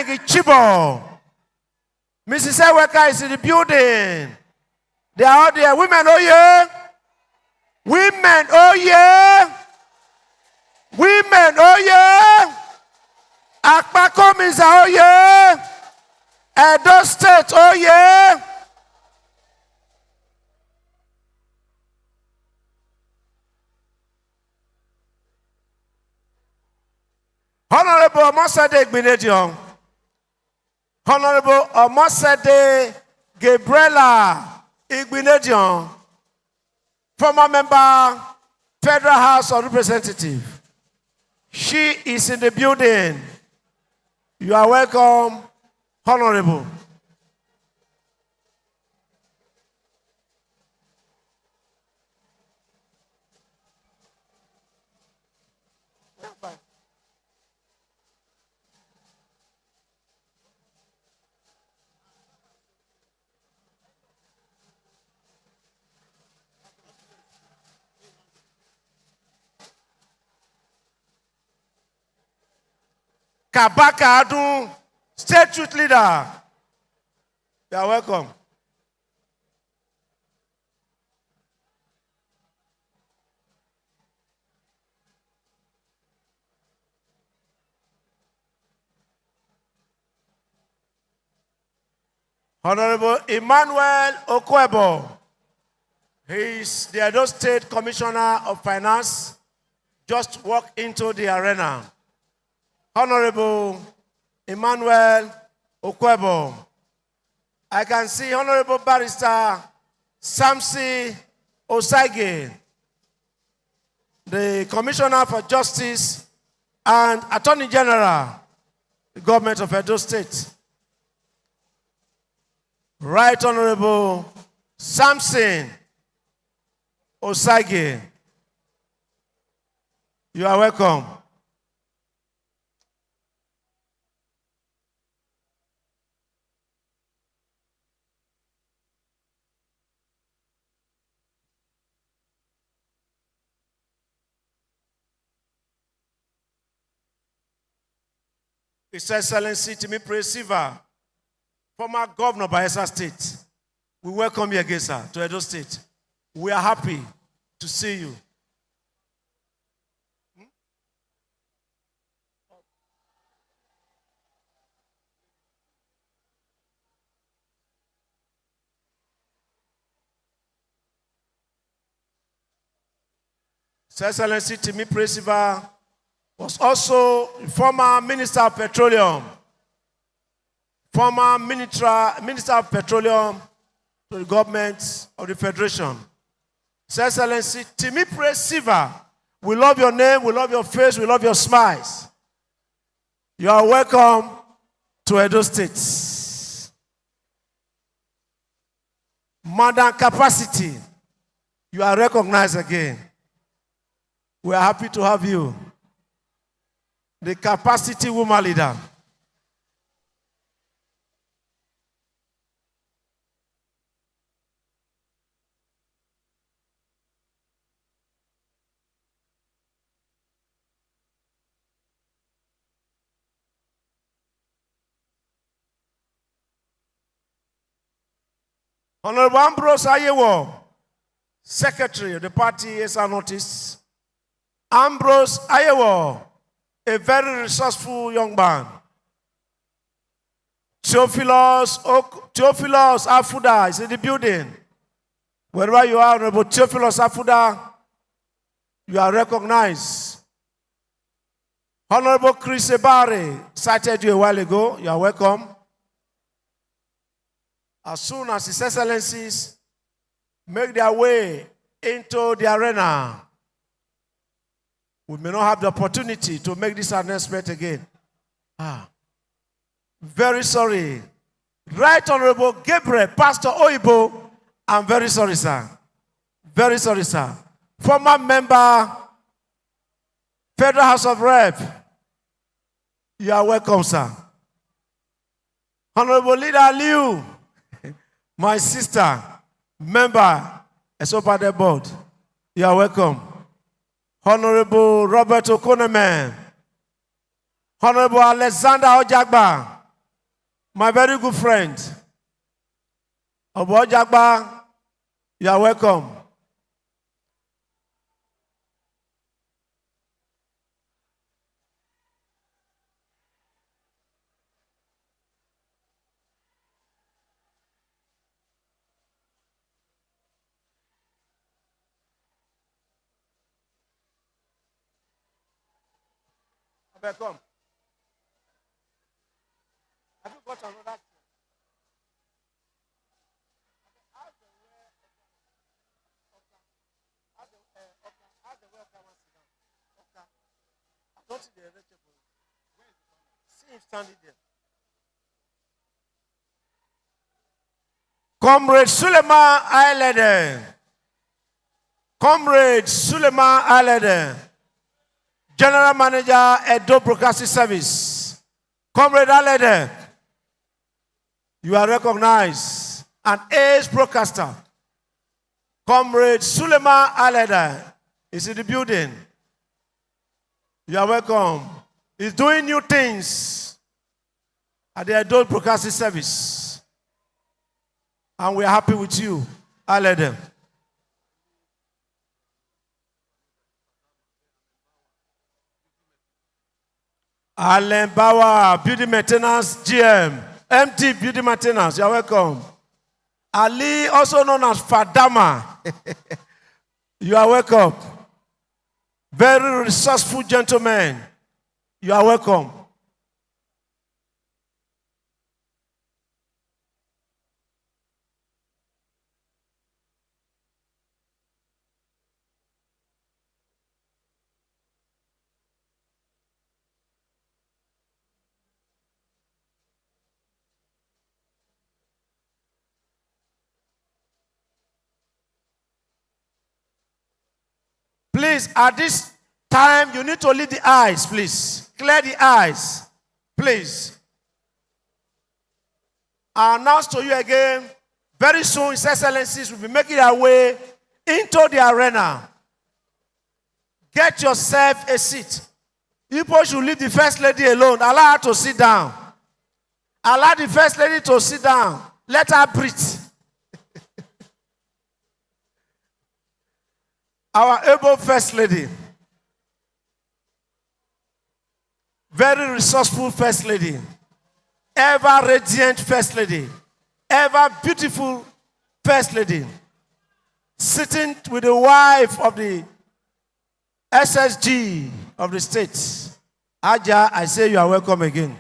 Gang Chibo. Mrs. Eweka is in the building. They are out there. Women, oh yeah. Women, oh yeah. Women, oh yeah. Akpakomisa, oh yeah. Edo State, oh yeah. Honorable Omosade Igbinedion. Honorable Omosade Gabriela Igbinedion, former member, Federal House of Representatives. She is in the building. You are welcome, Honorable. Kabaka Adu, State Youth Leader. You are welcome. Honorable Emmanuel Okwebo. He is the Edo State Commissioner of Finance. Just walked into the arena. Honorable Emmanuel Okwebo. I can see Honorable Barrister Samsi Osaige, the Commissioner for Justice and Attorney General, the Government of Edo State. Right Honorable Samson Osaige. You are welcome. His Excellency Timi Presiva, former governor of Bayelsa State. We welcome you again, sir, to Edo State. We are happy to see you. His Excellency Timi Presiva was also former Minister of Petroleum. Former Minister of Petroleum to the government of the Federation. His Excellency Timi Presiva, we love your name, we love your face, we love your smiles. You are welcome to Edo State. Madam Capacity, you are recognized again. We are happy to have you. The Capacity Woman Leader. Honorable Ambrose Ayewo, Secretary of the party, as I noticed. Ambrose Ayewo, a very resourceful young man. Theophilus Afuda is in the building. Wherever you are, Honorable Theophilus Afuda, you are recognized. Honorable Chris Ebare cited you a while ago. You are welcome. As soon as His Excellencies make their way into the arena, we may not have the opportunity to make this announcement again. Very sorry. Right Honorable Gabriel, Pastor Oibo, I'm very sorry, sir. Very sorry, sir. Former member, Federal House of Rep. You are welcome, sir. Honorable Leader Liu, my sister, member, Esopade Board. You are welcome. Honorable Robert Okonemen, Honorable Alexander Ojagba, My very good friend, Obojagba, you are welcome. Welcome. Have you got another? See him standing there. Comrade Suleiman Ailede. Comrade Suleiman Ailede. General Manager, Edo Broadcasting Service. Comrade Ailede, you are recognized. An ace broadcaster. Comrade Suleiman Ailede is in the building. You are welcome. He's doing new things at the Edo Broadcasting Service. And we are happy with you, Ailede. Allen Bauer, Beauty Maintenance GM. MT Beauty Maintenance, you're welcome. Ali, also known as Fadama. You are welcome. Very resourceful gentleman. You are welcome. Please, at this time, you need to leave the eyes, please. Clear the eyes, please. I announce to you again, very soon, His Excellencies will be making their way into the arena. Get yourself a seat. People should leave the First Lady alone. Allow her to sit down. Allow the First Lady to sit down. Let her breathe. Our able First Lady, very resourceful First Lady, ever radiant First Lady, ever beautiful First Lady, sitting with the wife of the SSG of the state. Aja, I say you are welcome again.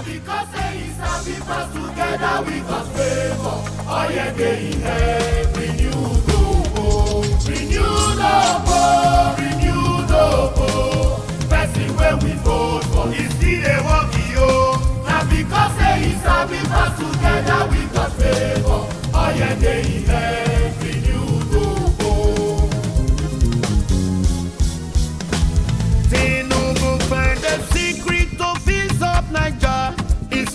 Because it's a because together we got favor. Oh yeah, they have renewed hope, renewed hope, renewed hope. Person where we vote for is still a walkie yo. Now because it's a because together we got favor. Oh yeah, they have renewed hope. Tinubu find the secret to fix up Nigeria.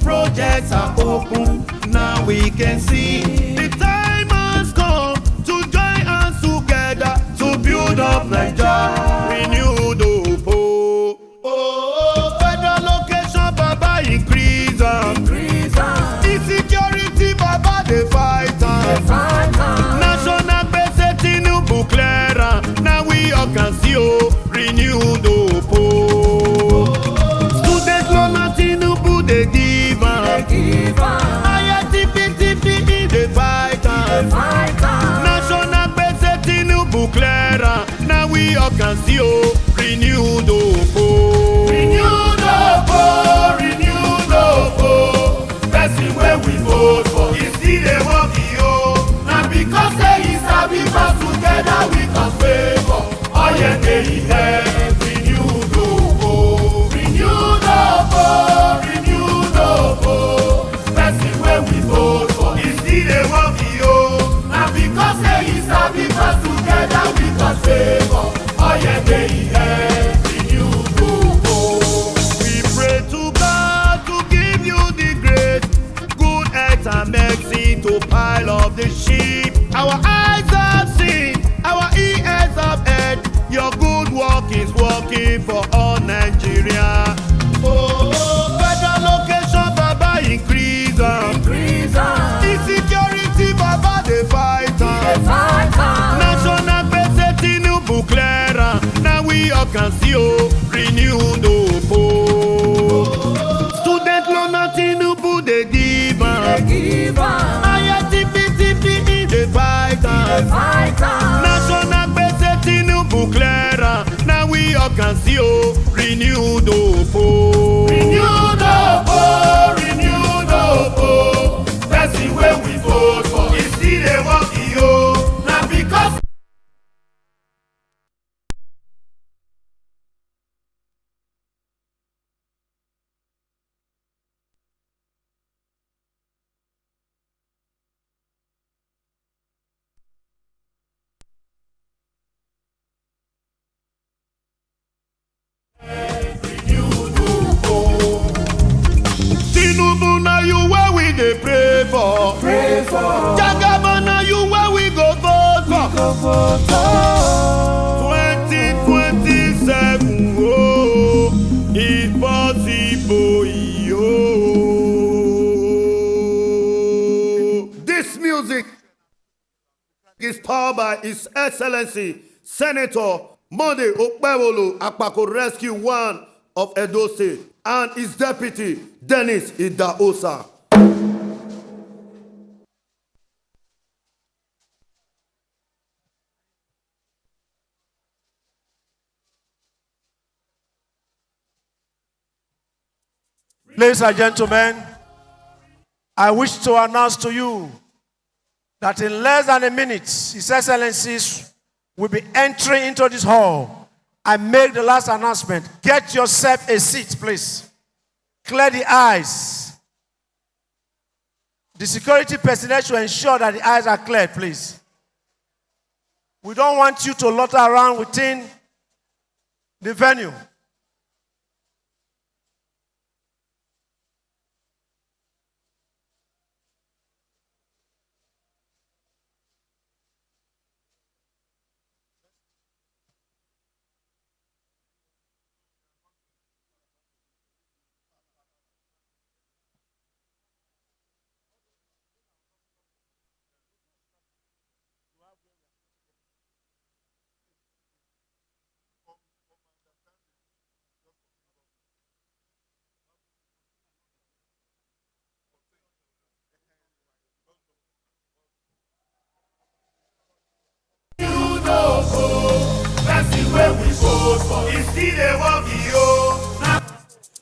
Projects are open, now we can see the time has come to join us together to build up Nigeria. Renewed hope. Oh, federal location, Baba increase. Insecurity, Baba they fight. National base Tinubu clear. Now we all can see renewed hope. Student loan Tinubu they give. National base Tinubu clear. Now we all can see renewed hope. Renewed hope, renewed hope. Person where we vote for is still a walkie. Now because they is a because together we can favor. Oh yeah, they have renewed hope. Renewed hope, renewed hope. Person where we vote for is still a walkie. Now because they is a because together we can favor. Oh yeah, they have renewed hope. We pray to God to give you the grace, good health and mercy to pile up the sheep. Our eyes have seen can see, oh, renewed hope. Student loan at Tinubu, they give am. IATPTP in the fight am. National base Tinubu clear am. Now we all can see, oh, renewed hope. Renewed hope, renewed hope. That's the way we vote for. It's still a work, yo. Now because Tinubu, now you where we dey pray for. Jagaba, now you where we go vote for. 2027, oh, if possible, yo. This music is powered by His Excellency Senator Monday Okpebholo Akpako Rescue 1 of Edo State and his deputy Dennis Idahosa. Ladies and gentlemen, I wish to announce to you that in less than a minute, His Excellencies will be entering into this hall. I make the last announcement. Get yourself a seat, please. Clear the eyes. The security personnel should ensure that the eyes are cleared, please. We don't want you to loiter around within the venue. That's the way we vote for. It's still a work, yo.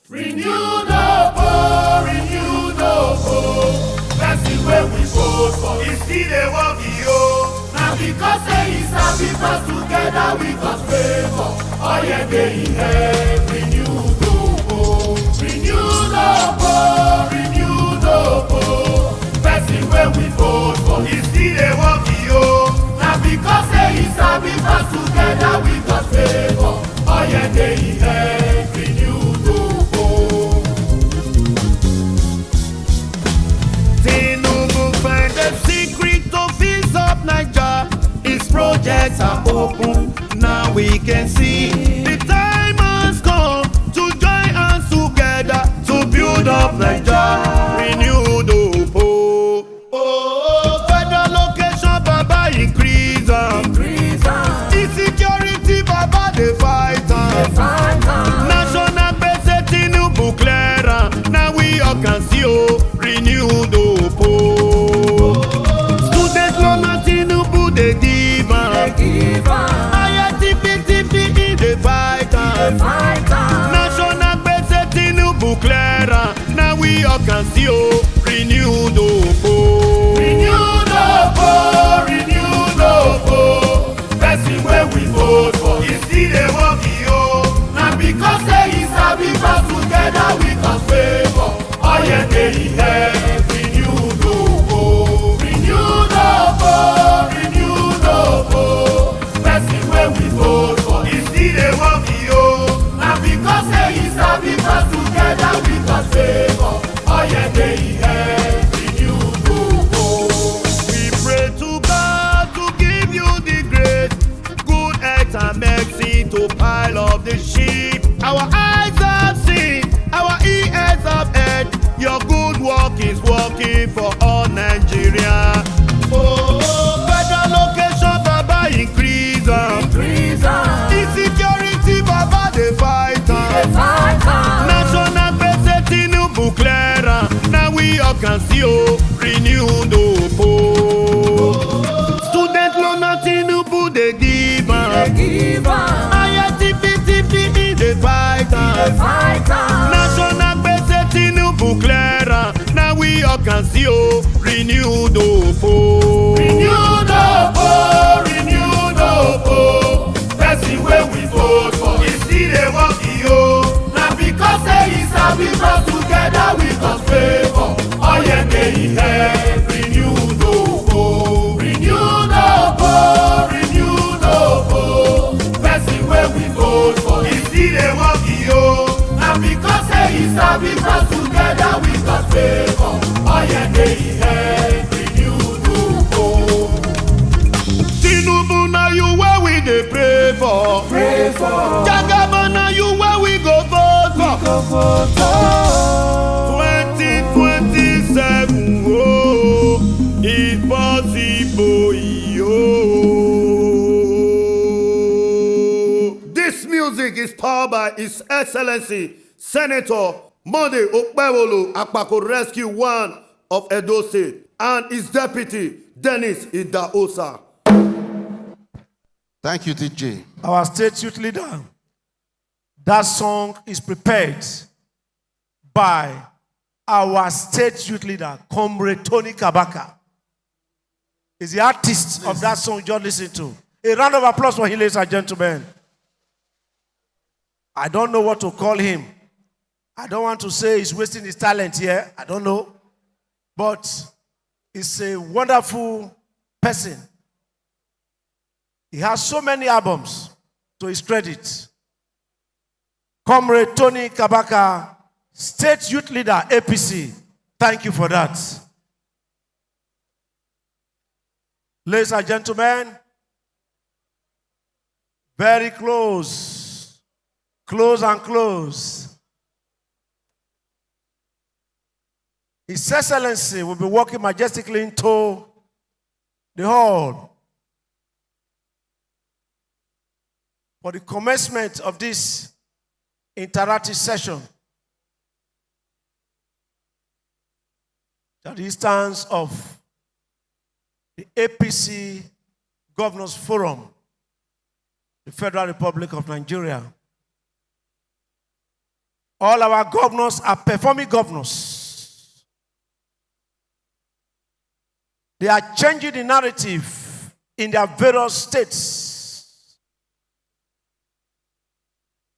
Renewed hope, renewed hope. That's the way we vote for. It's still a work, yo. Now because say it's happy, because together we got favor. All your day in head, renewed hope, renewed hope, renewed hope. That's the way we vote for. It's still a work, yo. Now because say it's happy, because together we got favor. All your day in head, renewed hope. Tinubu find the secret to fix up Nigeria. His projects are open, now we can see. The time has come to join us together to build up Nigeria. Renewed hope. Oh, federal location, Baba increase am. Insecurity, Baba dey fight am. National base Tinubu clear am. Now we all can see, oh, renewed hope. Student loan at Tinubu dey give am. IATPTP in the fight am. National base Tinubu clear am. Now we all can see, oh, renewed hope. Renewed hope, renewed hope. That's the way we vote for. It's still a work, yo. Now because say it's happy, because together we got favor. All your day in head, renewed hope, renewed hope, renewed hope. That's the way we vote for. It's still a work, yo. Now because say it's happy, because together we got favor. All your day in head, renewed hope. can see, oh, renewed hope. Renewed hope, renewed hope. Person where we vote for is still a working, oh. Now because say it's a we cross together, we got favor. Oh yeah, they have renewed hope. Renewed hope, renewed hope. Person where we vote for is still a working, oh. Now because say it's a we cross together, we got favor. Oh yeah, they have renewed hope. Tinubu, now you where we dey pray for. Pray for. Jagaba, now you where we go vote for. Go vote for. 2027, oh, if possible, oh. This music is powered by His Excellency Senator Monday Okpebholo Akpako Rescue 1 of Edo State and his deputy Dennis Idahosa. Thank you, DJ. Our state youth leader. That song is prepared by our state youth leader, Comrade Tony Kabaka. He's the artist of that song you just listened to. A round of applause for him, ladies and gentlemen. I don't know what to call him. I don't want to say he's wasting his talent here. I don't know. But he's a wonderful person. He has so many albums to his credit. Comrade Tony Kabaka, State Youth Leader, APC. Thank you for that. Ladies and gentlemen, very close. Close and close. His Excellency will be walking majestically into the hall for the commencement of this interactive session at the instance of the APC Governors Forum, the Federal Republic of Nigeria. All our governors are performing governors. They are changing the narrative in their various states.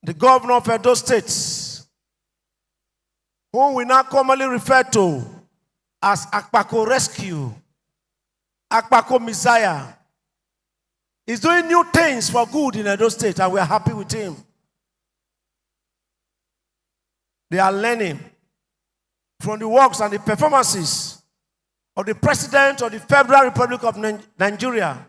The governor of Edo State, whom we now commonly refer to as Akpako Rescue, Akpako Messiah, is doing new things for good in Edo State, and we are happy with him. They are learning from the works and the performances of the President of the Federal Republic of Nigeria.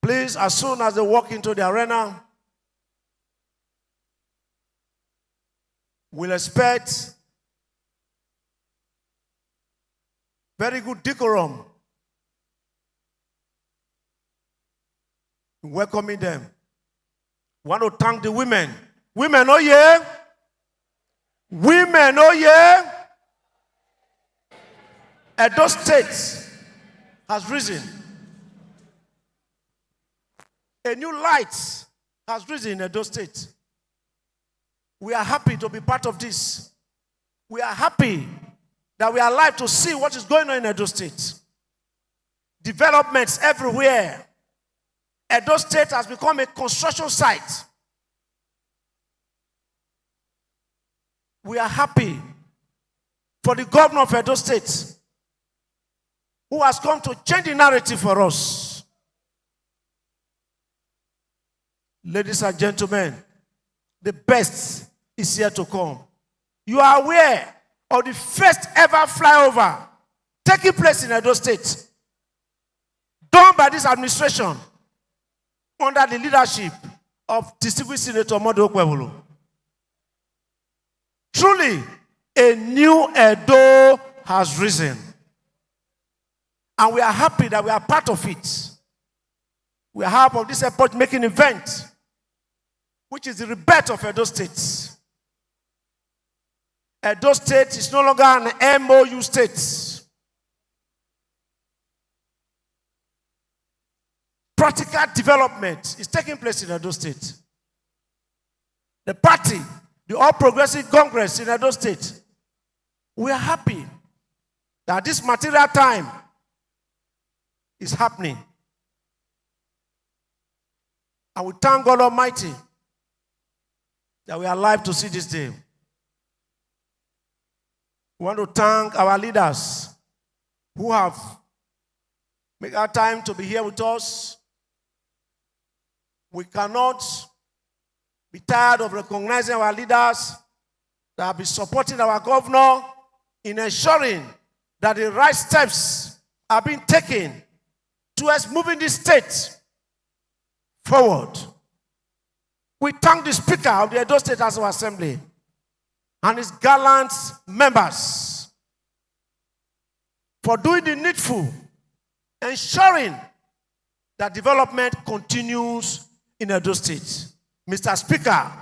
Please, as soon as they walk into the arena, we'll expect very good decorum in welcoming them. We want to thank the women. Women, oh yeah? Women, oh yeah? Edo State has risen. A new light has risen in Edo State. We are happy to be part of this. We are happy that we are alive to see what is going on in Edo State. Developments everywhere. Edo State has become a construction site. We are happy for the governor of Edo State, who has come to change the narrative for us. Ladies and gentlemen, the best is here to come. You are aware of the first ever flyover taking place in Edo State, done by this administration under the leadership of Distinguished Senator Monday Okpebholo. Truly, a new Edo has risen. And we are happy that we are part of it. We are part of this effort-making event, which is the rebirth of Edo State. Edo State is no longer an MOU state. practical development is taking place in Edo State. The party, the All Progressive Congress in Edo State, we are happy that this material time is happening. And we thank God Almighty that we are alive to see this day. We want to thank our leaders who have made our time to be here with us. We cannot be tired of recognizing our leaders that have been supporting our governor in ensuring that the right steps are being taken towards moving this state forward. We thank the Speaker of the Edo State House of Assembly and his gallant members for doing the needful, ensuring that development continues in Edo State. Mr. Speaker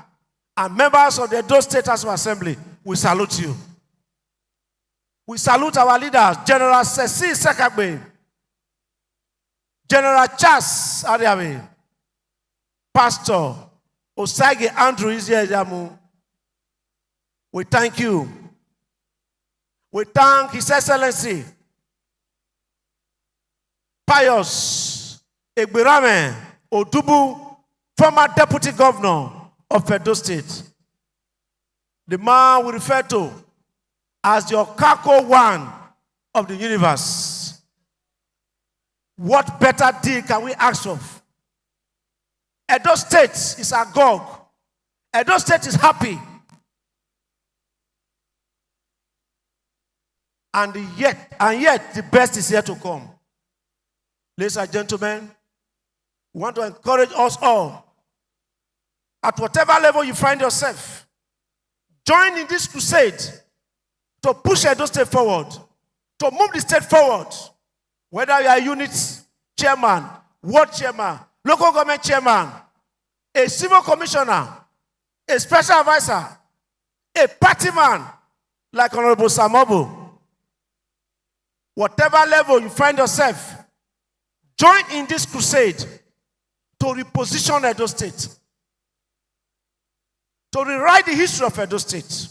and members of the Edo State House of Assembly, we salute you. We salute our leaders, General Sesi Sekagbe, General Charles Ariabe, Pastor Osage Andrew Iziejamu. We thank you. We thank His Excellency Pius Egbirame Odubu, former Deputy Governor of Edo State. The man we refer to as the Okako One of the universe. What better deal can we ask of? Edo State is agog. Edo State is happy. And yet the best is yet to come. Ladies and gentlemen, we want to encourage us all, at whatever level you find yourself, join in this crusade to push Edo State forward, to move the state forward. Whether you are a unit chairman, ward chairman, local government chairman, a civil commissioner, a special advisor, a party man like Honorable Samobo, whatever level you find yourself, join in this crusade to reposition Edo State, to rewrite the history of Edo State.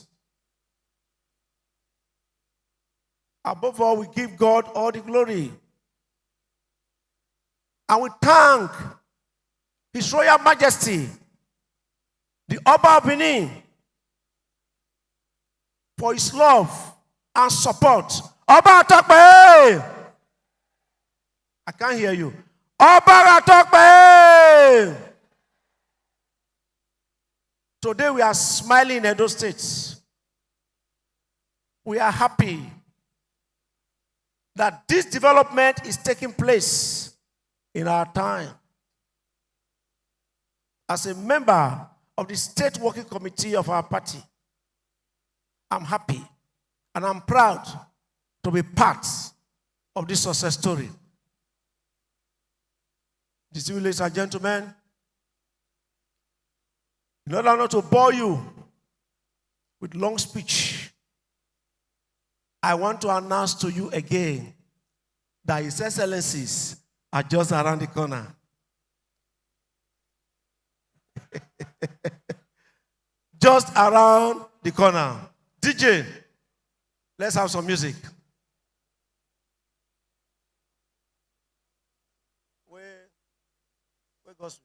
Above all, we give God all the glory. And we thank His Royal Majesty, the Oba of Benin, for his love and support. Oba Atokpe! I can't hear you. Oba Atokpe! Today we are smiling in Edo State. We are happy that this development is taking place in our time. As a member of the State Working Committee of our party, I'm happy and I'm proud to be part of this success story. Distinguished ladies and gentlemen, in order not to bore you with long speech, I want to announce to you again that His Excellencies are just around the corner. Just around the corner. DJ, let's have some music. Where goes?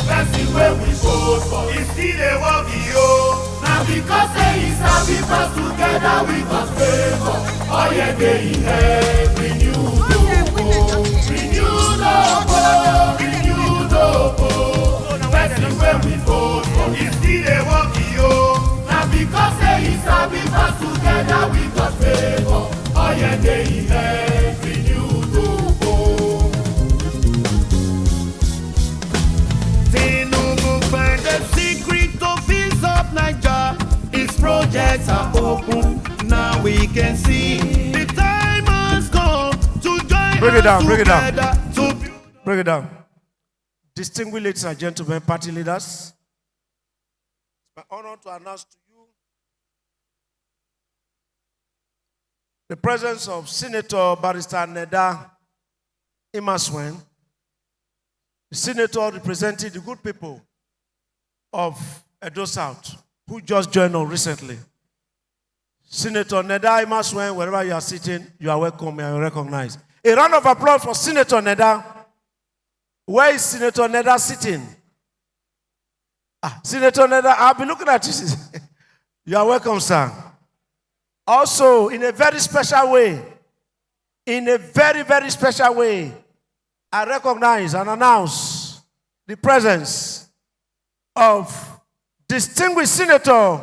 That's where we vote for. It's still a work, yo. Now because they is a people together we got favor. Oh yeah, they have renewed hope. Renewed hope. Renewed hope. That's where we vote for. It's still a work, yo. Now because they is a people together we got favor. Oh yeah, they have renewed hope. Find the secret office of Niger. Its projects are open. Now we can see the time has come to join. Bring it down, bring it down. Bring it down. Distinguished ladies and gentlemen, party leaders, it's my honor to announce to you the presence of Senator Barrister Neda Imaswen, the senator representing the good people of Edo South, who just joined us recently. Senator Neda Imaswen, wherever you are sitting, you are welcome and recognized. A round of applause for Senator Neda. Where is Senator Neda sitting? Senator Neda, I'll be looking at you. You are welcome, sir. Also, in a very special way, very special way, I recognize and announce the presence of distinguished Senator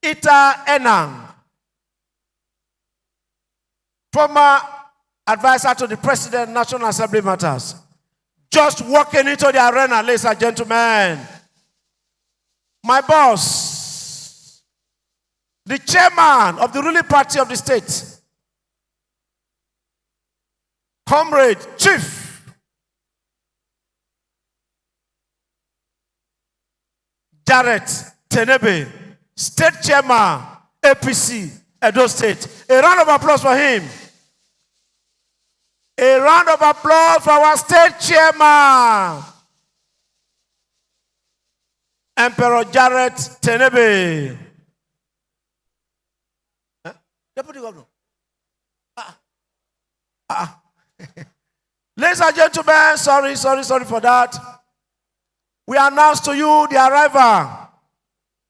Ita Enang, former advisor to the President, National Assembly Matters, just walking into the arena, ladies and gentlemen. My boss, the chairman of the ruling party of the state, Comrade Chief Jared Tenebe, State Chairman, APC, Edo State. A round of applause for him. A round of applause for our State Chairman, Emperor Jared Tenebe. Deputy Governor. Ladies and gentlemen, sorry for that. We announce to you the arrival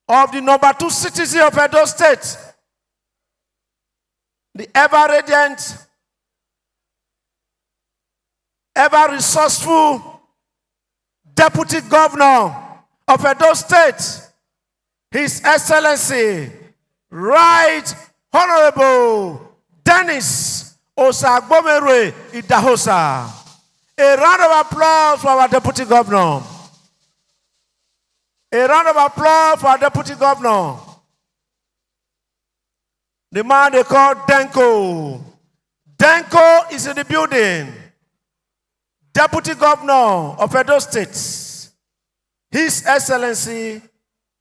of the number 2 citizen of Edo State, the ever-radiant, ever-resourceful Deputy Governor of Edo State, His Excellency, Right Honorable Dennis Osagbomere Idahosa. A round of applause for our Deputy Governor. A round of applause for our Deputy Governor. The man they call Denko. Denko is in the building. Deputy Governor of Edo State, His Excellency,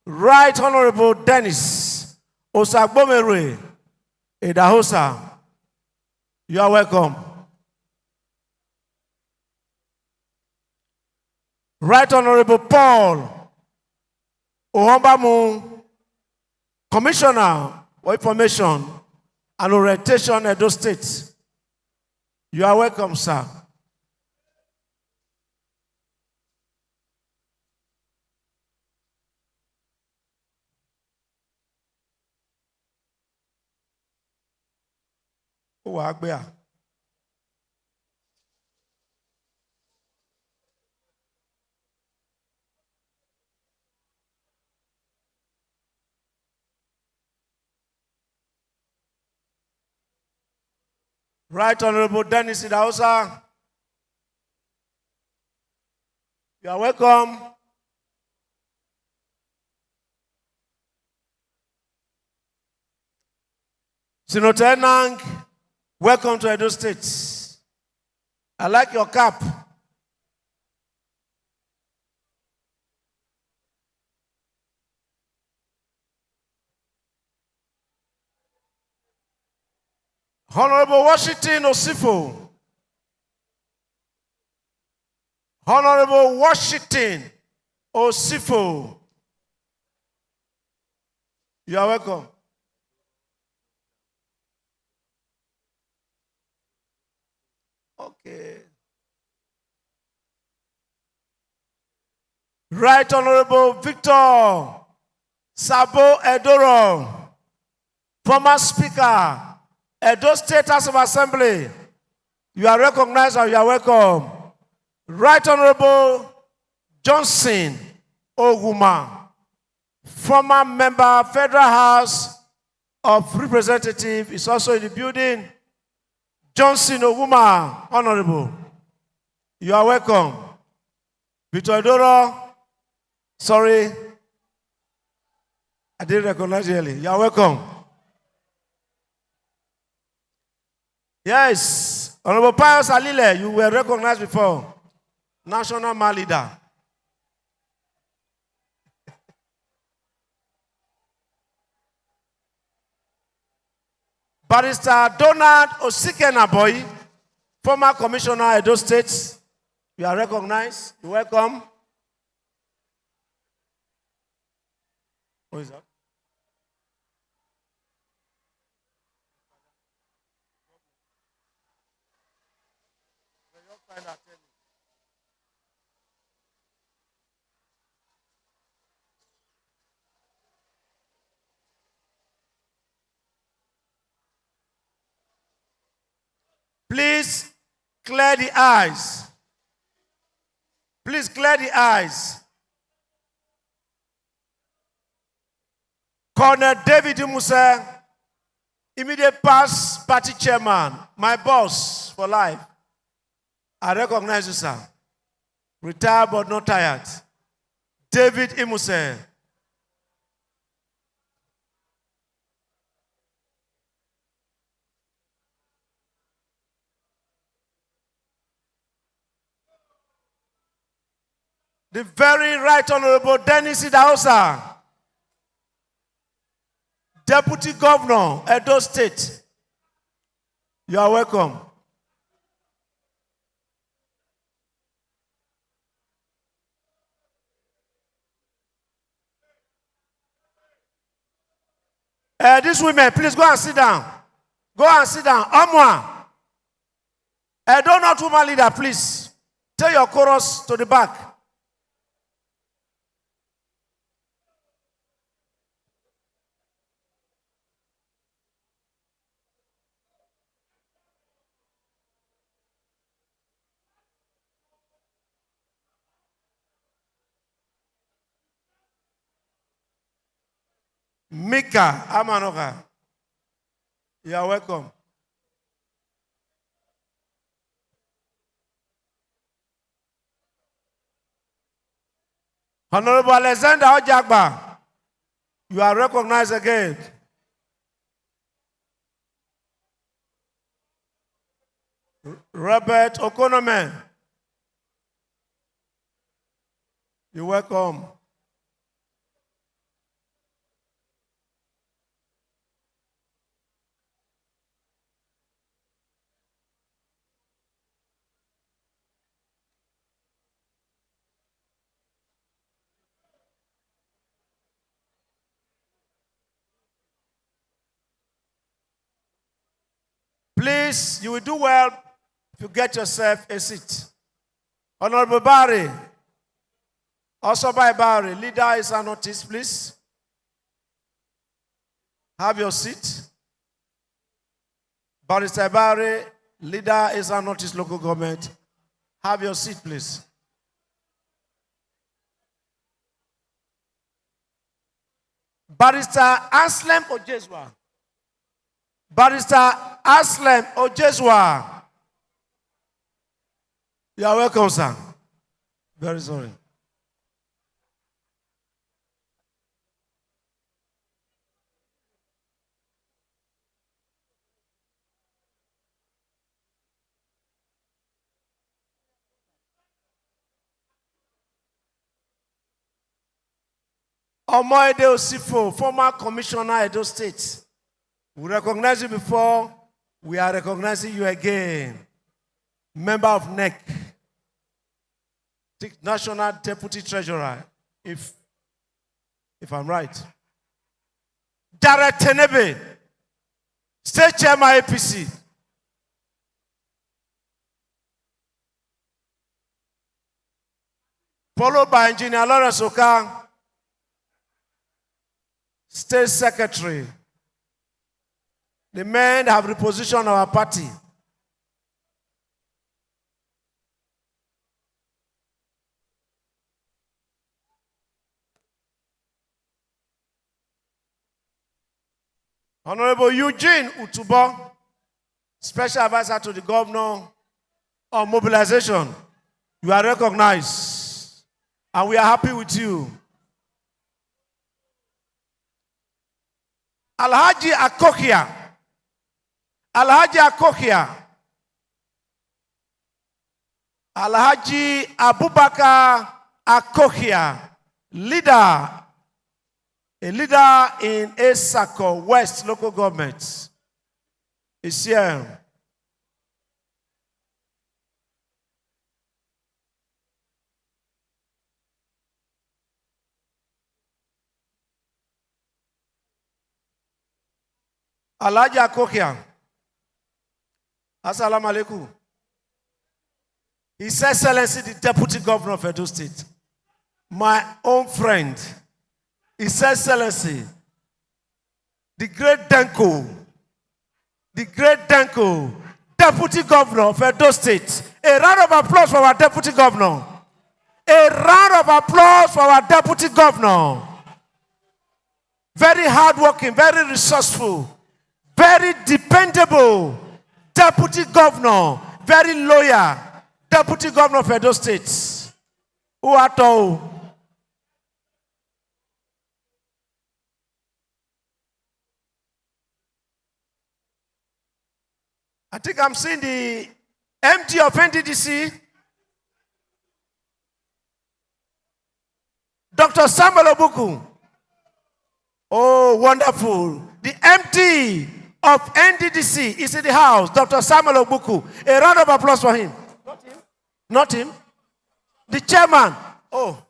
Right Honorable Dennis Osagbomere Idahosa. You are welcome. Right Honorable Paul Ohombamu, Commissioner for Information and Orientation, Edo State. You are welcome, sir. Right Honorable Dennis Idahosa, you are welcome. Senator Enang, welcome to Edo State. I like your cap. Honorable Washington Osifo. Honorable Washington Osifo. You are welcome. Okay. Right Honorable Victor Sabo Edoro, former Speaker, Edo State House of Assembly. You are recognized and you are welcome. Right Honorable Johnson Oguma, former member, Federal House of Representatives, is also in the building. Johnson Oguma, Honorable. You are welcome. Victor Edoro, sorry, I didn't recognize you early. You are welcome. Yes, Honorable Pius Alile, you were recognized before. National Man Leader. Barrister Donald Osikenaboy, former Commissioner, Edo State. You are recognized. You're welcome. What is that? Please clear the eyes. Please clear the eyes. Colonel David Musa, immediate past party chairman, my boss for life. I recognize you, sir. Retired but not tired. David Imuse. The very Right Honorable Dennis Idahosa, Deputy Governor, Edo State. You are welcome. These women, please go and sit down. Go and sit down. Omwa. Edo North woman leader, please. Tell your chorus to the back. Mika Amanoka, you are welcome. Honorable Alexander Ojagba, you are recognized again. Robert Okonome, you're welcome. Please, you will do well if you get yourself a seat. Honorable Barry, also by Barry, leader is a notice, please. Have your seat. Barrister Barry, leader is a notice local government. Have your seat, please. Barrister Aslem Ojeswa. Barrister Aslem Ojeswa. You are welcome, sir. Very sorry. Omoede Osifo, former Commissioner, Edo State. We recognize you before. We are recognizing you again. Member of NEC. National Deputy Treasurer, if I'm right. Jared Tenebe, State Chairman APC. Followed by Engineer Lawrence Oka, State Secretary. The men have repositioned our party. Honorable Eugene Utubo, Special Advisor to the Governor on Mobilization. You are recognized, and we are happy with you. Alhaji Akokia. Alhaji Akokia. Alhaji Abubakar Akokia, a leader in Esako West local government. is here. Alhaji Akokia. Assalamu alaikum. His Excellency, the Deputy Governor of Edo State, my own friend, His Excellency, the great Danko, Deputy Governor of Edo State. A round of applause for our Deputy Governor. A round of applause for our Deputy Governor. Very hardworking, very resourceful, very dependable Deputy Governor, very loyal Deputy Governor of Edo State. Who are told? I think I'm seeing the MD of NDDC, Dr. Samuel Obuku. Oh, wonderful. The MD of NDDC is in the house, Dr. Samuel Obuku. A round of applause for him. Not him? Not him? The chairman. Oh.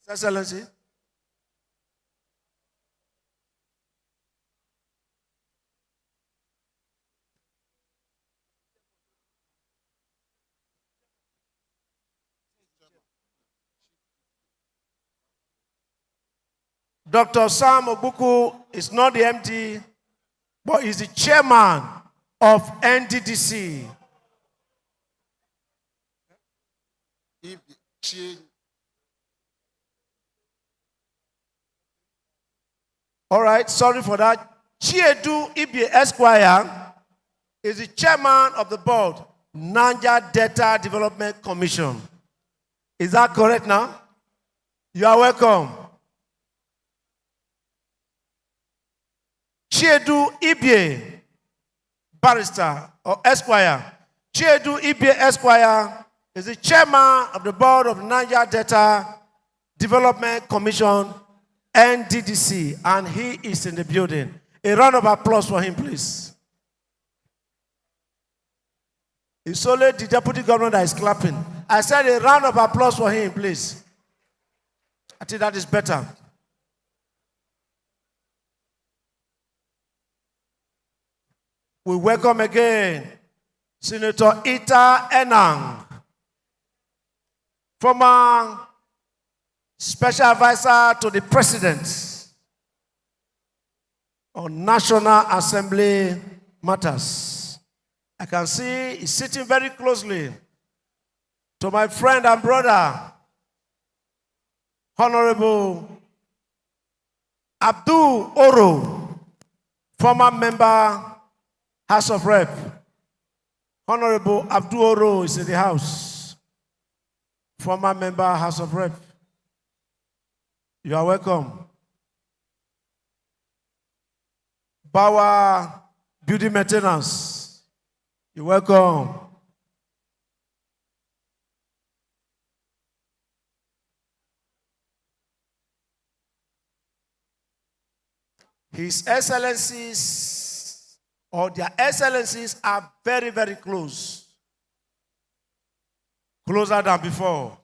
Excellency. Dr. Sam Obuku is not the MD, but is the chairman of NDDC. All right, sorry for that. Chiedu Ibie Esquire is the chairman of the board, Niger Delta Development Commission. Is that correct now? You are welcome. Chiedu Ibie, barrister or Esquire. Chiedu Ibie Esquire is the chairman of the board of Niger Delta Development Commission, NDDC, and he is in the building. A round of applause for him, please. It's only the deputy governor that is clapping. I said a round of applause for him, please. I think that is better. We welcome again Senator Ita Enang, former Special Advisor to the President on National Assembly matters. I can see he's sitting very closely to my friend and brother, Honorable Abdul Oro, former member, House of Rep. Honorable Abdul Oro is in the house, former member, House of Rep. You are welcome. Bauer Building Maintenance, you're welcome. His Excellencies or their Excellencies are very, very close. Closer than before.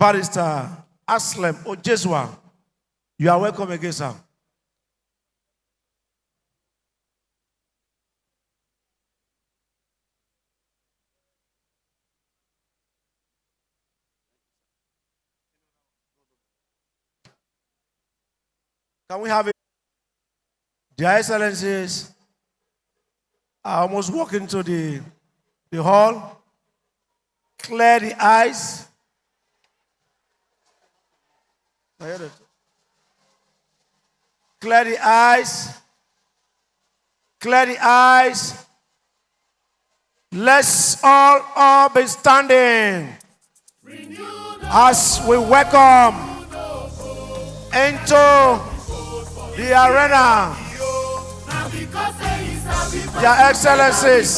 Barrister Aslem Ojeswa, you are welcome again, sir. Can we have it? Their Excellencies are almost walking to the the hall. Clear the eyes. Clear the eyes. Clear the eyes. Let's all be standing as we welcome into the arena Their Excellencies.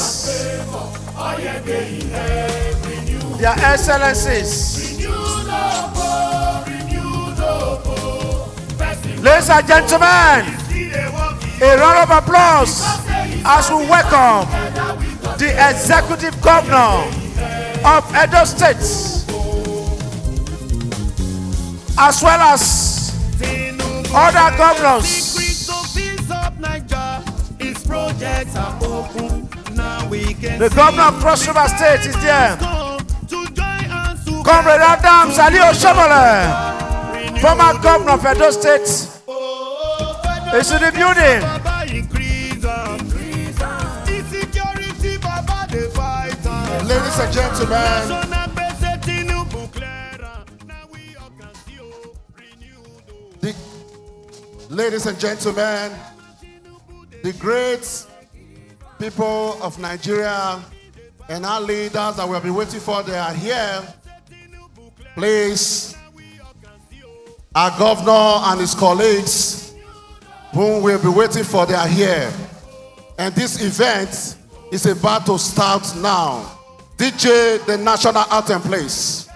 Their Excellencies. Ladies and gentlemen, a round of applause as we welcome the Executive Governor of Edo State, as well as other governors. The governor of Cross River State is there. Comrade Adams Ali Oshomole, former governor of Edo State, is in the building. Ladies and gentlemen, ladies and gentlemen, the great people of Nigeria and our leaders that we'll be waiting for, they are here. Please, our governor and his colleagues, whom we'll be waiting for, they are here. And this event is about to start now. DJ, the national anthem, please.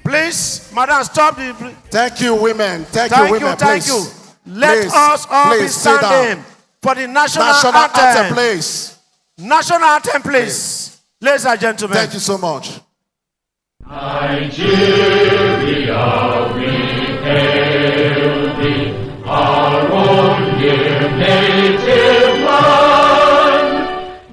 Please, madam, stop the... Thank you, women. Thank you, women. Thank you. Let us all be standing for the national anthem. Please. National anthem, please. Ladies and gentlemen. Thank you so much. Nigeria, we hail thee, our own dear native land.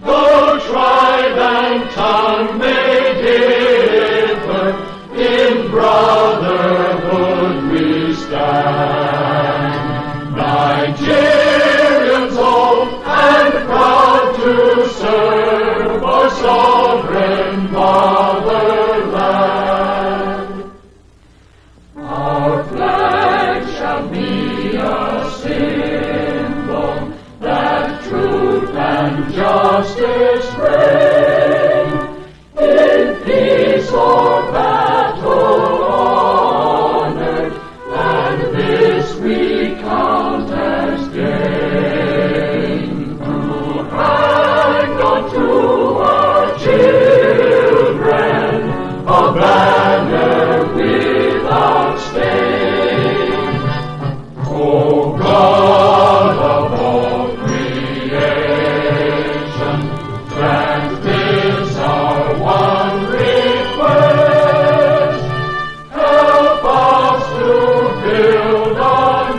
Though tribe and tongue may differ, in brotherhood we stand. Nigerians old and proud to serve our sovereign fatherland. Our flag shall be a symbol that truth and justice reign. In peace or battle honored, and this we count as gain. To hang on to our children a banner without stain. O God of all creation, grant this our one request. Help us to build a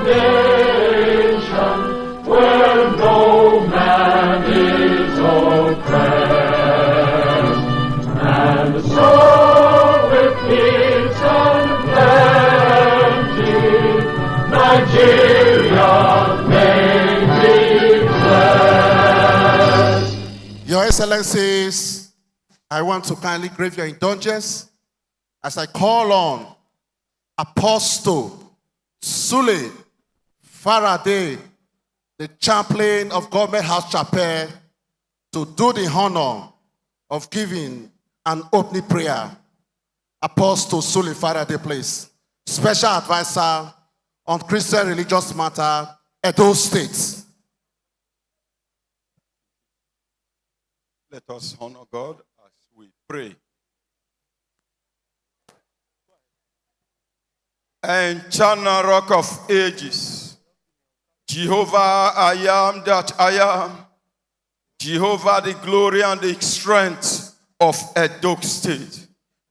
nation where no man is oppressed, and so with peace and plenty, Nigeria may be blessed. Your Excellencies, I want to kindly crave your indulgence as I call on Apostle Sule Faraday, the chaplain of Government House Chapel, to do the honor of giving an opening prayer. Apostle Sule Faraday, please. Special advisor on Christian religious matter, Edo State. Let us honor God as we pray. Eternal Rock of Ages, Jehovah, I am that I am. Jehovah, the glory and the strength of Edo State.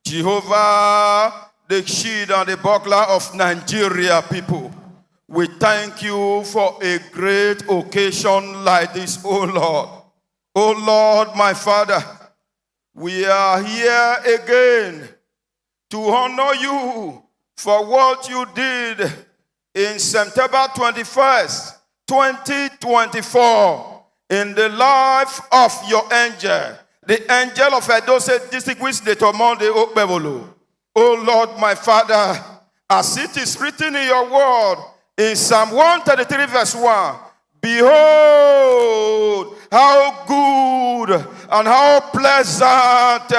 Jehovah, the shield and the buckler of Nigeria people. We thank you for a great occasion like this, O Lord. O Lord, my Father, we are here again to honor you for what you did in September 21st, 2024, in the life of your angel, the angel of Edo State distinguished the Tomonde Okbebolo. O Lord, my Father, as it is written in your word in Psalm 133 verse 1, behold, how good and how pleasant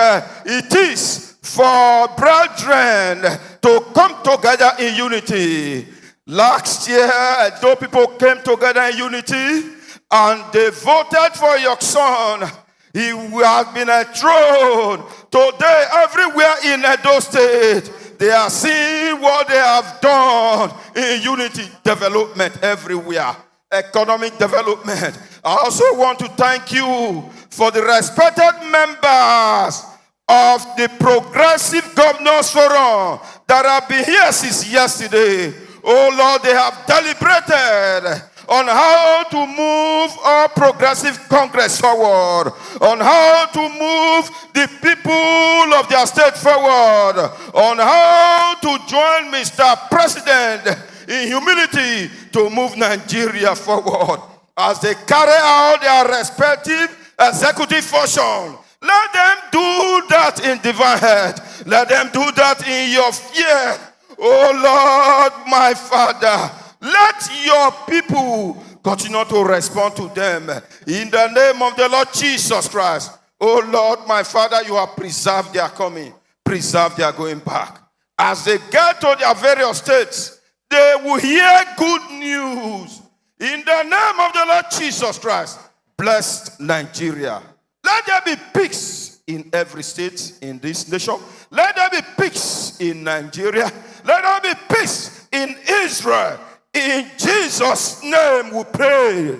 it is for brethren to come together in unity. Last year, Edo people came together in unity and they voted for your son. He has been enthroned. Today, everywhere in Edo State, they are seeing what they have done in unity development everywhere. Economic development. I also want to thank you for the respected members of the Progressive Governors Forum that have been here since yesterday. Oh Lord, they have deliberated on how to move our Progressive Congress forward, on how to move the people of their state forward, on how to join Mr. President in humility to move Nigeria forward as they carry out their respective executive function. Let them do that in divine health. Let them do that in your fear. Oh Lord, my Father, let your people continue to respond to them. In the name of the Lord Jesus Christ. Oh Lord, my Father, you have preserved their coming, preserved their going back. As they get to their various states, they will hear good news. In the name of the Lord Jesus Christ, bless Nigeria. Let there be peace in every state in this nation. Let there be peace in Nigeria. Let there be peace in Israel. In Jesus' name we pray.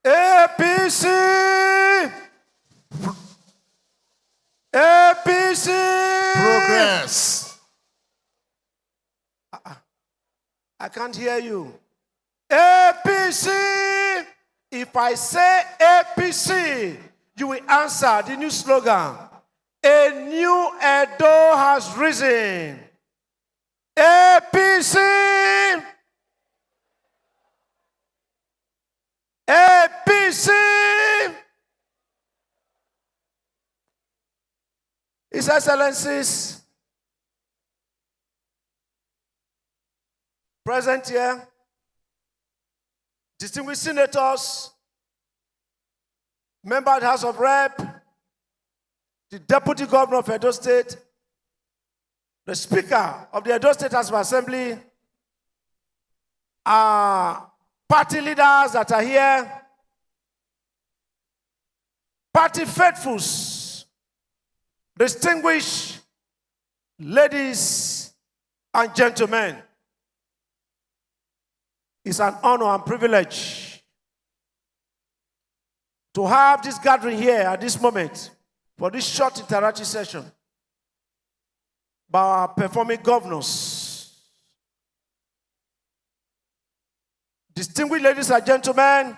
APC! APC! Progress. I can't hear you. APC! If I say APC, you will answer the new slogan. A new Edo has risen. APC! APC! His Excellencies, present here, distinguished senators, member of the House of Rep, the Deputy Governor of Edo State, the Speaker of the Edo State House of Assembly, party leaders that are here, party faithfuls, distinguished ladies and gentlemen. It's an honor and privilege to have this gathering here at this moment for this short interactive session by our performing governors. Distinguished ladies and gentlemen,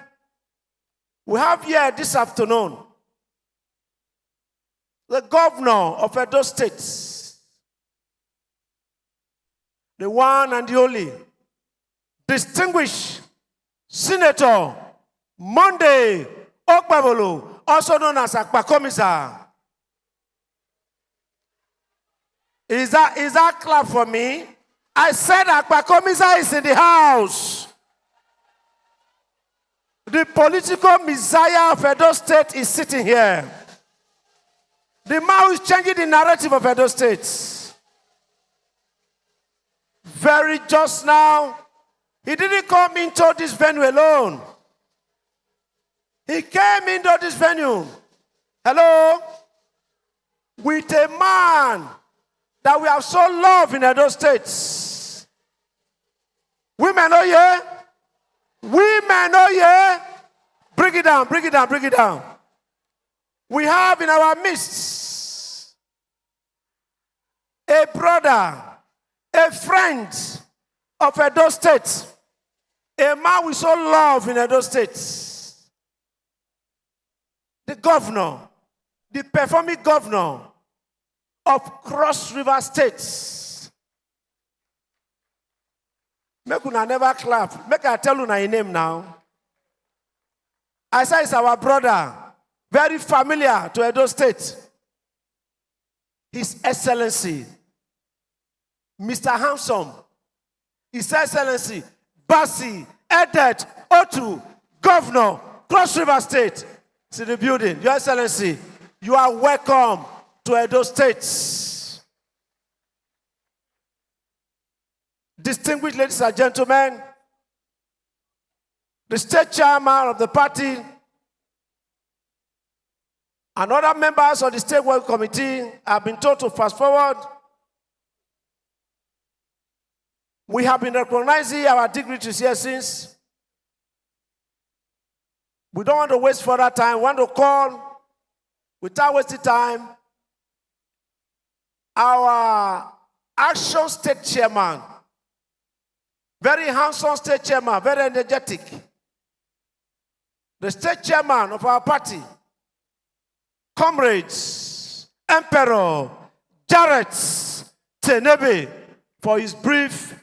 we have here this afternoon the governor of Edo State, the one and the only, distinguished Senator Monday Okbebolo, also known as Akpakomisa. Is that clap for me? I said Akpakomisa is in the house. The political messiah of Edo State is sitting here. The man who is changing the narrative of Edo State. Very just now, he didn't come into this venue alone. He came into this venue, hello, with a man that we have so loved in Edo State. Women, oh yeah? Women, oh yeah? Bring it down, bring it down, bring it down. We have in our midst a brother, a friend of Edo State, a man we so love in Edo State, the governor, the performing governor of Cross River State, Make una never clap. Make I tell una his name now. I say it's our brother. Very familiar to Edo State. His Excellency, Mr. Handsome, His Excellency, Basi, Edet, Otu, Governor, Cross River State. It's in the building. Your Excellency, you are welcome to Edo State. Distinguished ladies and gentlemen, the state chairman of the party and other members of the State Work Committee have been told to fast forward. We have been recognizing our dignitaries here since. We don't want to waste further time. We want to call, without wasting time, our Action State Chairman, very handsome State Chairman, very energetic. The State Chairman of our party, Comrades, Emperor Jarrett Tenebe, for his brief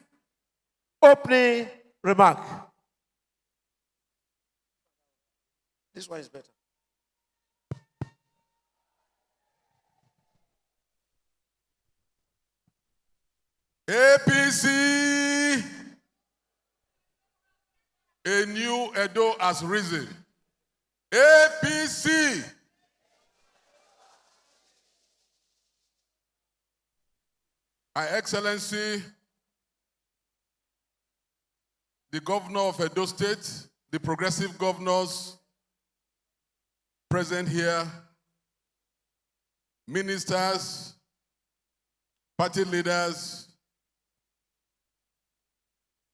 opening remark. This one is better. APC, a new Edo has risen. APC. Her Excellency, the Governor of Edo State, the progressive governors present here, ministers, party leaders,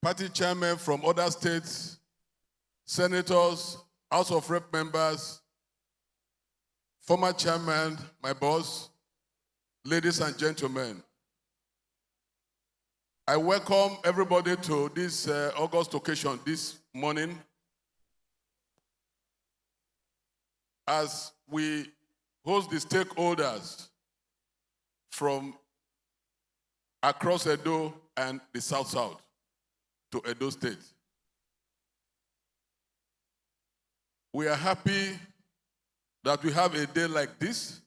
party chairmen from other states, senators, House of Rep members, former chairman, my boss, ladies and gentlemen. I welcome everybody to this August occasion this morning as we host the stakeholders from across Edo and the South to Edo State. We are happy that we have a day like this.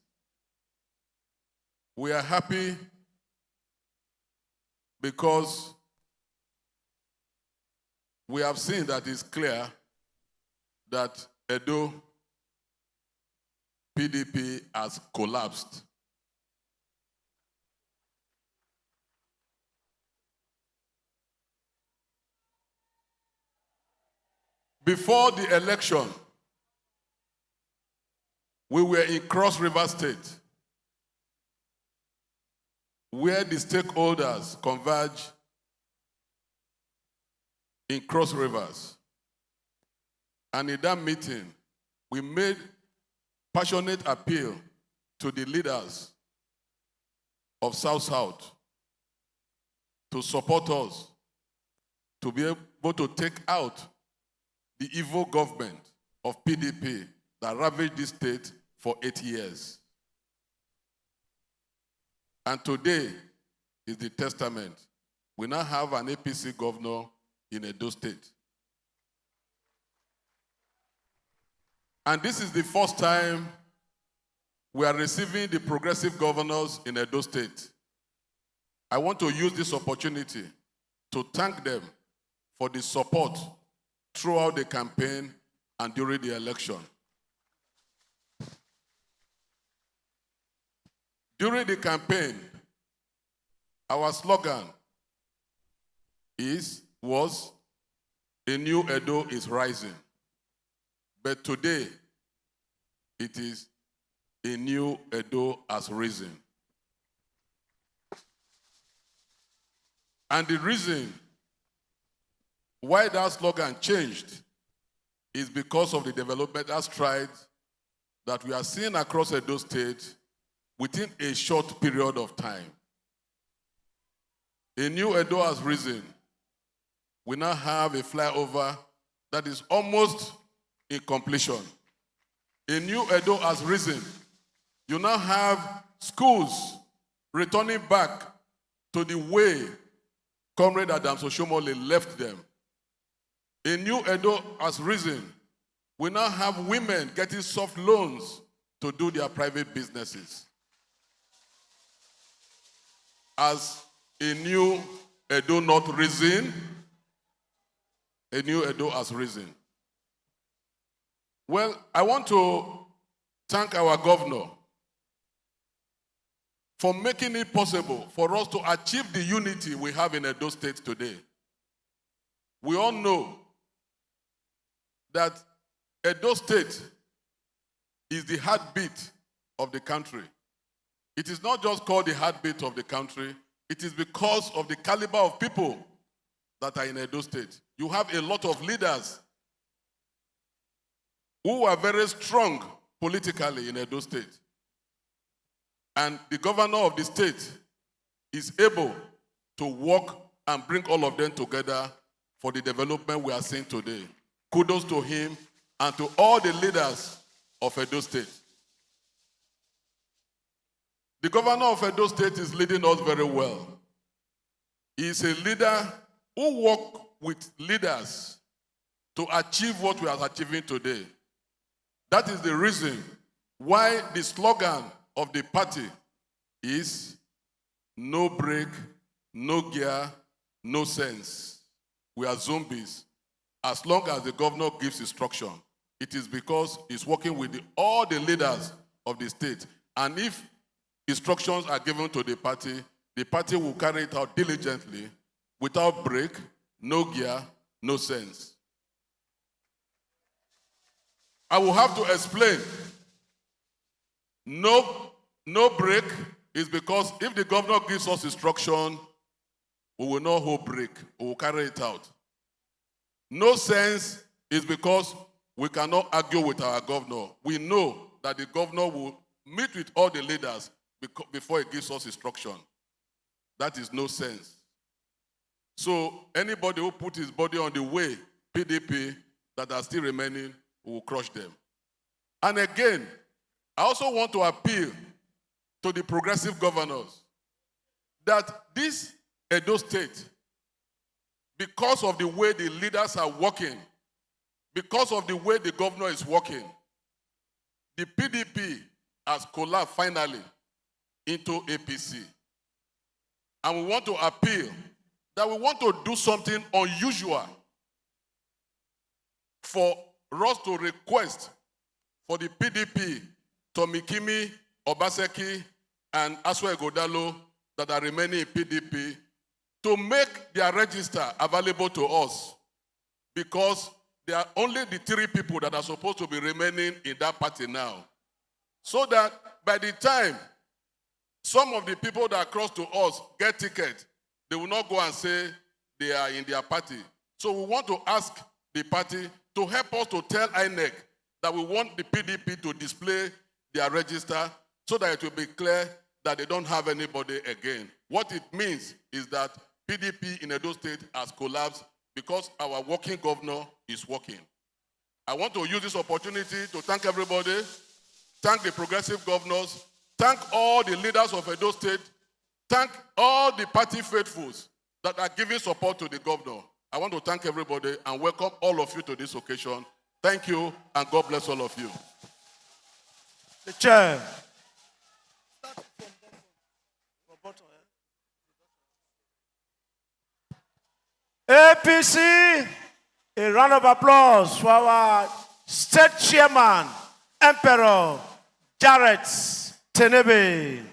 We are happy because we have seen that it's clear that Edo PDP has collapsed. Before the election, we were in Cross River State, where the stakeholders converge in Cross Rivers. And in that meeting, we made passionate appeal to the leaders of South to support us, to be able to take out the evil government of PDP that ravaged this state for 8 years. And today is the testament. We now have an APC governor in Edo State. And this is the first time we are receiving the progressive governors in Edo State. I want to use this opportunity to thank them for the support throughout the campaign and during the election. During the campaign, our slogan was, "A new Edo is rising." But today, it is, "A new Edo has risen." And the reason why that slogan changed is because of the developmental strides that we are seeing across Edo State within a short period of time. A new Edo has risen. We now have a flyover that is almost in completion. A new Edo has risen. You now have schools returning back to the way Comrade Adams Oshomole left them. A new Edo has risen. We now have women getting soft loans to do their private businesses. As a new Edo not risen, a new Edo has risen. Well, I want to thank our governor for making it possible for us to achieve the unity we have in Edo State today. We all know that Edo State is the heartbeat of the country. It is not just called the heartbeat of the country, it is because of the caliber of people that are in Edo State. You have a lot of leaders who are very strong politically in Edo State. And the governor of the state is able to work and bring all of them together for the development we are seeing today. Kudos to him and to all the leaders of Edo State. The governor of Edo State is leading us very well. He is a leader who works with leaders to achieve what we are achieving today. That is the reason why the slogan of the party is no break, no gear, no sense. We are zombies. As long as the governor gives instruction, it is because he's working with all the leaders of the state. And if instructions are given to the party will carry it out diligently, without break, no gear, no sense. I will have to explain. No break is because if the governor gives us instruction, we will not hold break. We will carry it out. No sense is because we cannot argue with our governor. We know that the governor will meet with all the leaders before he gives us instruction. That is no sense. So anybody who put his body on the way, PDP, that are still remaining, we will crush them. And again, I also want to appeal to the progressive governors that this Edo State, because of the way the leaders are working, because of the way the governor is working, the PDP has collapsed finally into APC. And we want to appeal that we want to do something unusual for us to request for the PDP, Tomikimi, Obaseki, and Aswa Godalo that are remaining in PDP to make their register available to us, because there are only the 3 people that are supposed to be remaining in that party now. So that by the time some of the people that cross to us get ticket, they will not go and say they are in their party. So we want to ask the party to help us to tell INEC that we want the PDP to display their register so that it will be clear that they don't have anybody again. What it means is that PDP in Edo State has collapsed because our working governor is working. I want to use this opportunity to thank everybody, thank the progressive governors, thank all the leaders of Edo State, thank all the party faithfuls that are giving support to the governor. I want to thank everybody and welcome all of you to this occasion. Thank you, and God bless all of you. The chair. APC, a round of applause for our state chairman, Emperor Jarrett Tenebe.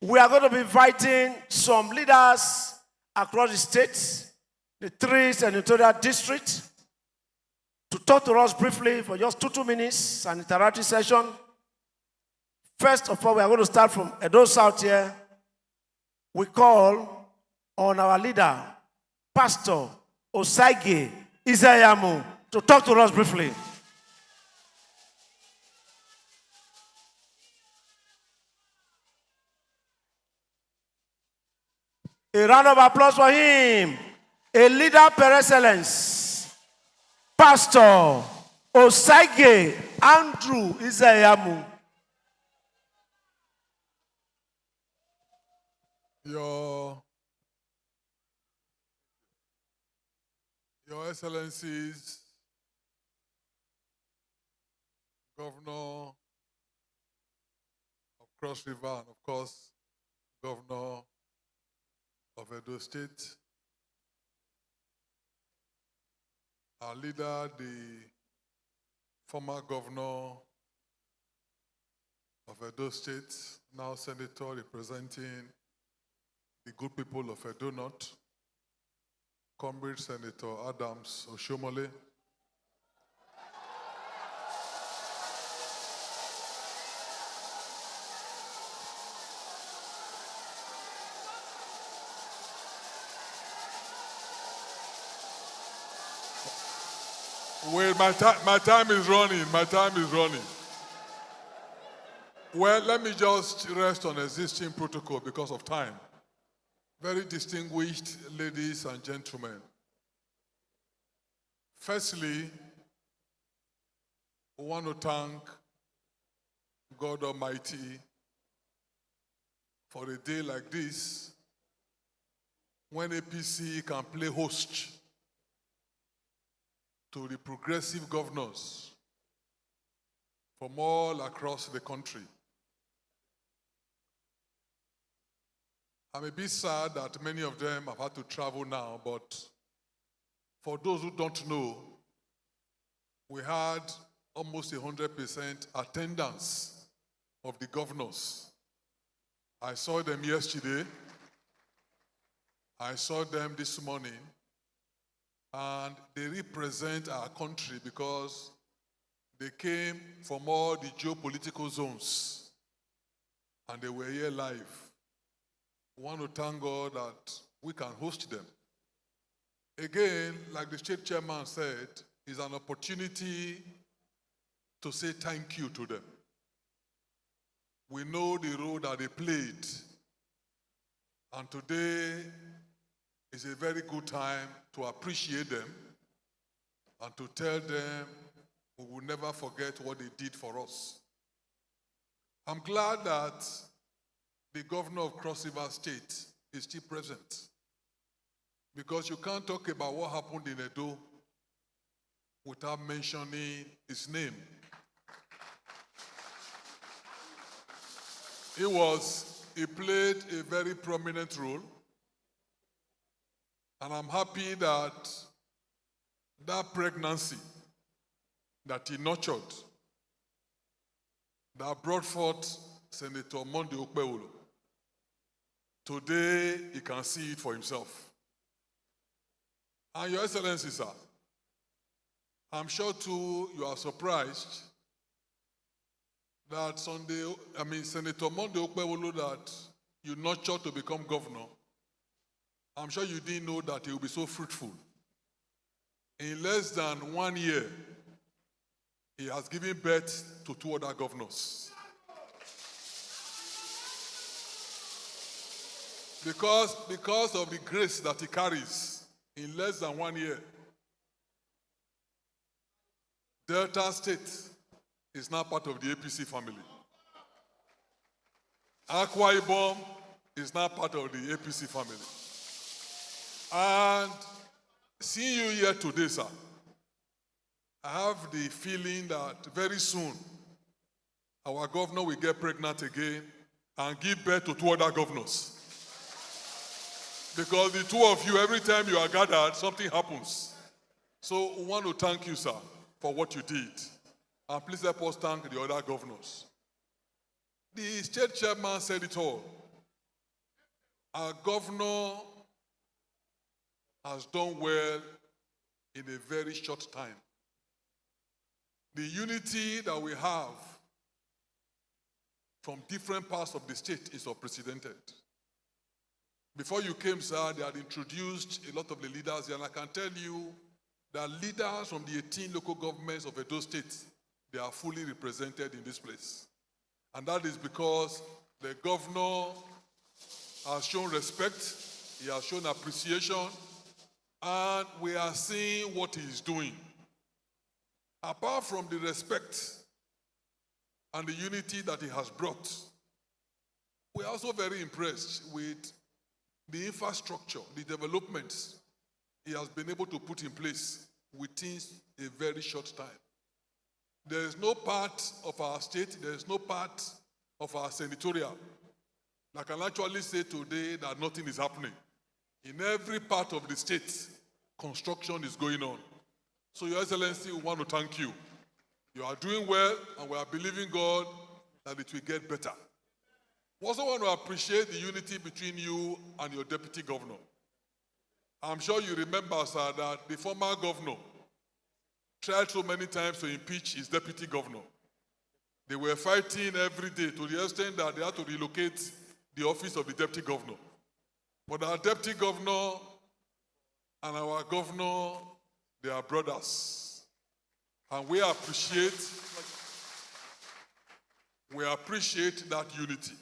We are going to be inviting some leaders across the state, the 3 senatorial districts, to talk to us briefly for just 2 minutes, an interactive session. First of all, we are going to start from Edo South here. We call on our leader, Pastor Osaige Izayamu, to talk to us briefly. A round of applause for him. A leader per excellence, Pastor Osaige Andrew Izayamu. Your Your Excellencies, Governor of Cross River, and of course, Governor of Edo State, our leader, the former governor of Edo State, now Senator representing the good people of Edo North, Comrade Senator Adams Oshomole, wait, my time is running. My time is running. Well, let me just rest on existing protocol because of time. Very distinguished ladies and gentlemen. Firstly, we want to thank God Almighty for a day like this when APC can play host to the progressive governors from all across the country. I'm a bit sad that many of them have had to travel now, but for those who don't know, we had almost 100% attendance of the governors. I saw them yesterday. I saw them this morning. And they represent our country because they came from all the geopolitical zones and they were here live. We want to thank God that we can host them. Again, like the state chairman said, it's an opportunity to say thank you to them. We know the role that they played, and today is a very good time to appreciate them and to tell them we will never forget what they did for us. I'm glad that the governor of Cross River State is still present, because you can't talk about what happened in Edo without mentioning his name. He played a very prominent role, and I'm happy that that pregnancy that he nurtured, that brought forth Senator Monday Okpewolo, today he can see it for himself. And Your Excellency, sir, I'm sure too you are surprised that Senator Monday Okpewolo that you nurtured to become governor, I'm sure you didn't know that he will be so fruitful. In less than 1 year, he has given birth to 2 other governors. Because of the grace that he carries, in less than 1 year, Delta State is now part of the APC family. Akwa Ibom is now part of the APC family. And seeing you here today, sir, I have the feeling that very soon our governor will get pregnant again and give birth to 2 other governors. Because the 2 of you, every time you are gathered, something happens. So we want to thank you, sir, for what you did. And please help us thank the other governors. The state chairman said it all. Our governor has done well in a very short time. The unity that we have from different parts of the state is unprecedented. Before you came, sir, they had introduced a lot of the leaders here, and I can tell you that leaders from the 18 local governments of Edo State, they are fully represented in this place. And that is because the governor has shown respect, he has shown appreciation, and we are seeing what he is doing. Apart from the respect and the unity that he has brought, we are also very impressed with the infrastructure, the developments he has been able to put in place within a very short time. There is no part of our state, there is no part of our senatorial that can actually say today that nothing is happening. In every part of the state, construction is going on. So, Your Excellency, we want to thank you. You are doing well, and we are believing God that it will get better. We also want to appreciate the unity between you and your deputy governor. I'm sure you remember, sir, that the former governor tried so many times to impeach his deputy governor. They were fighting every day to the extent that they had to relocate the office of the deputy governor. But our deputy governor and our governor, they are brothers. And we appreciate that unity.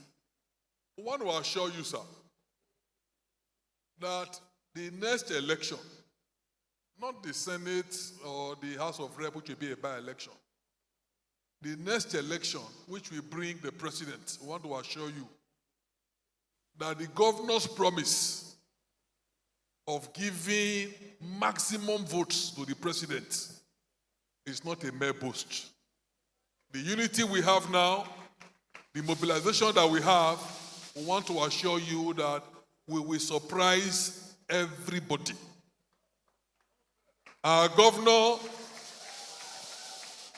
We want to assure you, sir, that the next election, not the Senate or the House of Rep, which will be a by-election, the next election, which will bring the president, we want to assure you that the governor's promise of giving maximum votes to the president is not a mere boast. The unity we have now, the mobilization that we have, we want to assure you that we will surprise everybody. Our governor,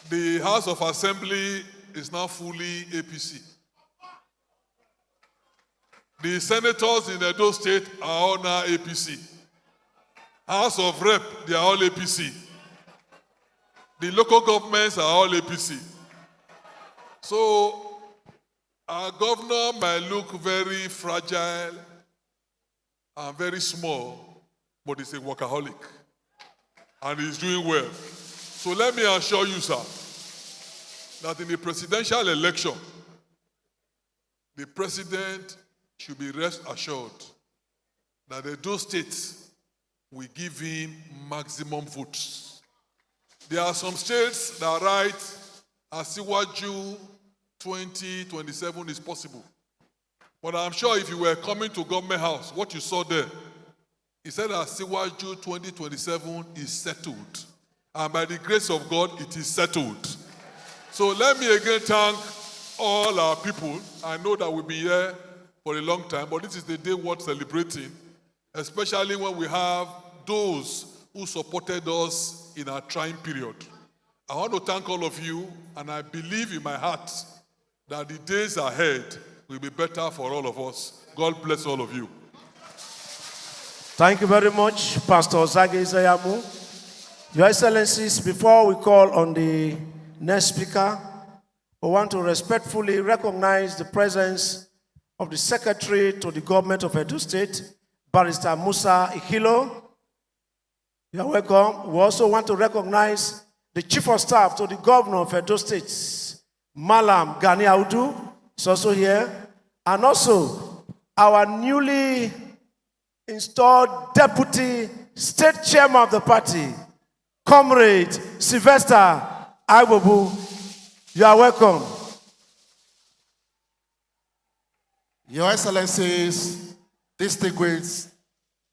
the House of Assembly is now fully APC. The senators in Edo State are all now APC. House of Rep, they are all APC. The local governments are all APC. So, our governor might look very fragile and very small, but he's a workaholic. And he's doing well. So let me assure you, sir, that in the presidential election, the president should be rest assured that the Edo States will give him maximum votes. There are some states that write Asiwaju 2027 is possible. But I'm sure if you were coming to government house, what you saw there, he said that Asiwaju 2027 is settled. And by the grace of God, it is settled. So let me again thank all our people. I know that we'll be here for a long time, but this is the day worth celebrating, especially when we have those who supported us in our trying period. I want to thank all of you, and I believe in my heart that the days ahead will be better for all of us. God bless all of you. Thank you very much, Pastor Zage Izayamu. Your Excellencies, before we call on the next speaker, we want to respectfully recognize the presence of the Secretary to the Government of Edo State, Barrister Musa Ihilo. You are welcome. We also want to recognize the Chief of Staff to the Governor of Edo State, Malam Gani Audu, is also here, and also our newly installed Deputy State Chairman of the party, Comrade Sylvester Agbobu. You are welcome. Your Excellencies, distinguished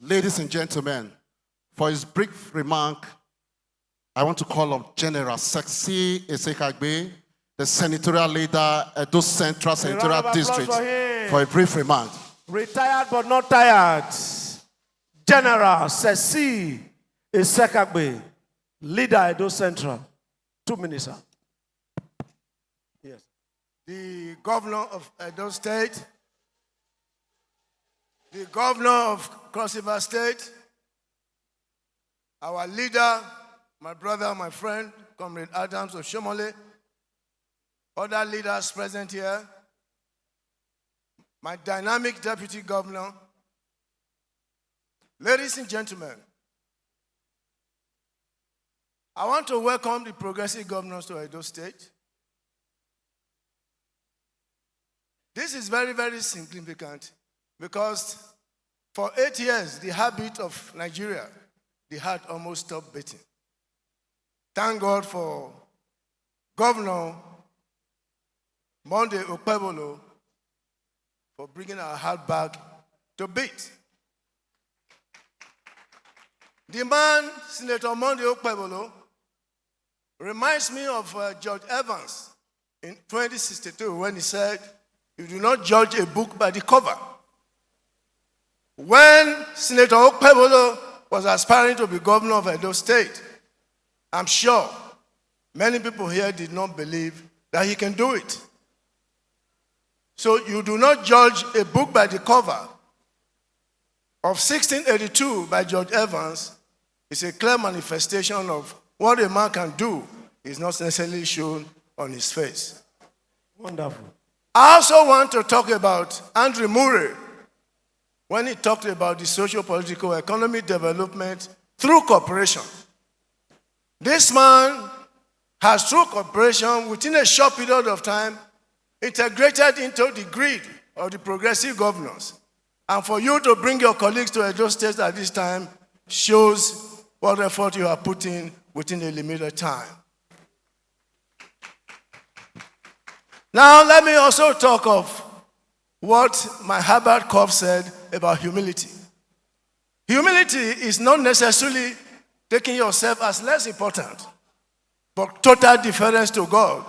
ladies and gentlemen, for his brief remark, I want to call on General Sexy Esekagbe, the senatorial leader at Edo Central Senatorial District, for a brief remark. Retired but not tired. General Sexy Esekagbe, leader Edo Central. 2 minutes, sir. Yes. The governor of Edo State, the governor of Cross River State, our leader, my brother, my friend, Comrade Adams Oshomole, other leaders present here, my dynamic deputy governor, ladies and gentlemen, I want to welcome the progressive governors to Edo State. This is very, very significant because for 8 years, the heartbeat of Nigeria, the heart almost stopped beating. Thank God for Governor Monday Okpebolo for bringing our heart back to beat. The man, Senator Monday Okpebolo, reminds me of George Evans in 2062 when he said, "You do not judge a book by the cover." When Senator Okpebolo was aspiring to be governor of Edo State, I'm sure many people here did not believe that he can do it. So you do not judge a book by the cover. Of 1682 by George Evans is a clear manifestation of what a man can do is not necessarily shown on his face. Wonderful. I also want to talk about Andrew Murray when he talked about the socio-political economic development through cooperation. This man has, through cooperation, within a short period of time, integrated into the grid of the progressive governors. And for you to bring your colleagues to Edo State at this time shows what effort you are putting within a limited time. Now, let me also talk of what my Herbert Kopp said about humility. Humility is not necessarily taking yourself as less important, but total deference to God,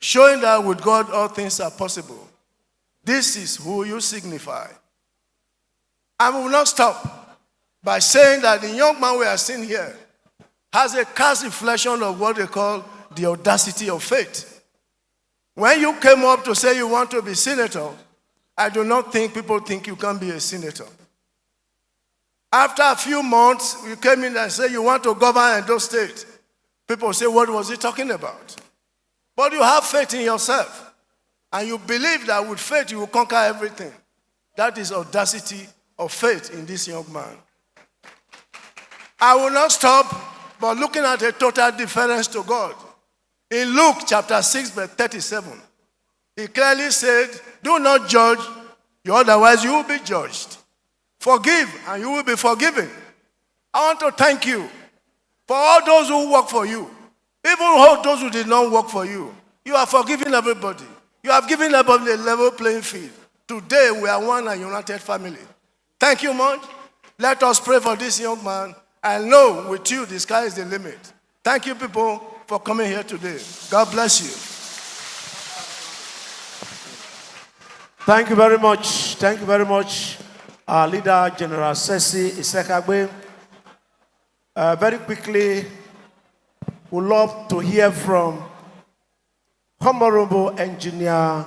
showing that with God all things are possible. This is who you signify. I will not stop by saying that the young man we are seeing here has a cast reflection of what they call the audacity of faith. When you came up to say you want to be senator, I do not think people think you can be a senator. After a few months, you came in and said you want to govern Edo State. People say, what was he talking about? But you have faith in yourself, and you believe that with faith you will conquer everything. That is audacity of faith in this young man. I will not stop by looking at a total deference to God. In Luke chapter 6, verse 37, he clearly said, do not judge, otherwise you will be judged. Forgive, and you will be forgiven. I want to thank you for all those who work for you. Even all those who did not work for you. You are forgiving everybody. You have given everybody a level playing field. Today we are one and united family. Thank you much. Let us pray for this young man. I know with you the sky is the limit. Thank you people for coming here today. God bless you. Thank you very much. Thank you very much, our leader, General Sesi Isekagbe. Very quickly, we'd love to hear from Honorable Engineer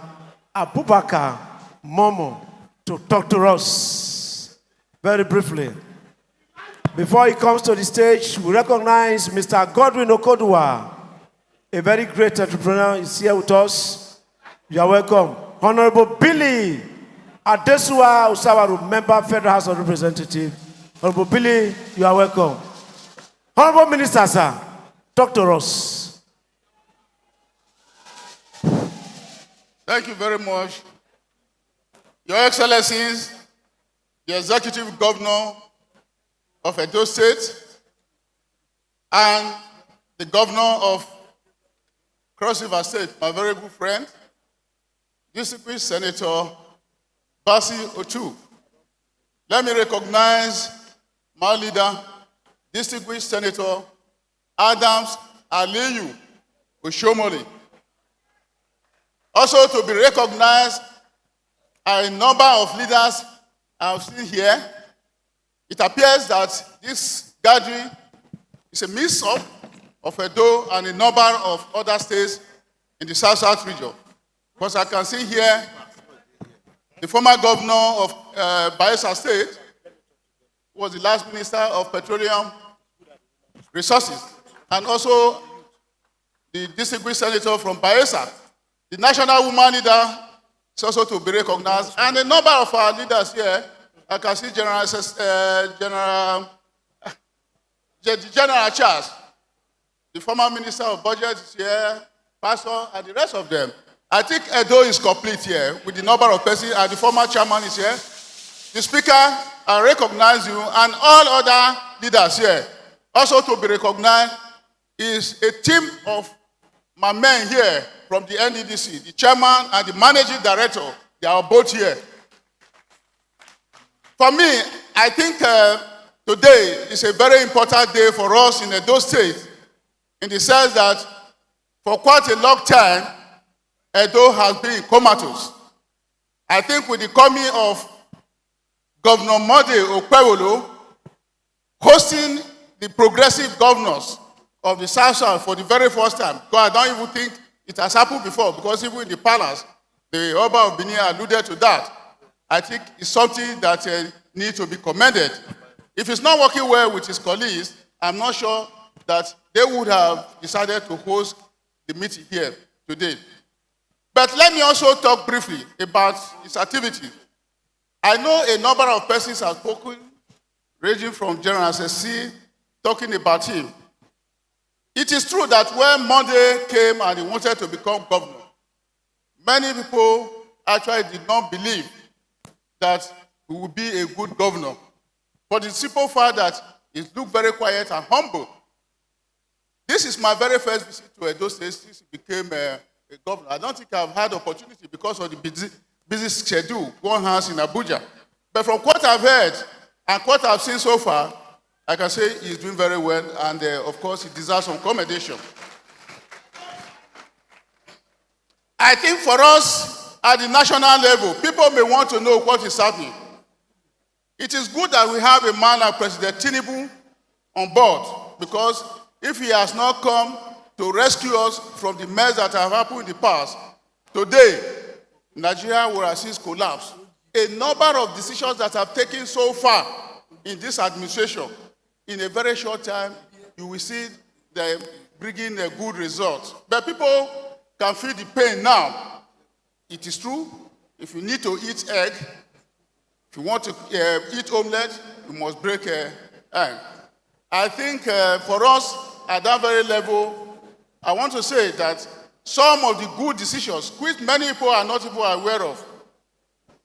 Abubakar Momo to talk to us very briefly. Before he comes to the stage, we recognize Mr. Godwin Okodua, a very great entrepreneur, is here with us. You are welcome. Honorable Billy Adesua Usawaru, Member, Federal House of Representatives. Honorable Billy, you are welcome. Honorable Minister, sir, talk to us. Thank you very much. Your Excellencies, the Executive Governor of Edo State and the Governor of Cross River State, my very good friend, Distinguished Senator Basi Ochu. Let me recognize my leader, Distinguished Senator Adams Aliyu Oshomole. Also to be recognized are a number of leaders I've seen here. It appears that this gathering is a mix-up of Edo and a number of other states in the South region. Because I can see here the former governor of Bayelsa State, who was the last minister of petroleum resources, and also the distinguished senator from Bayelsa. The national woman leader is also to be recognized, and a number of our leaders here. I can see General Charles, the former minister of budget is here, Pastor, and the rest of them. I think Edo is complete here with the number of persons, and the former chairman is here. The speaker, I recognize you, and all other leaders here. Also to be recognized is a team of my men here from the NDDC, the chairman and the managing director. They are both here. For me, I think today is a very important day for us in Edo State, in the sense that for quite a long time, Edo has been comatose. I think with the coming of Governor Monday Okpewolo hosting the progressive governors of the South for the very first time, because I don't even think it has happened before, because even in the palace, the Oba of Benin alluded to that. I think it's something that needs to be commended. If it's not working well with his colleagues, I'm not sure that they would have decided to host the meeting here today. But let me also talk briefly about his activity. I know a number of persons have spoken, ranging from General SSC, talking about him. It is true that when Monday came and he wanted to become governor, many people actually did not believe that he would be a good governor. But the simple fact that he looked very quiet and humble. This is my very first visit to Edo State since he became a governor. I don't think I've had opportunity because of the busy schedule one has in Abuja. But from what I've heard and what I've seen so far, I can say he's doing very well, and of course he deserves some commendation. I think for us at the national level, people may want to know what is happening. It is good that we have a man like President Tinubu on board, because if he has not come to rescue us from the mess that have happened in the past, today, Nigeria will have seen collapse. A number of decisions that have taken so far in this administration, in a very short time, you will see them bringing a good result. But people can feel the pain now. It is true, if you need to eat egg, if you want to eat omelette, you must break egg. I think for us, at that very level, I want to say that some of the good decisions, which many people are not even aware of,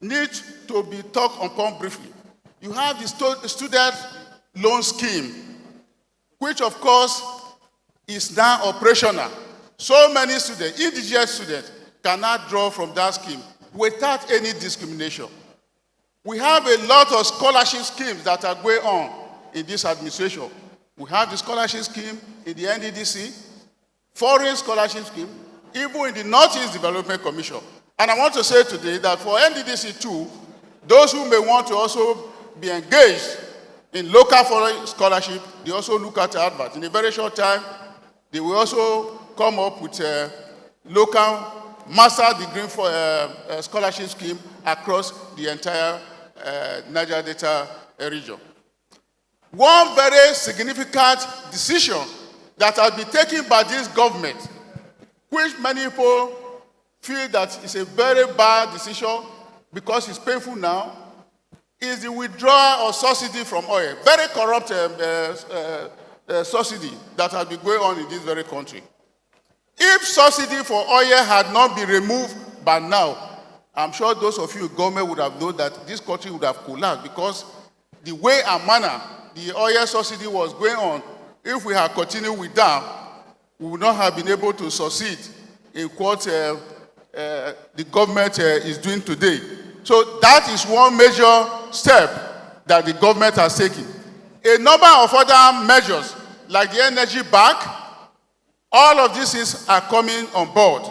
need to be talked upon briefly. You have the student loan scheme, which of course is now operational. So many students, indigent students, cannot draw from that scheme without any discrimination. We have a lot of scholarship schemes that are going on in this administration. We have the scholarship scheme in the NDDC, foreign scholarship scheme, even in the Northeast Development Commission. And I want to say today that for NDDC too, those who may want to also be engaged in local foreign scholarship, they also look at the advert. In a very short time, they will also come up with a local master degree for scholarship scheme across the entire Niger Delta region. One very significant decision that has been taken by this government, which many people feel that it's a very bad decision because it's painful now, is the withdrawal of subsidy from oil. Very corrupt subsidy that has been going on in this very country. If subsidy for oil had not been removed by now, I'm sure those of you in government would have known that this country would have collapsed, because the way and manner the oil subsidy was going on, if we had continued with that, we would not have been able to succeed in what the government is doing today. So that is one major step that the government has taken. A number of other measures, like the energy back, all of these things are coming on board.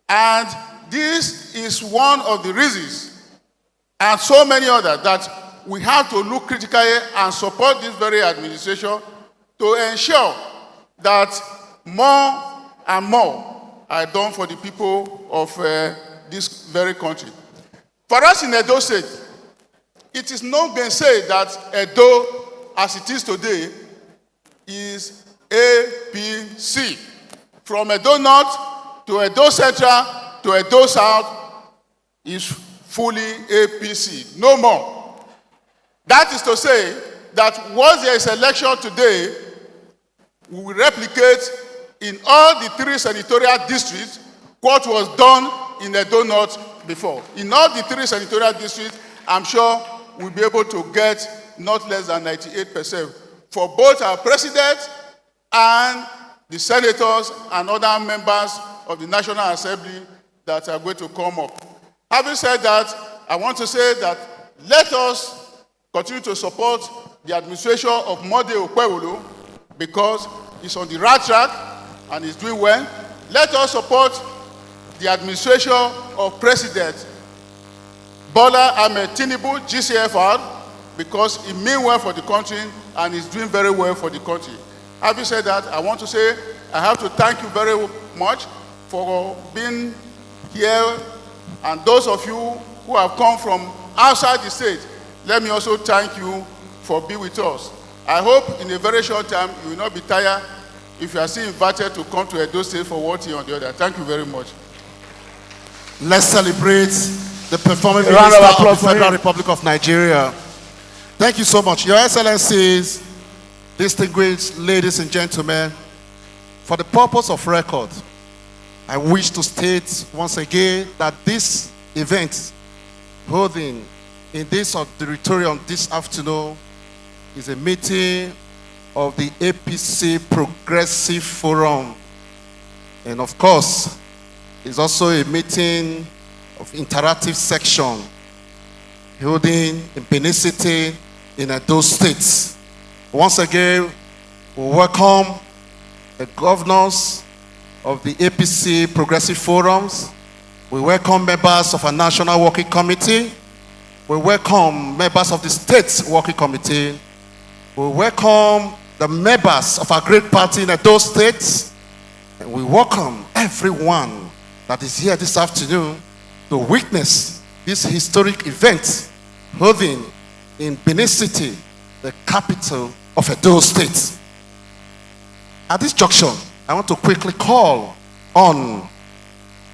And this is one of the reasons, and so many others, that we have to look critically and support this very administration to ensure that more and more are done for the people of this very country. For us in Edo State, it is not gainsay that Edo, as it is today, is APC. From Edo North to Edo Central to Edo South is fully APC, no more. That is to say that once there is election today, we will replicate in all the 3 senatorial districts what was done in Edo North before. In all the 3 senatorial districts, I'm sure we'll be able to get not less than 98% for both our president and the senators and other members of the National Assembly that are going to come up. Having said that, I want to say that let us continue to support the administration of Mode Okwewulu because he's on the right track and he's doing well. Let us support the administration of President Bola Ahmed Tinubu, GCFR, because he means well for the country and he's doing very well for the country. Having said that, I want to say I have to thank you very much for being here, and those of you who have come from outside the state, let me also thank you for being with us. I hope in a very short time you will not be tired if you are still invited to come to Edo State for one thing or the other. Thank you very much. Let's celebrate the performing A round minister of of applause the for Federal him. Republic of Nigeria. Thank you so much. Your Excellencies, distinguished ladies and gentlemen, for the purpose of record, I wish to state once again that this event holding in this auditorium this afternoon is a meeting of the APC Progressive Forum. And of course, it's also a meeting of interactive section holding in Benin City in those states. Once again, we welcome the governors of the APC Progressive Forums. We welcome members of our National Working Committee. We welcome members of the State Working Committee. We welcome the members of our great party in those states. And we welcome everyone that is here this afternoon to witness this historic event holding in Benin City, the capital of Edo State. At this junction, I want to quickly call on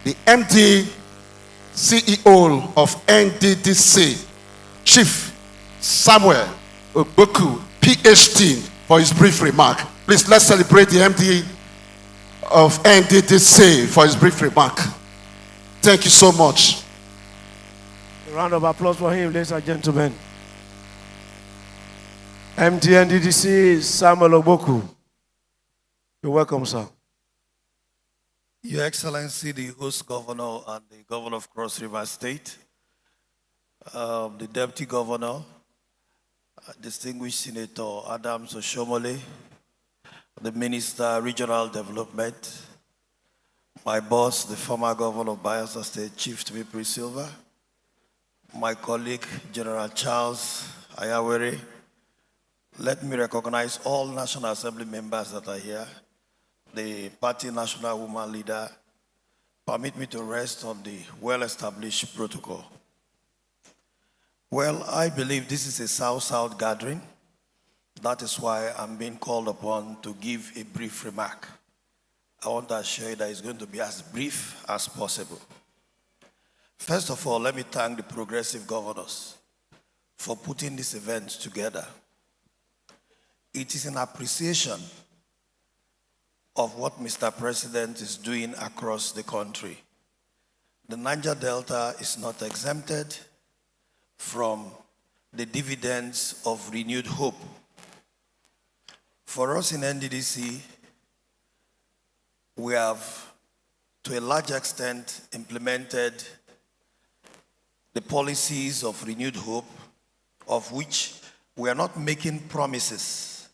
the MD CEO of NDDC, Chief Samuel Ogboku, PhD, for his brief remark. Please, let's celebrate the MD of NDDC for his brief remark. Thank you so much. A round of applause for him, ladies and gentlemen. MD NDDC Samuel Ogboku. You're welcome, sir. Your Excellency, the host governor and the governor of Cross River State, the deputy governor, distinguished Senator Adams Oshomole, the Minister Regional Development, my boss, the former governor of Bayelsa State, Chief Timothy Silva, my colleague, General Charles Ayawere. Let me recognize all National Assembly members that are here, the party national woman leader. Permit me to rest on the well-established protocol. Well, I believe this is a South-South gathering. That is why I'm being called upon to give a brief remark. I want to assure you that it's going to be as brief as possible. First of all, let me thank the progressive governors for putting this event together. It is an appreciation of what Mr. President is doing across the country. The Niger Delta is not exempted from the dividends of renewed hope. For us in NDDC, we have, to a large extent, implemented the policies of renewed hope, of which we are not making promises,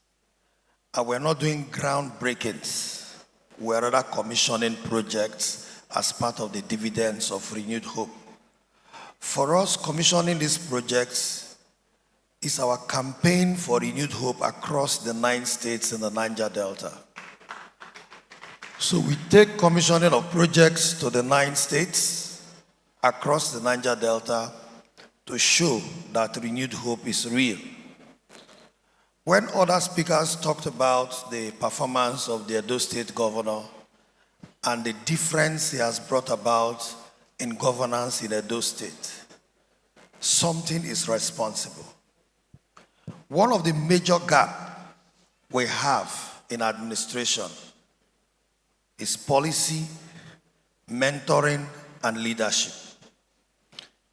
and we're not doing groundbreakings. We're rather commissioning projects as part of the dividends of renewed hope. For us, commissioning these projects is our campaign for renewed hope across the 9 states in the Niger Delta. So we take commissioning of projects to the 9 states across the Niger Delta to show that renewed hope is real. When other speakers talked about the performance of the Edo State governor and the difference he has brought about in governance in Edo State, something is responsible. One of the major gaps we have in administration is policy, mentoring, and leadership.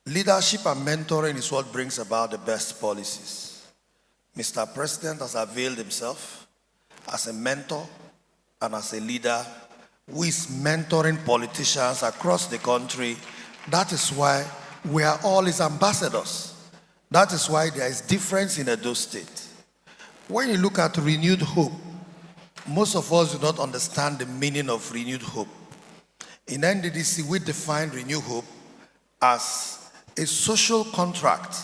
Leadership and mentoring is what brings about the best policies. Mr. President has availed himself as a mentor and as a leader who is mentoring politicians across the country. That is why we are all his ambassadors. That is why there is difference in Edo State. When you look at renewed hope, most of us do not understand the meaning of renewed hope. In NDDC, we define renewed hope as a social contract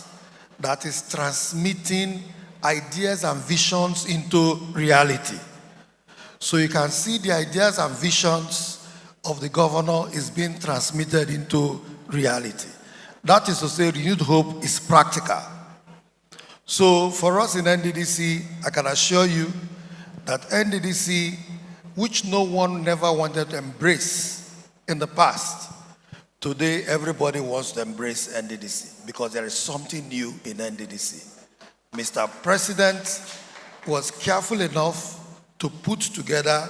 that is transmitting ideas and visions into reality. So you can see the ideas and visions of the governor is being transmitted into reality. That is to say, renewed hope is practical. So for us in NDDC, I can assure you that NDDC, which no one never wanted to embrace in the past, today everybody wants to embrace NDDC because there is something new in NDDC. Mr. President was careful enough to put together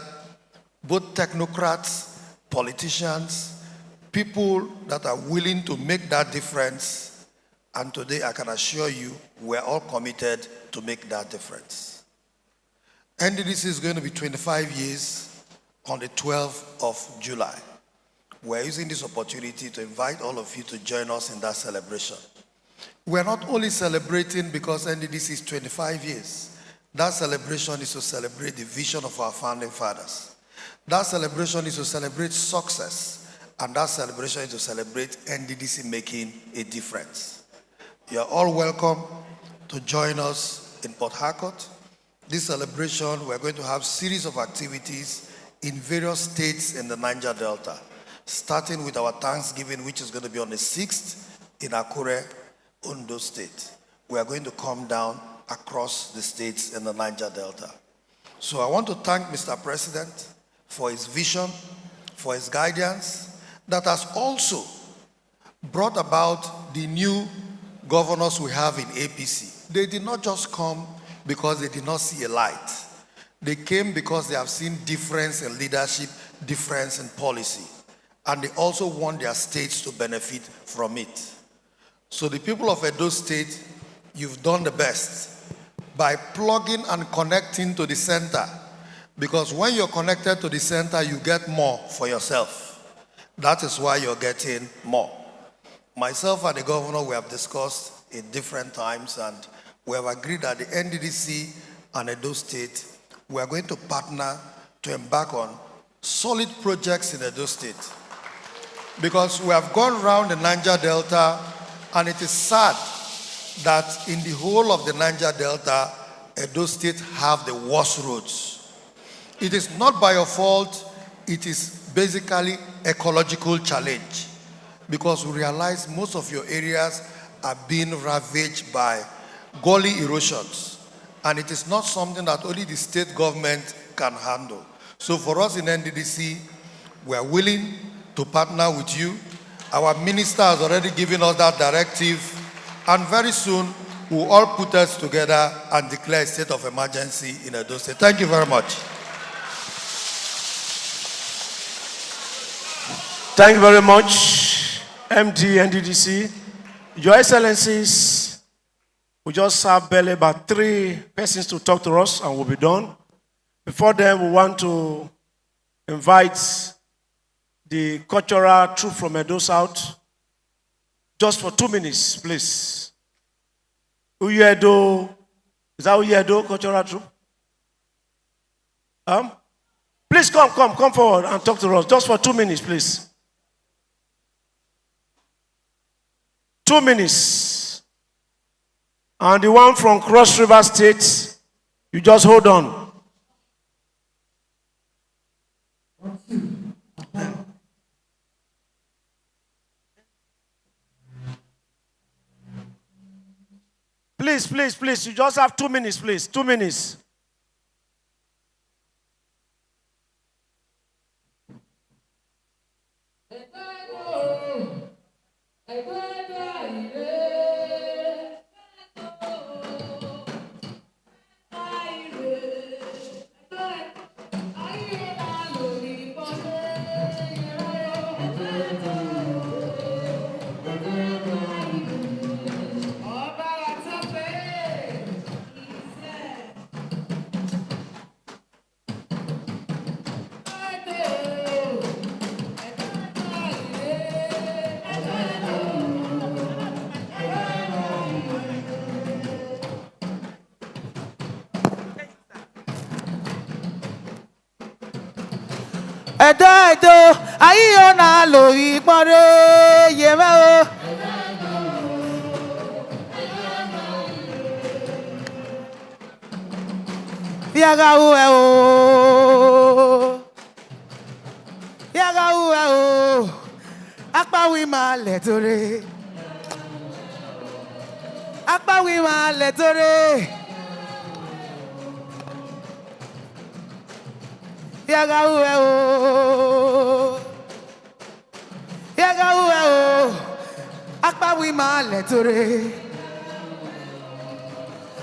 both technocrats, politicians, people that are willing to make that difference. And today I can assure you, we're all committed to make that difference. NDDC is going to be 25 years on the 12th of July. We're using this opportunity to invite all of you to join us in that celebration. We're not only celebrating because NDDC is 25 years. That celebration is to celebrate the vision of our founding fathers. That celebration is to celebrate success. And that celebration is to celebrate NDDC making a difference. You're all welcome to join us in Port Harcourt. This celebration, we're going to have a series of activities in various states in the Niger Delta, starting with our Thanksgiving, which is going to be on the 6th in Akure, Ondo State. We are going to come down across the states in the Niger Delta. So I want to thank Mr. President for his vision, for his guidance, that has also brought about the new governors we have in APC. They did not just come because they did not see a light. They came because they have seen difference in leadership, difference in policy. And they also want their states to benefit from it. So the people of Edo State, you've done the best by plugging and connecting to the center. Because when you're connected to the center, you get more for yourself. That is why you're getting more. Myself and the governor, we have discussed in different times, and we have agreed that the NDDC and Edo State, we are going to partner to embark on solid projects in Edo State. Because we have gone around the Niger Delta, and it is sad that in the whole of the Niger Delta, Edo State have the worst roads. It is not by your fault, it is basically ecological challenge. Because we realize most of your areas are being ravaged by gully erosions. And it is not something that only the state government can handle. So for us in NDDC, we are willing to partner with you. Our minister has already given us that directive, and very soon we'll all put us together and declare a state of emergency in Edo State. Thank you very much. Thank you very much, MD NDDC. Your Excellencies, we just have barely about 3 persons to talk to us and we'll be done. Before then, we want to invite the cultural troupe from Edo South, just for 2 minutes, please. Uyedo, is that Uyedo cultural troupe? Please come forward and talk to us, just for 2 minutes, please. 2 minutes. And the one from Cross River State, you just hold on. Please, you just have 2 minutes, please. 2 minutes. yo, ayo na lo ipore yeme o. Yaga uwe o. Yaga uwe o. Akpa wi ma letore. Akpa wi ma letore. Yaga uwe o. Yaga uwe o. Akpa wi ma letore.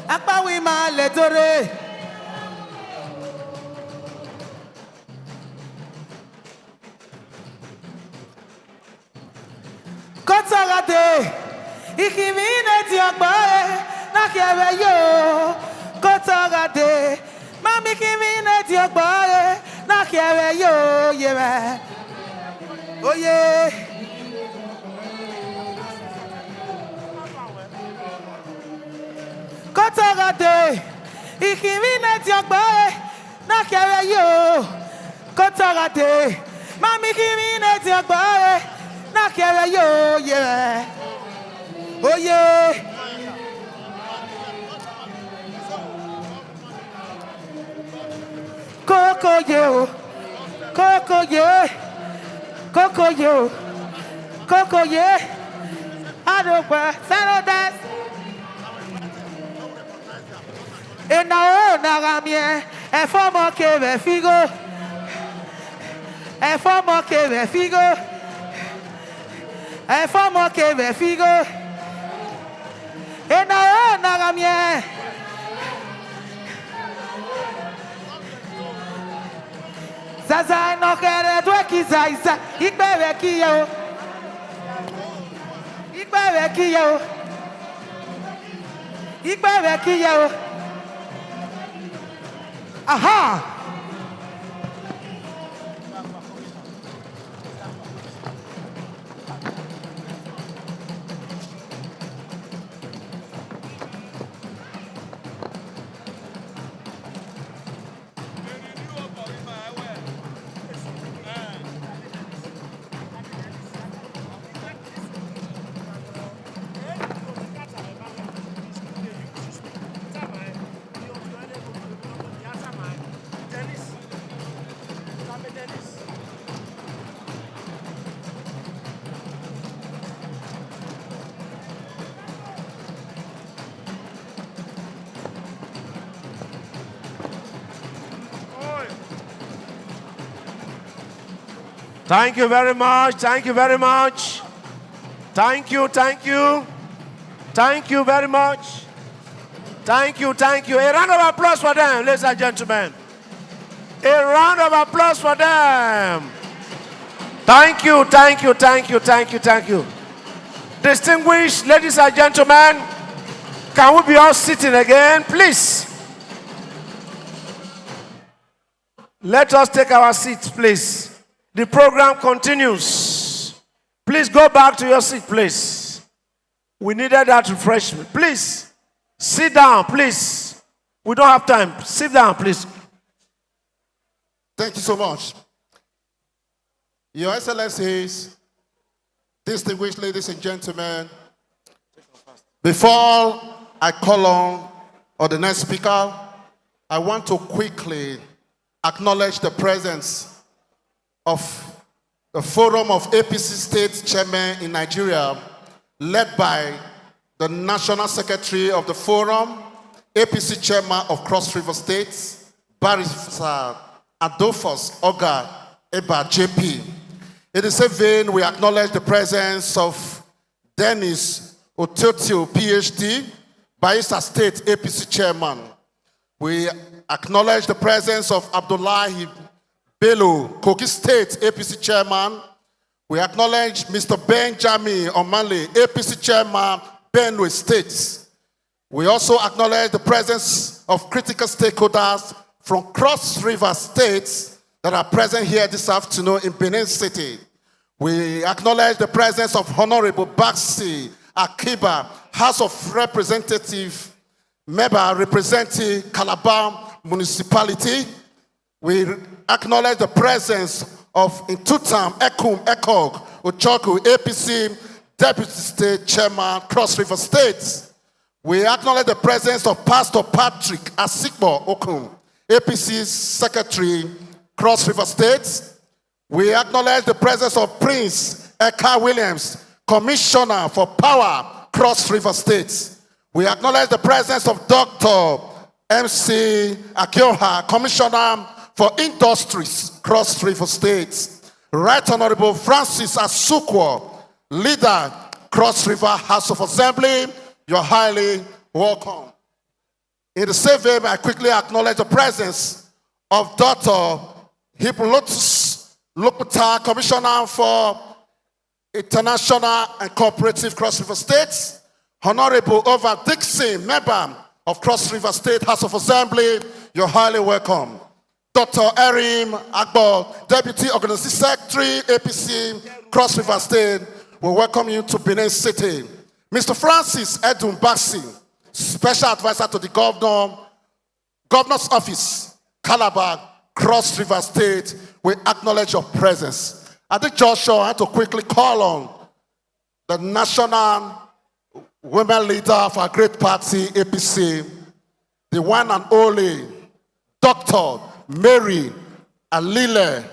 Akpa wi ma letore. Kotagate, ikimine tiakbae, nakebe yo. Kotagate, mami kimine tiakbae, nakebe yo, yeme. Oh yeah. Kotagate, ikimine tiakbae, nakebe yo. Kotagate, mami kimine tiakbae. Nakere yo, yeah. Oh, yeah. Coco, yo. Coco, yeah. Coco, yo. Coco, yeah. I don't wear that. And now, Nagamie, and for more cave, figo. And for more cave, figo. E famo che ve figo e na gamie Zaza no kere dwe kizaisa ikbebe kiyo Ikbebe kiyo Ikbebe kiyo Aha. Thank you very much. Thank you very much. Thank you. Thank you. Thank you very much. Thank you. Thank you. A round of applause for them, ladies and gentlemen. A round of applause for them. Thank you. Thank you. Thank you. Thank you. Thank you. Distinguished ladies and gentlemen, can we be all sitting again, please? Let us take our seats, please. The program continues. Please go back to your seat, please. We needed that refreshment. Please, sit down, please. We don't have time. Sit down, please. Thank you so much. Your Excellencies, distinguished ladies and gentlemen, before I call on the next speaker, I want to quickly acknowledge the presence of the Forum of APC State Chairmen in Nigeria, led by the National Secretary of the Forum, APC Chairman of Cross River States, Barrister Adolphus Oga Eba JP. In the same vein, we acknowledge the presence of Dennis Ototio, PhD, Bayelsa State APC Chairman. We acknowledge the presence of Abdullahi Bello, Kogi State APC Chairman. We acknowledge Mr. Benjamin Omale, APC Chairman, Benue State. We also acknowledge the presence of critical stakeholders from Cross River States that are present here this afternoon in Benin City. We acknowledge the presence of Honorable Baxi Akiba, House of Representative member representing Calabar Municipality. We acknowledge the presence of Intutam, Ekum, Ekog, Uchoku, APC, Deputy State Chairman, Cross River State. We acknowledge the presence of Pastor Patrick Asikbo Okun, APC Secretary, Cross River State. We acknowledge the presence of Prince Eka Williams, Commissioner for Power, Cross River State. We acknowledge the presence of Dr. MC Akioha, Commissioner for Industries, Cross River State. Right Honorable Francis Asukwo, Leader, Cross River House of Assembly. You're highly welcome. In the same vein, I quickly acknowledge the presence of Dr. Hippolytus Lupita, Commissioner for International and Cooperative Cross River States. Honorable Over Dixon, member of Cross River State House of Assembly. You're highly welcome. Dr. Erim Agbo, Deputy Organizing Secretary, APC, Cross River State. We welcome you to Benin City. Mr. Francis Edun Baxi, Special Advisor to the Governor's Office, Calabar, Cross River State. We acknowledge your presence. I think Joshua had to quickly call on the national women leader of our great party, APC, the one and only Dr. Mary Alile,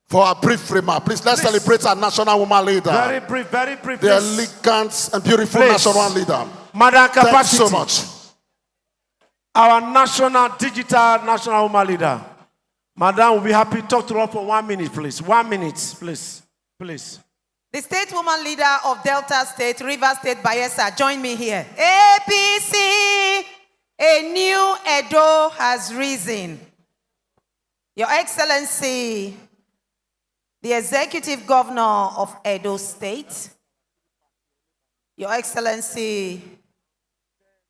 for a brief remark. Please, let's celebrate our national woman leader. Very brief, very brief. The elegant and beautiful national leader. Madam Capacity. Thank you so much. Our national woman leader. Madam, we'll be happy to talk to her for 1 minute, please. 1 minute, please. Please. The state woman leader of Delta State, River State, Bayelsa, join me here. APC, a new Edo has risen. Your Excellency, the Executive Governor of Edo State, Your Excellency,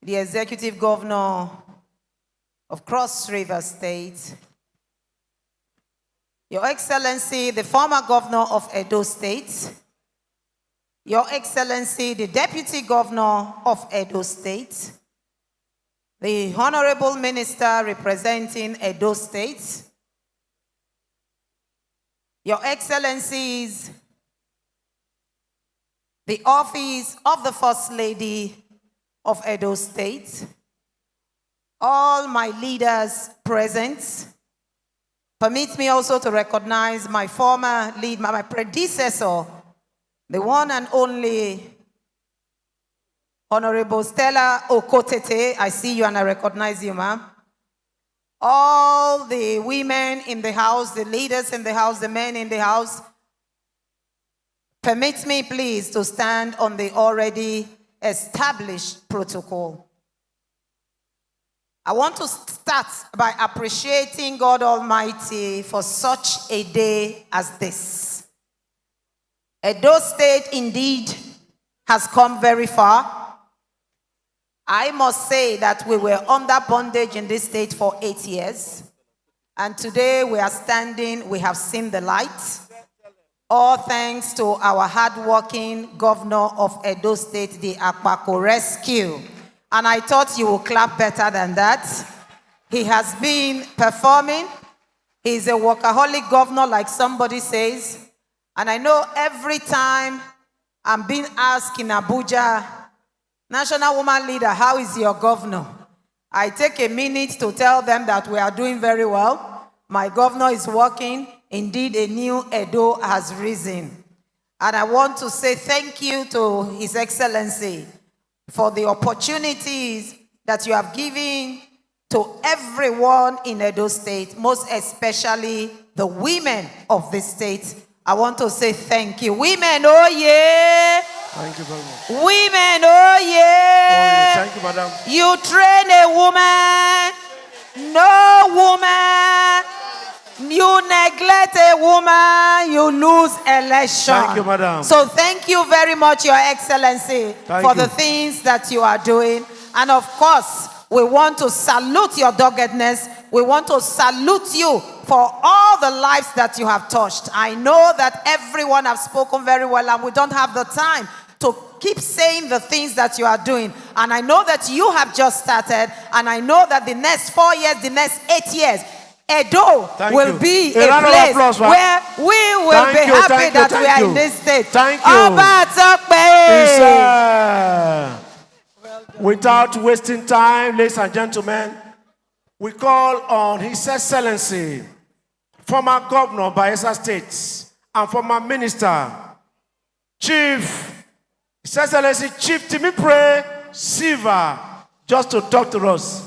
the Executive Governor of Cross River State, Your Excellency, the former Governor of Edo State, Your Excellency, the Deputy Governor of Edo State, the Honorable Minister representing Edo State, Your Excellencies, the Office of the First Lady of Edo State, all my leaders present. Permit me also to recognize my former lead, my predecessor, the one and only Honorable Stella Okotete. I see you and I recognize you, ma'am. All the women in the house, the leaders in the house, the men in the house, permit me please to stand on the already established protocol. I want to start by appreciating God Almighty for such a day as this. Edo State indeed has come very far. I must say that we were under bondage in this state for 8 years. And today we are standing, we have seen the light. All thanks to our hardworking governor of Edo State, the Akpako Rescue. And I thought you would clap better than that. He has been performing. He's a workaholic governor, like somebody says. And I know every time I'm being asked in Abuja, National Woman Leader, how is your governor? I take a minute to tell them that we are doing very well. My governor is working. Indeed, a new Edo has risen. And I want to say thank you to His Excellency for the opportunities that you have given to everyone in Edo State, most especially the women of the state. I want to say thank you. Women, oh yeah! Thank you very much. Women, oh yeah! Oh yeah, thank you, madam. You train a woman, no woman. You neglect a woman, you lose election. Thank you, madam. So thank you very much, Your Excellency, for the you. things that you are doing. And of course, we want to salute your doggedness. We want to salute you for all the lives that you have touched. I know that everyone has spoken very well, and we don't have the time to keep saying the things that you are doing. And I know that you have just started, and I know that the next 4 years, the next 8 years, Edo Thank will you. be A a round of place applause, man. where we will Thank be you, happy thank you, that we thank are you. in this state. Thank you. Oba Atokpe. Without wasting time, ladies and gentlemen, we call on His Excellency, former governor of Bayelsa State and former minister, His Excellency Chief Timipre Silva, just to talk to us.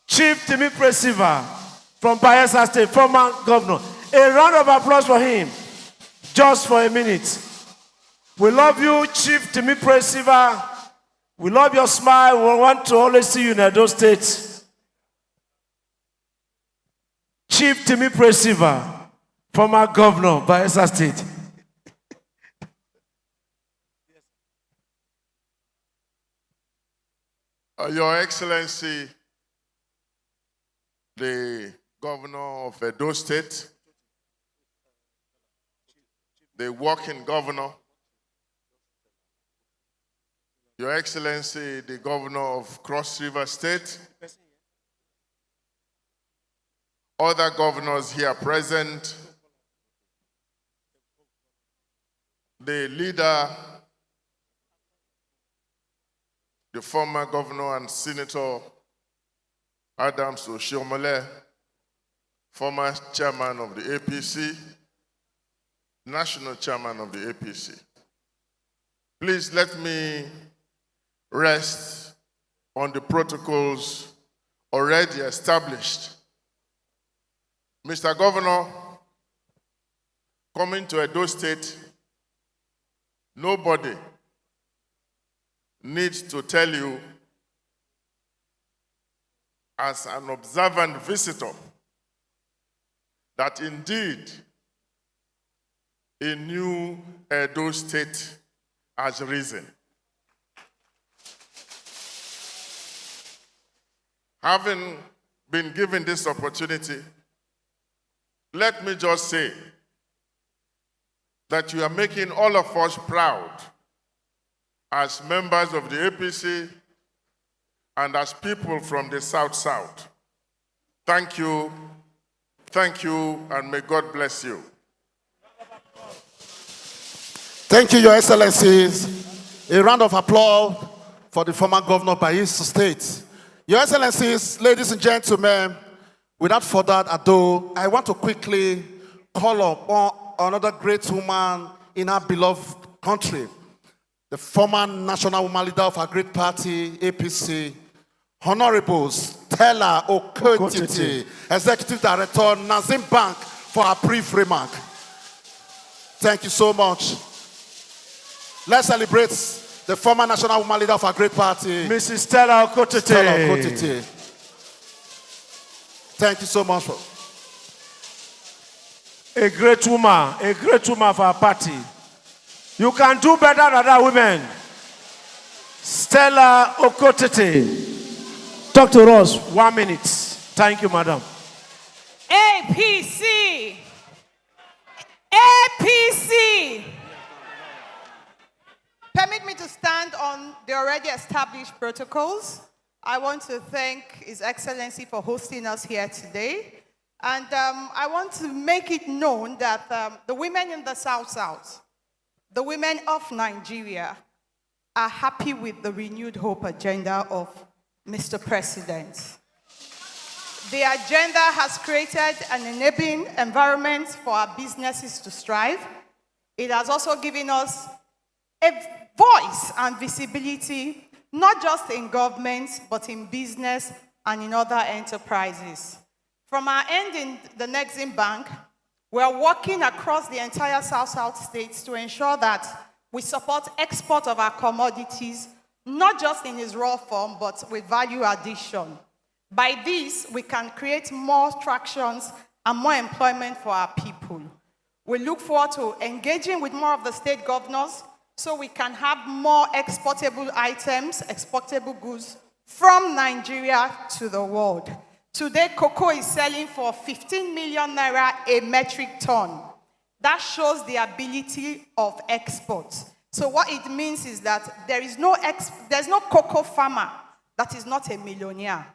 Chief Timipre Silva from Bayelsa State, former governor. A round of applause for him, just for a minute. We love you, Chief Timipre Silva. We love your smile. We want to always see you in Edo State. Chief Timipre Silva, former governor of Bayelsa State. Your Excellency, the Governor of Edo State, the working governor, Your Excellency, the Governor of Cross River State, other governors here present, the leader, the former governor and senator, Adams Oshiomhole, former chairman of the APC, national chairman of the APC. Please let me rest on the protocols already established. Mr. Governor, coming to Edo State, nobody needs to tell you, as an observant visitor, that indeed a new Edo State has risen. Having been given this opportunity, let me just say that you are making all of us proud as members of the APC and as people from the South. Thank you, and may God bless you. Thank you, Your Excellencies. A round of applause for the former governor of Bayelsa State. Your Excellencies, ladies and gentlemen, without further ado, I want to quickly call up another great woman in our beloved country, the former national woman leader of our great party, APC, Honorable Stella Okotiti, Executive Director, Nazim Bank, for a brief remark. Thank you so much. Let's celebrate the former national woman leader of our great party, Mrs. Stella Okotiti. Stella Okotiti. Thank you so much. A great woman for our party. You can do better than that, women. Stella Okotiti. Talk to us, 1 minute. Thank you, madam. APC. APC. Permit me to stand on the already established protocols. I want to thank His Excellency for hosting us here today. And I want to make it known that the women in the South, the women of Nigeria, are happy with the renewed hope agenda of Mr. President. The agenda has created an enabling environment for our businesses to strive. It has also given us a voice and visibility, not just in government, but in business and in other enterprises. From our end in the Nexim Bank, we are working across the entire South states to ensure that we support export of our commodities, not just in its raw form, but with value addition. By this, we can create more tractions and more employment for our people. We look forward to engaging with more of the state governors so we can have more exportable items, exportable goods from Nigeria to the world. Today, cocoa is selling for 15 million naira a metric ton. That shows the ability of export. So what it means is that there's no cocoa farmer that is not a millionaire.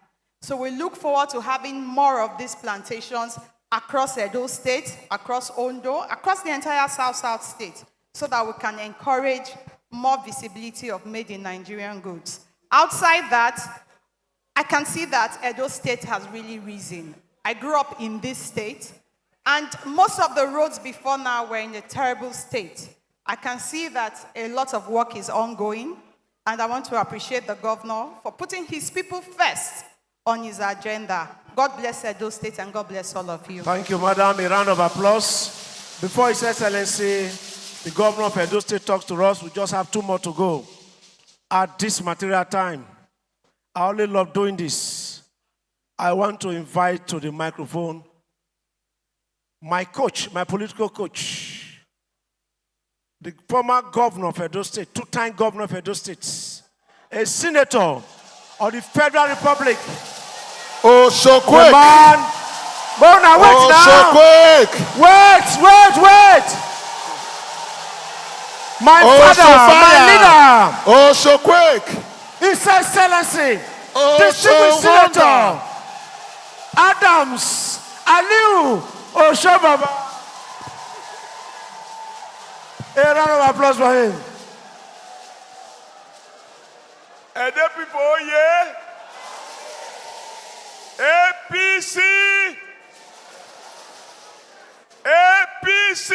So we look forward to having more of these plantations across Edo State, across Ondo, across the entire South State, so that we can encourage more visibility of made in Nigerian goods. Outside that, I can see that Edo State has really risen. I grew up in this state, and most of the roads before now were in a terrible state. I can see that a lot of work is ongoing, and I want to appreciate the governor for putting his people first on his agenda. God bless Edo State, and God bless all of you. Thank you, madam. A round of applause. Before His Excellency, the governor of Edo State, talks to us, we just have 2 more to go. At this material time, I only love doing this. I want to invite to the microphone my coach, my political coach, the former governor of Edo State, 2-time governor of Edo State, a senator of the Federal Republic. Oh, so quick. The man. Mona, wait oh, now. so quick. Wait. My father, my leader. Oh, so quick. His Excellency, Oh, Distinguished so Senator Adams Aliu Oshobaba. A round of applause for him. Edo people, yeah. APC. APC.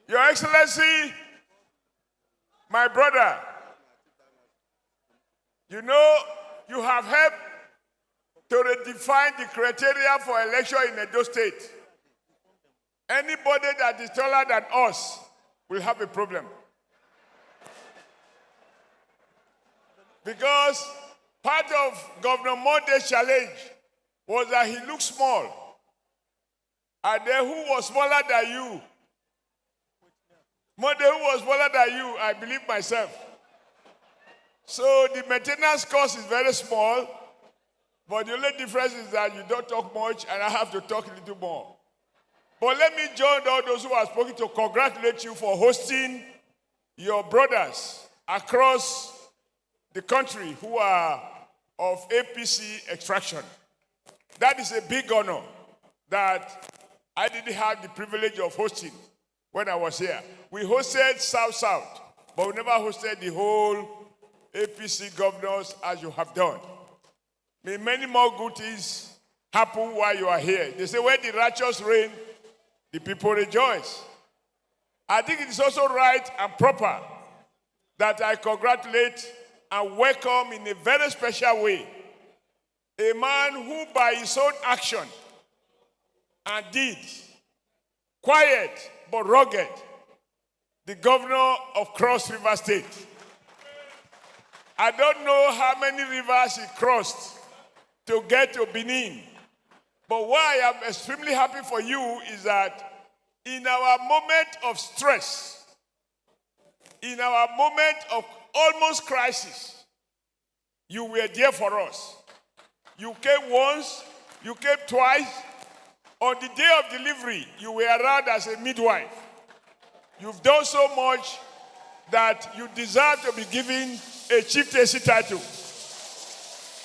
Your Excellency, my brother, you know, you have helped to redefine the criteria for election in Edo State. Anybody that is taller than us will have a problem. Because part of Governor Monde's challenge was that he looked small. And then who was smaller than you? Monde, who was smaller than you? I believe myself. So the maintenance cost is very small, but the only difference is that you don't talk much and I have to talk a little more. But let me join all those who have spoken to congratulate you for hosting your brothers across the country who are of APC extraction. That is a big honor that I didn't have the privilege of hosting when I was here. We hosted South, but we never hosted the whole APC governors as you have done. May many more good things happen while you are here. They say when the righteous reign, the people rejoice. I think it is also right and proper that I congratulate and welcome in a very special way a man who by his own action and deeds, quiet but rugged, the governor of Cross River State. I don't know how many rivers he crossed to get to Benin, but why I am extremely happy for you is that in our moment of stress, in our moment of almost crisis, you were there for us. You came once, you came twice. On the day of delivery, you were around as a midwife. You've done so much that you deserve to be given a chieftaincy title.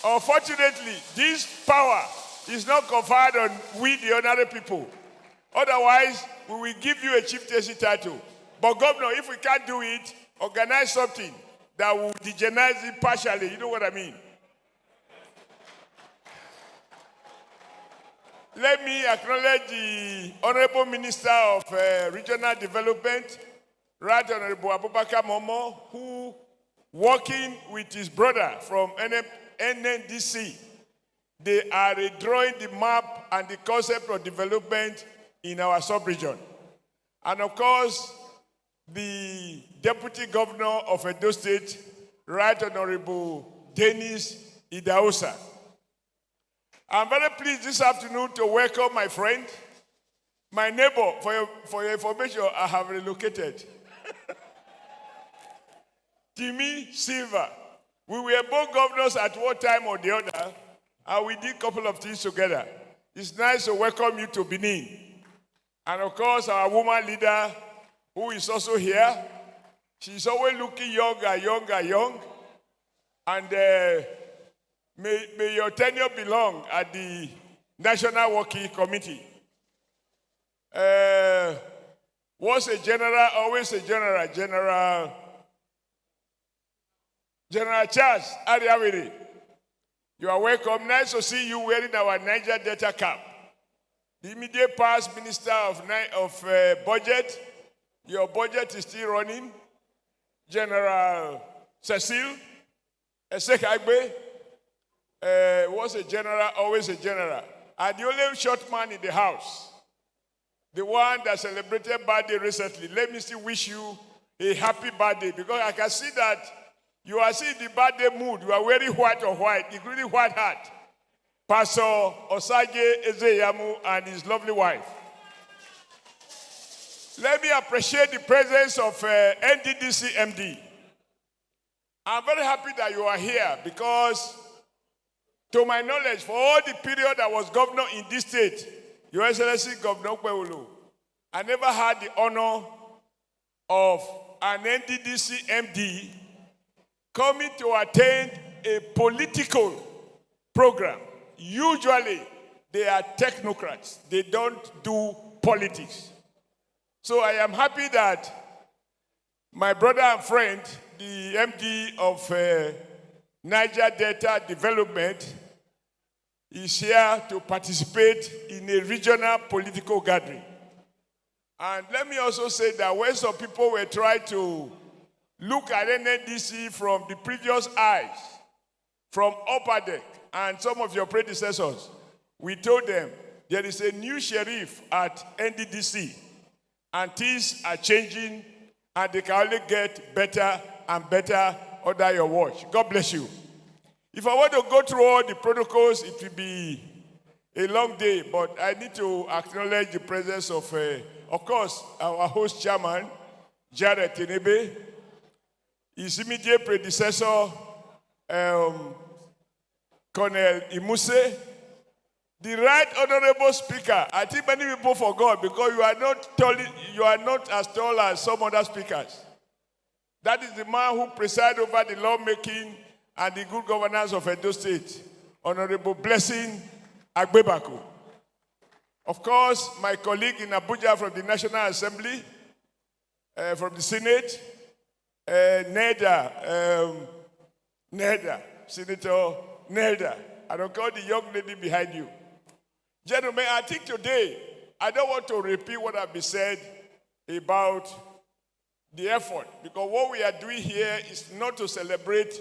Unfortunately, this power is not conferred on we, the ordinary people. Otherwise, we will give you a chieftaincy title. But Governor, if we can't do it, organize something that will degenize it partially. You know what I mean? Let me acknowledge the Honorable Minister of Regional Development, Right Honorable Abubakar Momo, who, working with his brother from NNDC, they are drawing the map and the concept of development in our sub-region. And of course, the Deputy Governor of Edo State, Right Honorable Dennis Idahosa. I'm very pleased this afternoon to welcome my friend, my neighbor. For your information, I have relocated. Timmy Silva. We were both governors at one time or the other, and we did a couple of things together. It's nice to welcome you to Benin. And of course, our woman leader, who is also here. She's always looking young. And may your tenure be long at the National Working Committee. Once a general, always a general. General Charles Ariawiri, you are welcome. Nice to see you wearing our Niger Delta cap. The immediate past Minister of Budget, your budget is still running. General Cecile Esekagbe was a general, always a general. And the only short man in the house, the one that celebrated birthday recently, let me still wish you a happy birthday, because I can see that you are still in the birthday mood. You are wearing white on white, including white hat. Pastor Osage Ezeyamu and his lovely wife. Let me appreciate the presence of NDDC MD. I'm very happy that you are here because, to my knowledge, for all the period I was governor in this state, Your Excellency Governor Kwewulu, I never had the honor of an NDDC MD coming to attend a political program. Usually, they are technocrats. They don't do politics. So I am happy that my brother and friend, the MD of Niger Delta Development, is here to participate in a regional political gathering. And let me also say that when some people were trying to look at NNDC from the previous eyes, from upper deck, and some of your predecessors, we told them there is a new sheriff at NDDC, and things are changing, and they can only get better and better under your watch. God bless you. If I want to go through all the protocols, it will be a long day, but I need to acknowledge the presence of course, our host chairman, Jared Tenebe, his immediate predecessor, Colonel Imuse, the Right Honorable Speaker. I think many people forgot because you are not as tall as some other speakers. That is the man who presides over the lawmaking and the good governance of Edo State, Honorable Blessing Agbebako. Of course, my colleague in Abuja from the National Assembly, from the Senate, Senator Nelda. I don't call the young lady behind you. Gentlemen, I think today, I don't want to repeat what I've been said about the effort, because what we are doing here is not to celebrate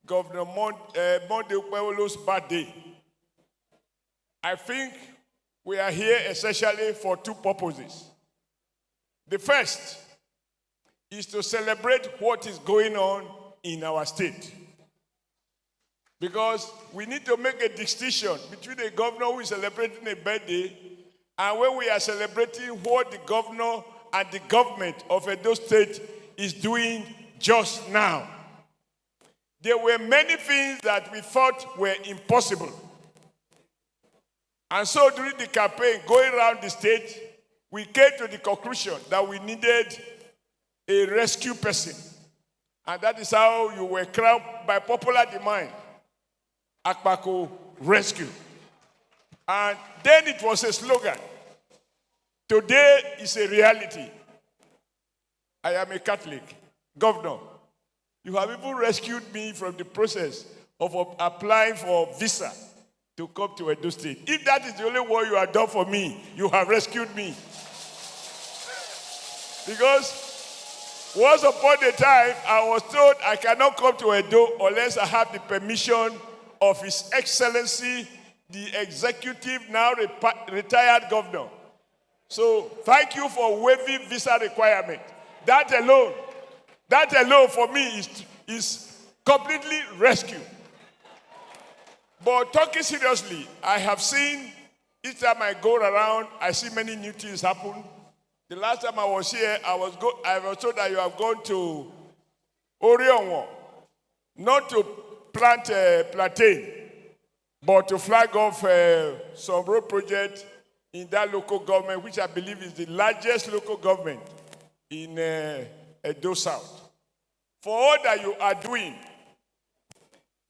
Governor Monday Kwewulu's birthday. I think we are here essentially for two purposes. The first is to celebrate what is going on in our state. Because we need to make a distinction between a governor who is celebrating a birthday and when we are celebrating what the governor and the government of Edo State is doing just now. There were many things that we thought were impossible. And so during the campaign, going around the state, we came to the conclusion that we needed a rescue person. And that is how you were crowned by popular demand, Akpako Rescue. And then it was a slogan. Today is a reality. I am a Catholic. Governor, you have even rescued me from the process of applying for visa to come to Edo State. If that is the only work you have done for me, you have rescued me. Because once upon a time, I was told I cannot come to Edo unless I have the permission of His Excellency, the executive, now retired governor. So thank you for waiving visa requirement. That alone for me is completely rescue. But talking seriously, I have seen, each time I go around, I see many new things happen. The last time I was here, I was told that you have gone to Orionwo, not to plant plantain, but to flag off some road project in that local government, which I believe is the largest local government in Edo South. For all that you are doing,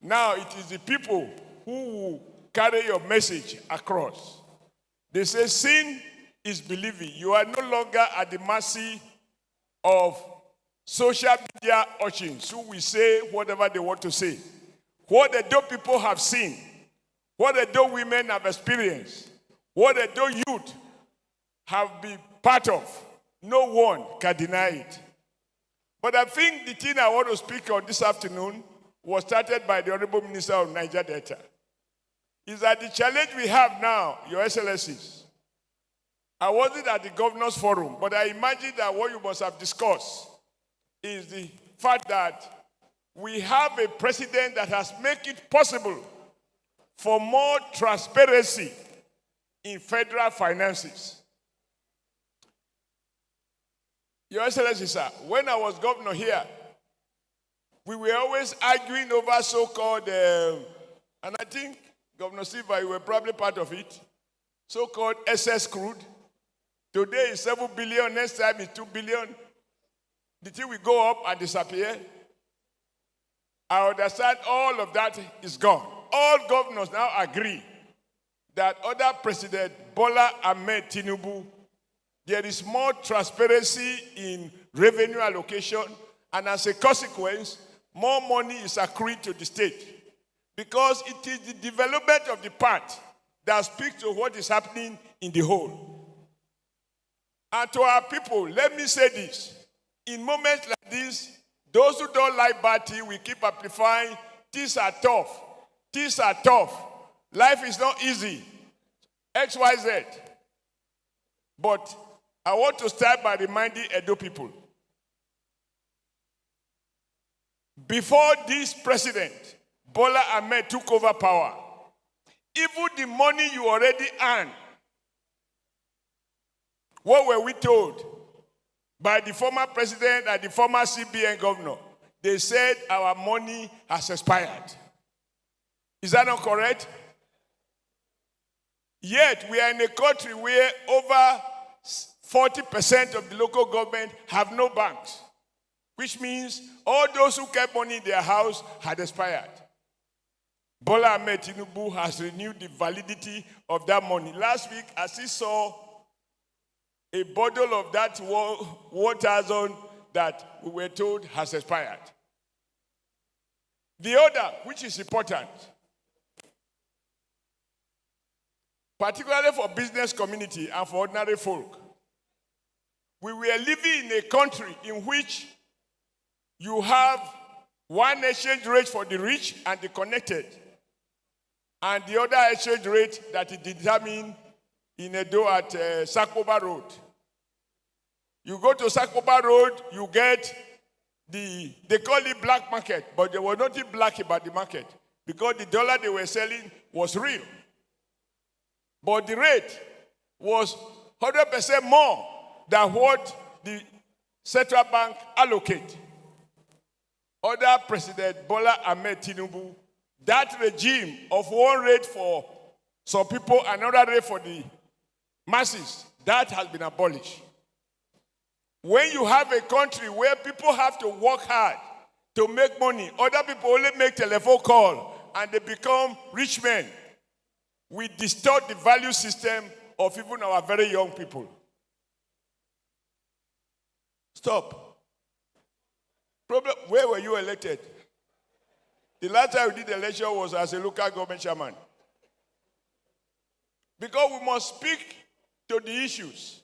Now it is the people who will carry your message across. They say sin is believing. You are no longer at the mercy of social media urchins who will say whatever they want to say. What the dope people have seen, what the dope women have experienced, what the dope youth have been part of, no one can deny it. But I think the thing I want to speak on this afternoon was started by the Honorable Minister of Niger Delta. Is that the challenge we have now, Your Excellencies, I wasn't at the Governor's Forum, but I imagine that what you must have discussed is the fact that we have a president that has made it possible for more transparency in federal finances. Your Excellency, sir, when I was governor here, we were always arguing over so-called, and I think, Governor Silva, you were probably part of it, so-called excess crude. Today is 7 billion, next time is 2 billion. The thing will go up and disappear. I understand all of that is gone. All governors now agree that under President Bola Ahmed Tinubu, there is more transparency in revenue allocation, and as a consequence, more money is accrued to the state. Because it is the development of the part that speaks to what is happening in the whole. And to our people, let me say this. In moments like this, those who don't like Bati, we keep amplifying, things are tough. Things are tough. Life is not easy. X, Y, Z. But I want to start by reminding Edo people. Before this president, Bola Ahmed took over power, even the money you already earned, what were we told by the former president and the former CBN governor? They said our money has expired. Is that not correct? Yet we are in a country where over 40% of the local government have no banks, which means all those who kept money in their house had expired. Bola Ahmed Tinubu has renewed the validity of that money. Last week, I still saw a bottle of that 1,000 that we were told has expired. The other, which is important, particularly for business community and for ordinary folk, we were living in a country in which you have one exchange rate for the rich and the connected, and the other exchange rate that is determined in Edo at Sakoba Road. You go to Sakoba Road, you get they call it black market, but there was nothing black about the market because the dollar they were selling was real. But the rate was 100% more than what the central bank allocate. Under President Bola Ahmed Tinubu, that regime of one rate for some people, another rate for the masses, that has been abolished. When you have a country where people have to work hard to make money, other people only make telephone call and they become rich men, we distort the value system of even our very young people. Stop. Problem, where were you elected? The last time we did the election was as a local government chairman. Because we must speak to the issues.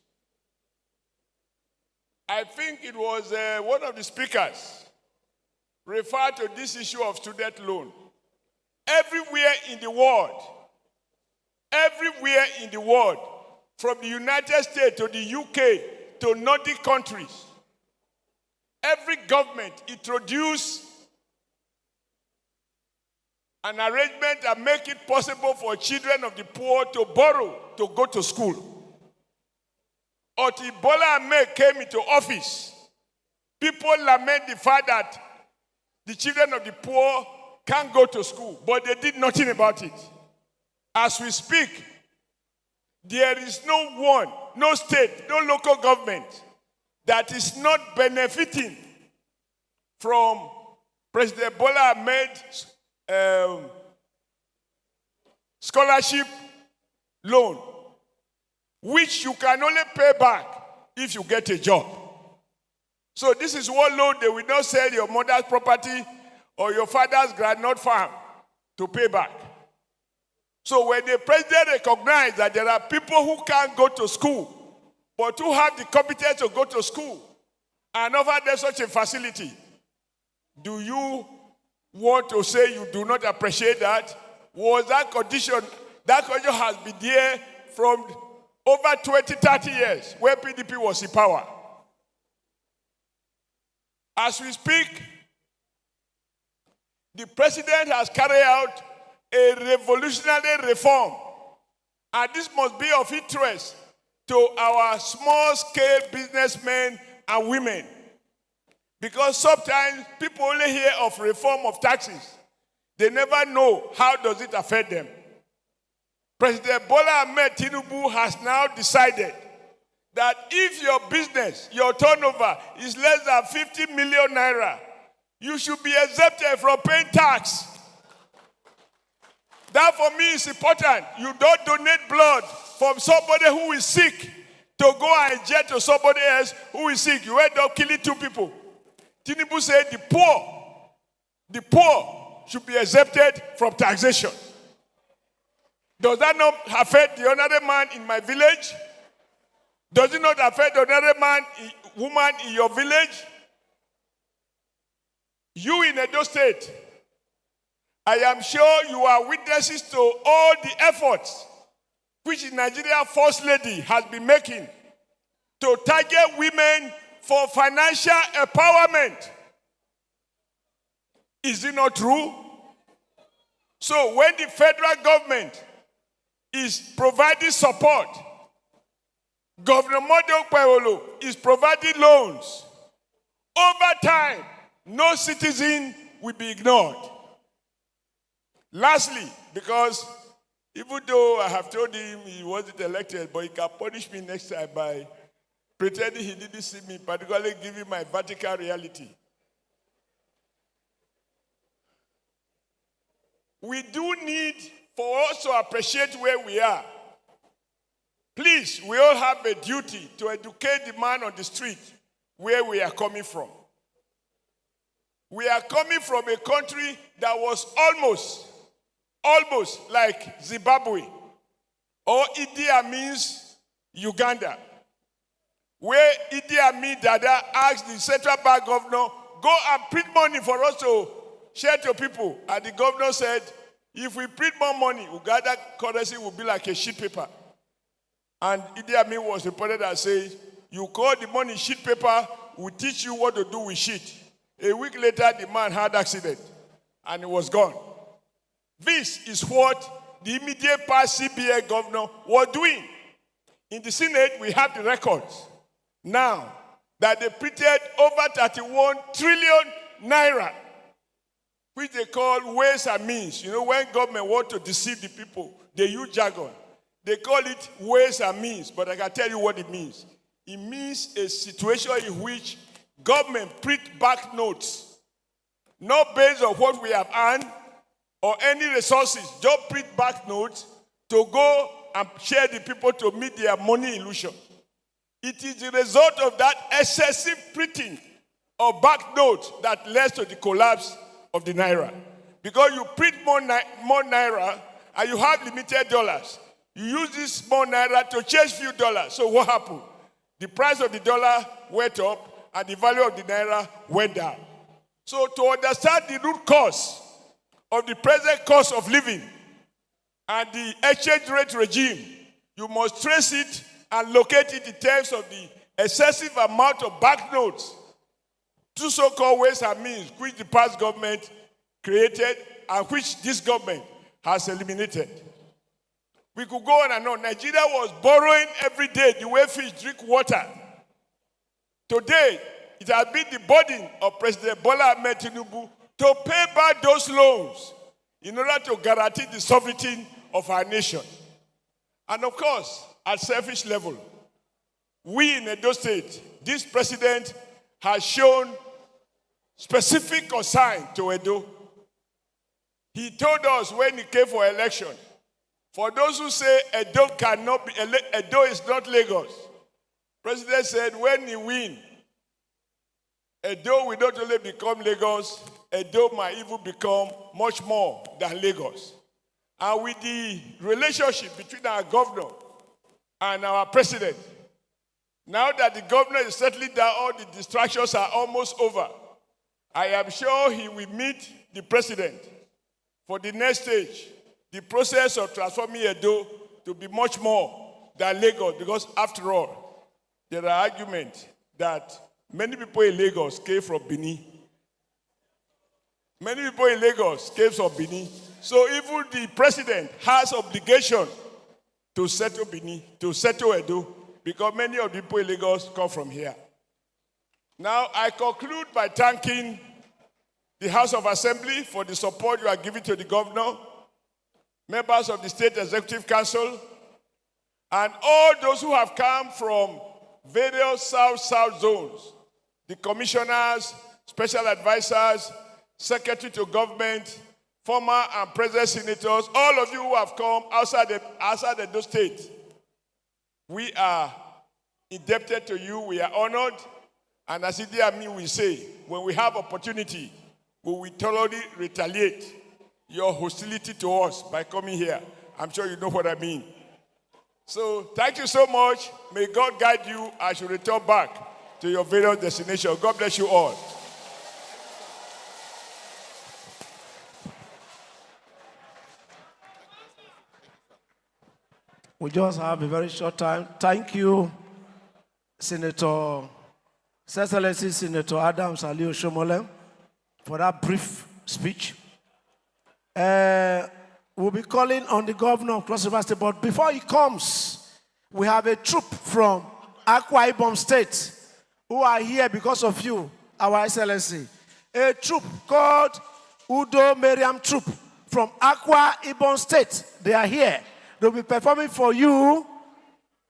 I think it was one of the speakers referred to this issue of student loan. Everywhere in the world, from the United States to the UK to Nordic countries, every government introduced an arrangement that make it possible for children of the poor to borrow to go to school. Until Bola Ahmed came into office, people lament the fact that the children of the poor can't go to school, but they did nothing about it. As we speak, there is no one, no state, no local government that is not benefiting from President Bola Ahmed's scholarship loan, which you can only pay back if you get a job. So this is what loan they will not sell your mother's property or your father's groundnut farm to pay back. So when the president recognized that there are people who can't go to school, but who have the competence to go to school and offer them such a facility, do you want to say you do not appreciate that? Was that condition has been there from over 20, 30 years when PDP was in power. As we speak, the president has carried out a revolutionary reform, and this must be of interest to our small-scale businessmen and women, because sometimes people only hear of reform of taxes. They never know how does it affect them. President Bola Ahmed Tinubu has now decided that if your business, your turnover is less than 50 million naira, you should be exempted from paying tax. That for me is important. You don't donate blood from somebody who is sick to go and inject to somebody else who is sick. You end up killing 2 people. Tinubu said the poor should be exempted from taxation. Does that not affect the other man in my village? Does it not affect the other woman in your village? You in Edo State, I am sure you are witnesses to all the efforts which the Nigeria First Lady has been making to target women for financial empowerment. Is it not true? So when the federal government is providing support, Governor Modo Paolo is providing loans, over time, no citizen will be ignored. Lastly, because even though I have told him he wasn't elected, but he can punish me next time by pretending he didn't see me, particularly giving my vertical reality. We do need for us to appreciate where we are. Please, we all have a duty to educate the man on the street where we are coming from. We are coming from a country that was almost like Zimbabwe or Idi Amin's Uganda, where Idi Amin Dada asked the central bank governor, go and print money for us to share to people. And the governor said, if we print more money, Uganda currency will be like a sheet paper. And Idi Amin was reported as saying, you call the money sheet paper, we'll teach you what to do with sheet. A week later, the man had accident and he was gone. This is what the immediate past CBA governor was doing. In the Senate, we have the records. Now that they printed over 31 trillion naira, which they call ways and means. You know, when government want to deceive the people, they use jargon. They call it ways and means, but I can tell you what it means. It means a situation in which government print back notes, not based on what we have earned or any resources, just print back notes to go and share the people to meet their money illusion. It is the result of that excessive printing of back notes that led to the collapse of the naira. Because you print more naira and you have limited dollars. You use this small naira to change few dollars. So what happened? The price of the dollar went up and the value of the naira went down. So to understand the root cause of the present cost of living and the exchange rate regime, you must trace it and locate it in terms of the excessive amount of banknotes, two so-called ways and means, which the past government created and which this government has eliminated. We could go on and on. Nigeria was borrowing every day the way fish drink water. Today, it has been the burden of President Bola Ahmed Tinubu to pay back those loans in order to guarantee the sovereignty of our nation. And of course, at selfish level, we in Edo State, this president has shown specific concern to Edo. He told us when he came for election, for those who say Edo cannot be, Edo is not Lagos. President said when he win, Edo will not only become Lagos, Edo might even become much more than Lagos. And with the relationship between our governor and our president, now that the governor is settling down, all the distractions are almost over. I am sure he will meet the president for the next stage, the process of transforming Edo to be much more than Lagos, because after all, there are arguments that many people in Lagos came from Benin. Many people in Lagos came from Benin. So even the president has obligation to settle Benin, to settle Edo, because many of the people in Lagos come from here. Now, I conclude by thanking the House of Assembly for the support you are giving to the governor, members of the State Executive Council, and all those who have come from various South-South zones, the commissioners, special advisors, secretary to government, former and present senators, all of you who have come outside the state. We are indebted to you. We are honored. And as Idi Amin will say, when we have opportunity, we will thoroughly retaliate your hostility to us by coming here. I'm sure you know what I mean. So thank you so much. May God guide you as you return back to your various destinations. God bless you all. We just have a very short time. Thank you, Senator, His Excellency Senator Adams Ali Oshomole, for that brief speech. We'll be calling on the governor of Cross River State, but before he comes, we have a troop from Akwa Ibom State who are here because of you, Our Excellency. A troop called Udo Meriam Troop from Akwa Ibom State. They are here. They'll be performing for you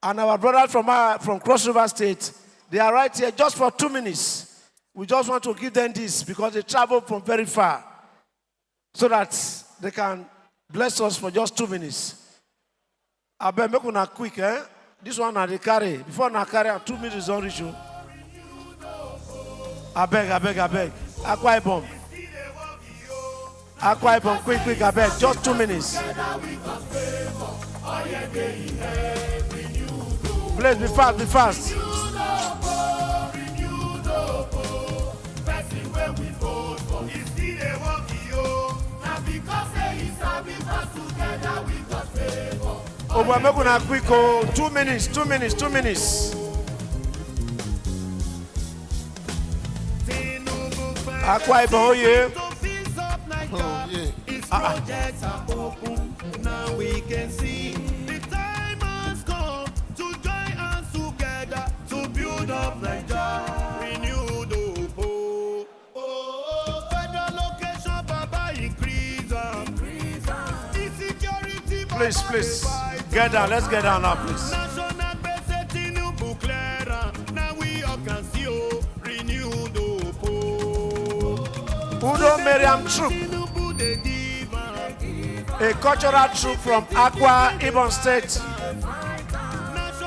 and our brothers from Cross River State. They are right here just for 2 minutes. We just want to give them this because they travel from very far so that they can bless us for just 2 minutes. I beg make una quick, eh? This one na the carry. Before na carry, 2 minutes don't reach you. I beg. Akwa Ibom. Akwa Ibom, quick, I beg. Just 2 minutes. Please be fast. Oh, we're making a quick 2 minutes. Akwa Ibom, oh yeah. Projects are open, now we can see the time has come to join hands together to build up Nigeria. Renewed hope. Oh, federal location, Baba increase. Insecurity, Please. Get down. Let's get down now, please. National basic Tinubu clear. Now we all can see renewed hope. Udo Meriam Troop, a cultural troop from Akwa Ibom State,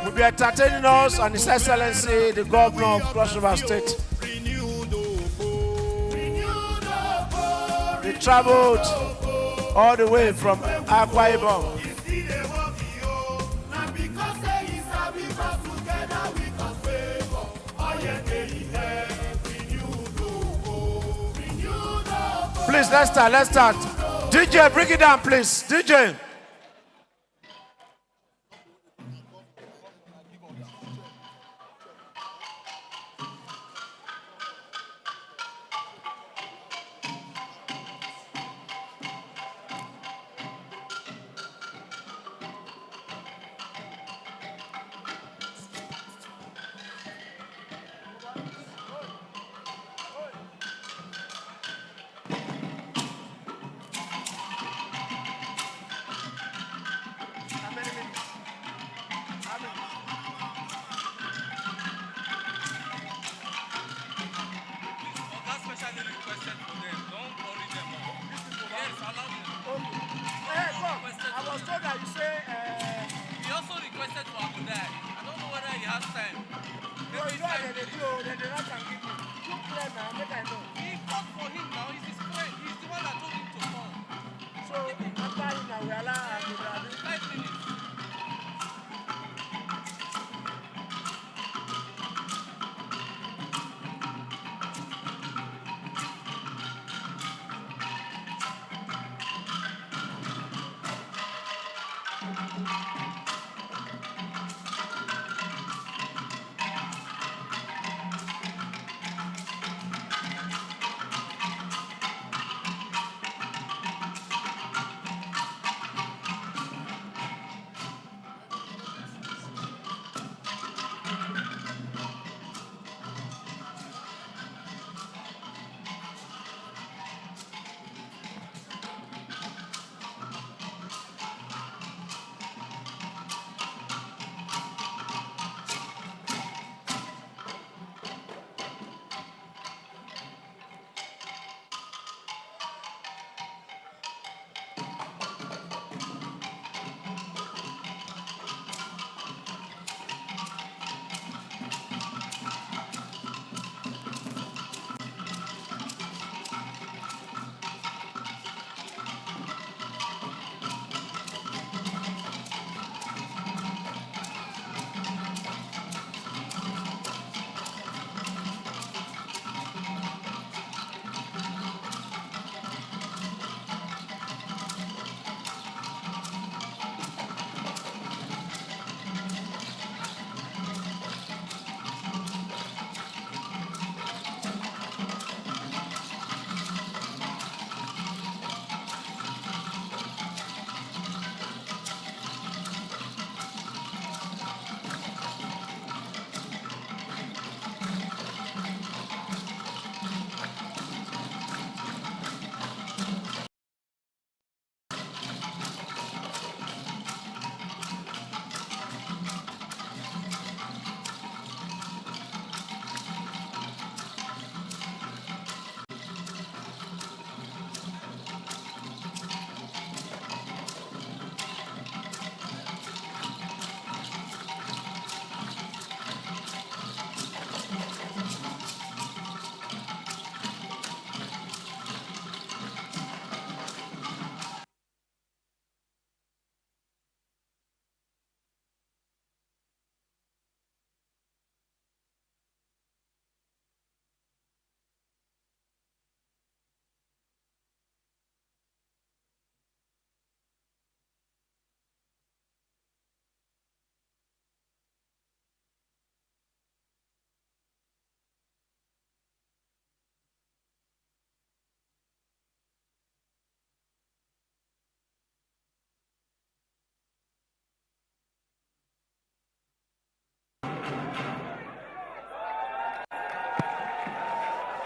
will be entertaining us and His Excellency, the Governor of Cross River State. They traveled all the way from Akwa Ibom. Please, let's start. DJ, bring it down, please. DJ. they do, then the right can give me. You clear now, make I know. He fought for him now. He's his friend. He's the one that told him to come. So after him now, we allow him to 5 minutes.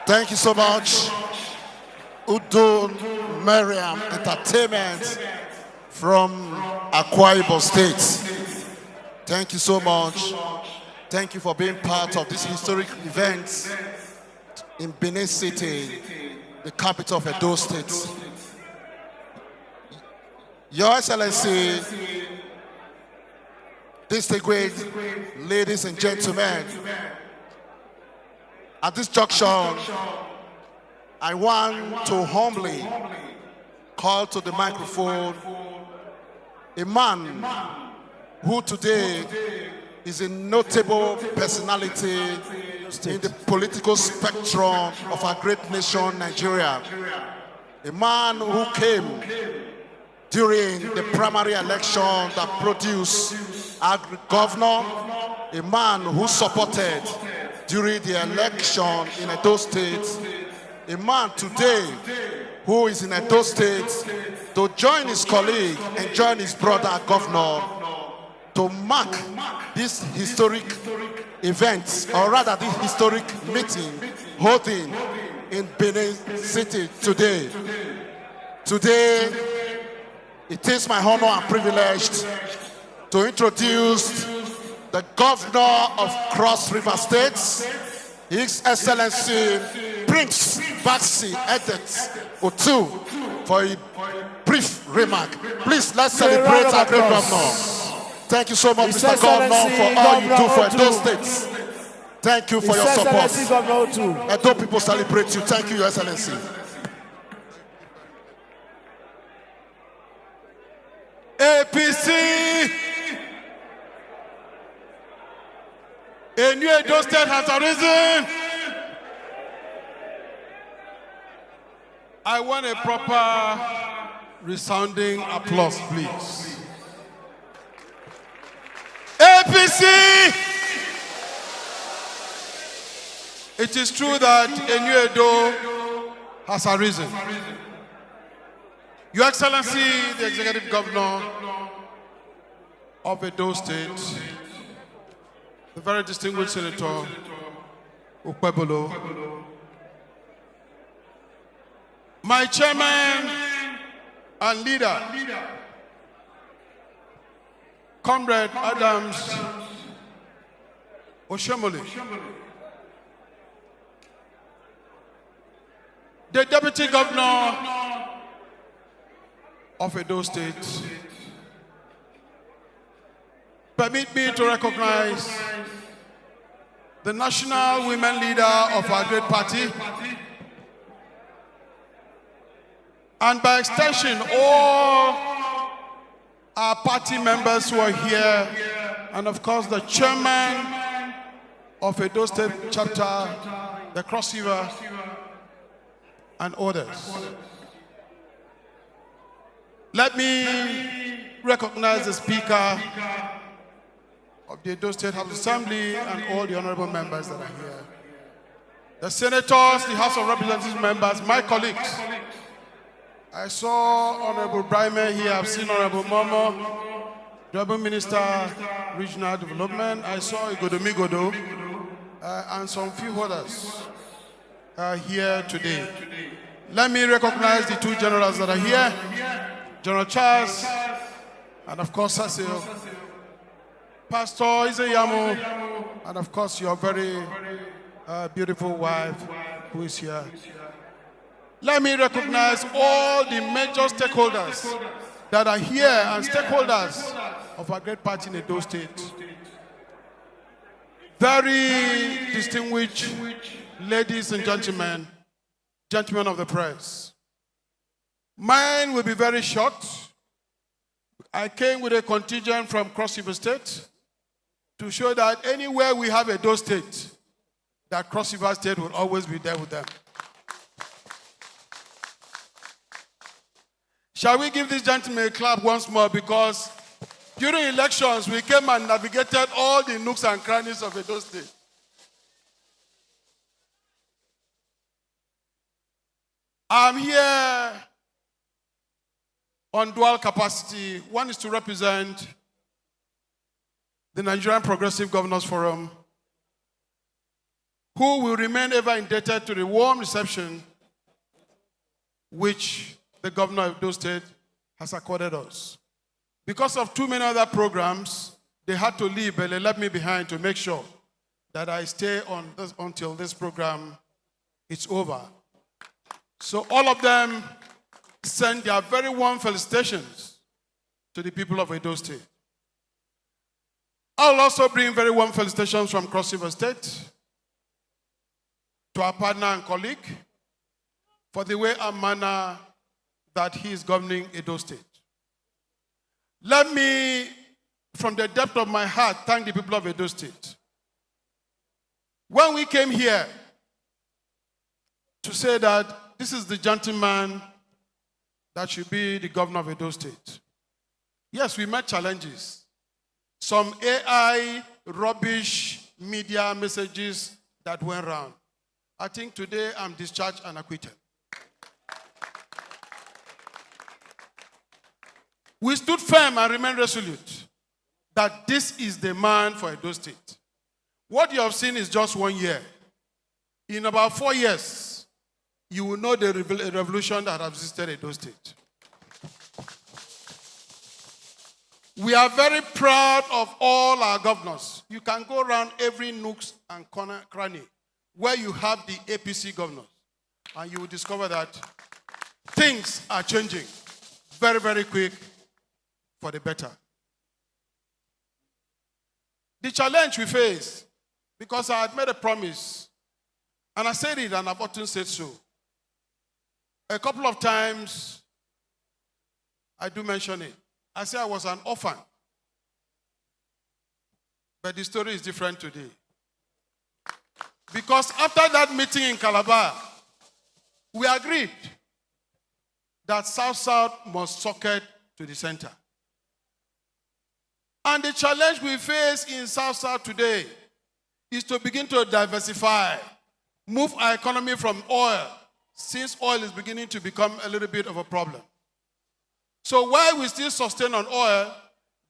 Thank you so much. Udon Mariam Entertainment from Akwa Ibom State. Thank you so much. Thank you for being part of this historic event in Benin City, the capital of Edo State. Your Excellency, distinguished ladies and gentlemen, at this junction, I want to humbly call to the microphone a man who today is a notable personality in the political spectrum of our great nation, Nigeria. A man who came during the primary election that produced our governor, a man who supported during the election in Edo State, a man today who is in Edo State to join his colleague and join his brother governor to mark this historic event, or rather this historic meeting holding in Benin City today. Today, it is my honor and privilege to introduce the governor of Cross River State, His Excellency Prince Baxi Edet Otu, for a brief remark. Please, let's celebrate our great governor. Thank you so much, Mr. Governor, for all you do for those states. Thank you for His your support. Excellency Governor Otu. Edo people celebrate you. Thank you, Your Excellency. APC. A new Edo State has arisen. I want a proper resounding applause, please. APC! It is true that a new Edo has arisen. Your Excellency, the Executive Governor of Edo State, the very distinguished Senator Ukpebolo, my chairman and leader, Comrade Adams Oshomole, the Deputy Governor of Edo State, permit me to recognize the national women leader of our great party, and by extension, all our party members who are here, and of course the chairman of Edo State chapter, the Cross-River, and others. Let me recognize the Speaker of the Edo State House of Assembly and all the honorable members that are here. The senators, the House of Representatives members, my colleagues. I saw Honorable Brime here, I've seen Honorable Momo, the Honorable Minister, Regional Development. I saw Igodomi Godo, and some few others here today. Let me recognize the two generals that are here, General Charles, and of course, Cecil, Pastor Izeyamu, and of course, your very beautiful wife who is here. Let me recognize all the major stakeholders that are here and stakeholders of our great party in Edo State. Very distinguished ladies and gentlemen, gentlemen of the press. Mine will be very short. I came with a contingent from Cross-River State to show that anywhere we have Edo State, that Cross-River State will always be there with them. Shall we give this gentleman a clap once more, because during elections we came and navigated all the nooks and crannies of Edo State. I'm here on dual capacity. One is to represent the Nigerian Progressive Governors Forum, who will remain ever indebted to the warm reception which the governor of Edo State has accorded us. Because of too many other programs, they had to leave, but they left me behind to make sure that I stay on this until this program is over. So all of them send their very warm felicitations to the people of Edo State. I'll also bring very warm felicitations from Cross-River State to our partner and colleague for the way and manner that he is governing Edo State. Let me, from the depth of my heart, thank the people of Edo State. When we came here to say that this is the gentleman that should be the governor of Edo State, yes, we met challenges. Some AI, rubbish, media messages that went around. I think today I'm discharged and acquitted. We stood firm and remained resolute that this is the man for Edo State. What you have seen is just 1 year. In about 4 years, you will know the revolution that has existed in Edo State. We are very proud of all our governors. You can go around every nooks and cranny where you have the APC governors, and you will discover that things are changing very, very quick for the better. The challenge we face because I had made a promise, and I said it, and I've often said so. A couple of times, I do mention it. I say I was an orphan. But the story is different today. Because after that meeting in Calabar, we agreed that South-South must socket to the center. And the challenge we face in South-South today is to begin to diversify, move our economy from oil, since oil is beginning to become a little bit of a problem. So while we still sustain on oil,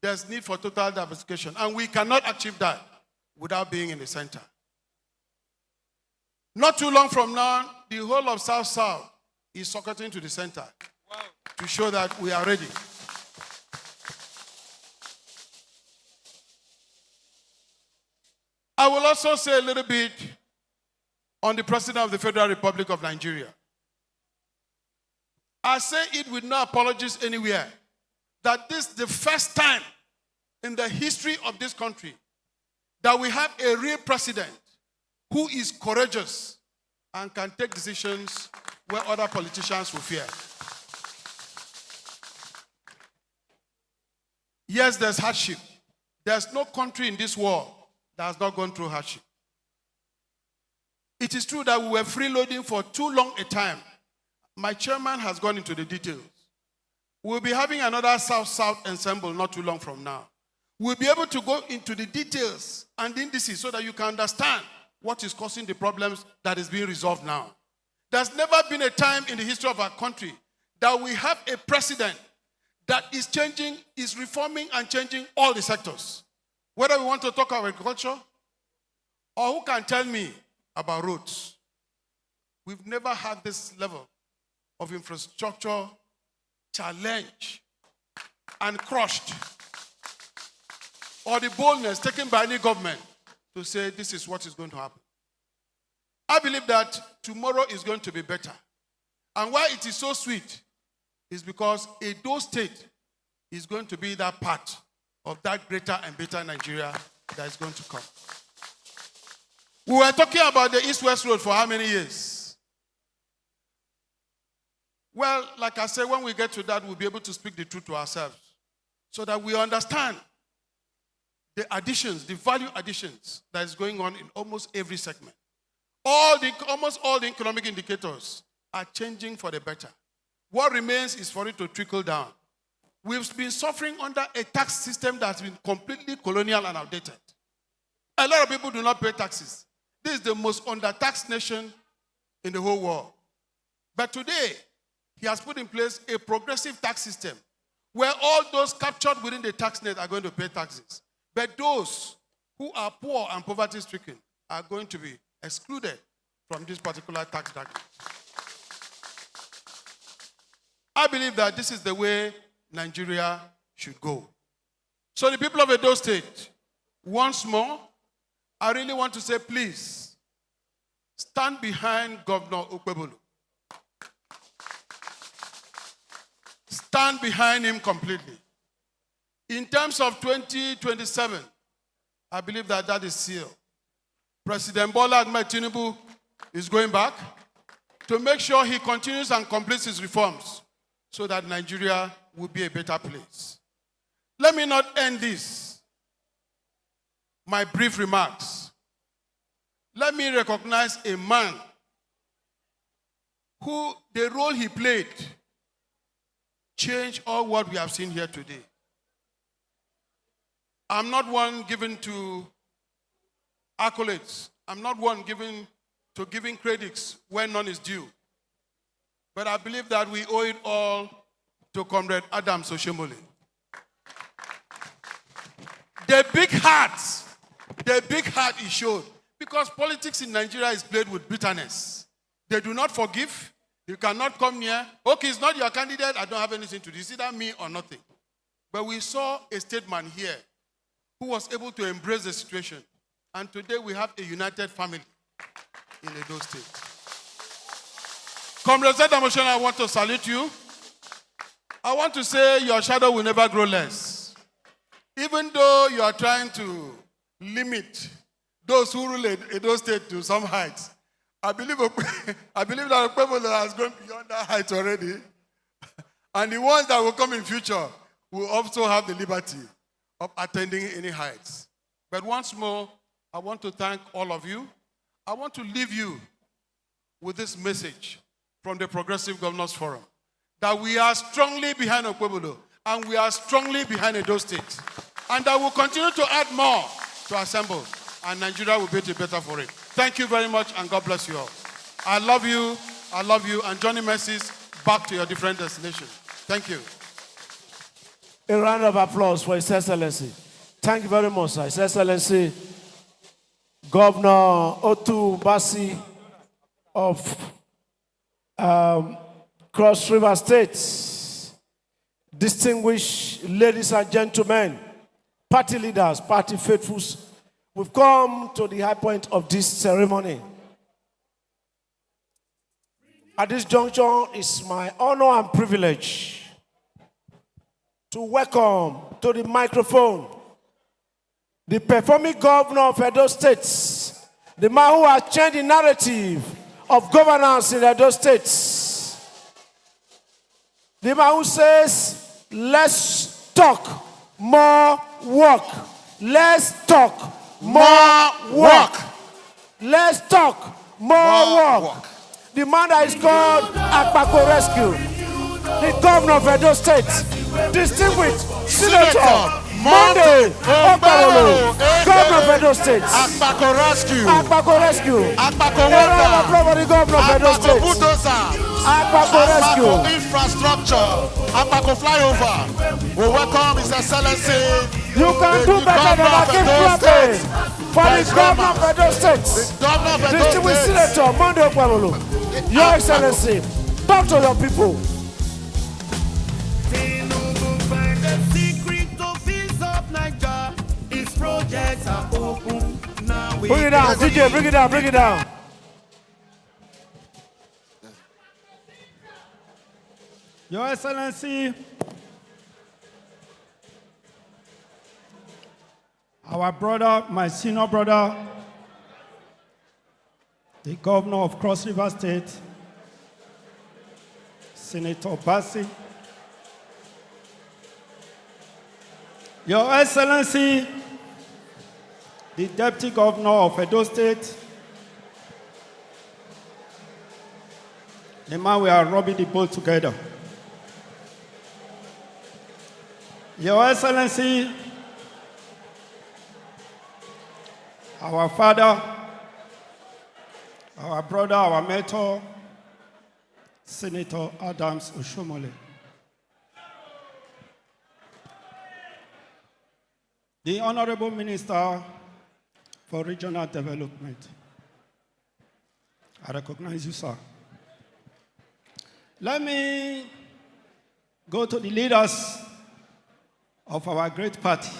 there's need for total diversification. And we cannot achieve that without being in the center. Not too long from now, the whole of South-South is socketing to the center to show that we are ready. I will also say a little bit on the President of the Federal Republic of Nigeria. I say it with no apologies anywhere, that this is the first time in the history of this country that we have a real president who is courageous and can take decisions where other politicians will fear. Yes, there's hardship. There's no country in this world that has not gone through hardship. It is true that we were freeloading for too long a time. My chairman has gone into the details. We'll be having another South-South ensemble not too long from now. We'll be able to go into the details and indices so that you can understand what is causing the problems that is being resolved now. There's never been a time in the history of our country that we have a president that is changing, is reforming and changing all the sectors. Whether we want to talk about agriculture, or who can tell me about roads. We've never had this level of infrastructure challenged and crushed, or the boldness taken by any government to say this is what is going to happen. I believe that tomorrow is going to be better. And why it is so sweet is because Edo State is going to be that part of that greater and better Nigeria that is going to come. We were talking about the East-West Road for how many years? Well, like I said, when we get to that, we'll be able to speak the truth to ourselves so that we understand the additions, the value additions that is going on in almost every segment. Almost all the economic indicators are changing for the better. What remains is for it to trickle down. We've been suffering under a tax system that's been completely colonial and outdated. A lot of people do not pay taxes. This is the most under-taxed nation in the whole world. But today, he has put in place a progressive tax system where all those captured within the tax net are going to pay taxes. But those who are poor and poverty-stricken are going to be excluded from this particular tax bracket. I believe that this is the way Nigeria should go. So the people of Edo State, once more, I really want to say, please, stand behind Governor Okpebholo. Stand behind him completely. In terms of 2027, I believe that that is sealed. President Bola Ahmed Tinubu is going back to make sure he continues and completes his reforms so that Nigeria will be a better place. Let me not end my brief remarks. Let me recognize a man who, the role he played, changed all what we have seen here today. I'm not one given to accolades. I'm not one given to giving credits when none is due. But I believe that we owe it all to Comrade Adams Oshomole. The big heart he showed, because politics in Nigeria is played with bitterness. They do not forgive. You cannot come near. Okay, it's not your candidate. I don't have anything to do. It's either me or nothing. But we saw a statesman here who was able to embrace the situation. And today we have a united family in Edo State. Comrade Adams Oshomole, I want to salute you. I want to say your shadow will never grow less. Even though you are trying to limit those who rule Edo State to some heights. I believe that Okpebolo has gone beyond that height already. And the ones that will come in future will also have the liberty of attending any heights. But once more, I want to thank all of you. I want to leave you with this message from the Progressive Governors Forum, that we are strongly behind Okpebolo and we are strongly behind Edo State. And that we'll continue to add more to assemble, and Nigeria will be better for it. Thank you very much, and God bless you all. I love you, and Johnny Mercies, back to your different destinations. Thank you. A round of applause for His Excellency. Thank you very much, sir. His Excellency, Governor Otu Basi of Cross River State. Distinguished ladies and gentlemen, party leaders, party faithfuls, we've come to the high point of this ceremony. At this juncture, it's my honor and privilege to welcome to the microphone the performing governor of Edo State, the man who has changed the narrative of governance in Edo State, the man who says, let's talk more work. Let's talk more work. Let's talk more work. The man that is called Akpako Rescue, the governor of Edo State, distinguished Senator Monday Okpebolo, governor of Edo State. Akpako Rescue. Akpako Rescue. Akpako Wonder. The governor of Edo State. Akpako Rescue. Akpako Infrastructure. Akpako Flyover. We welcome His Excellency. You can do better than Akin Flape for the governor of Edo State. Distinguished Senator Monday Okpebolo. Your Excellency, talk to your people. Projects are open. Now we bring it down, DJ, bring it down, bring it down. Your Excellency, our brother, my senior brother, the governor of Cross River State, Senator Basi, Your Excellency, the Deputy Governor of Edo State, the man we are rubbing the boat together. Your Excellency, our father, our brother, our mentor, Senator Adams Oshomole. The Honorable Minister for Regional Development. I recognize you, sir. Let me go to the leaders of our great party.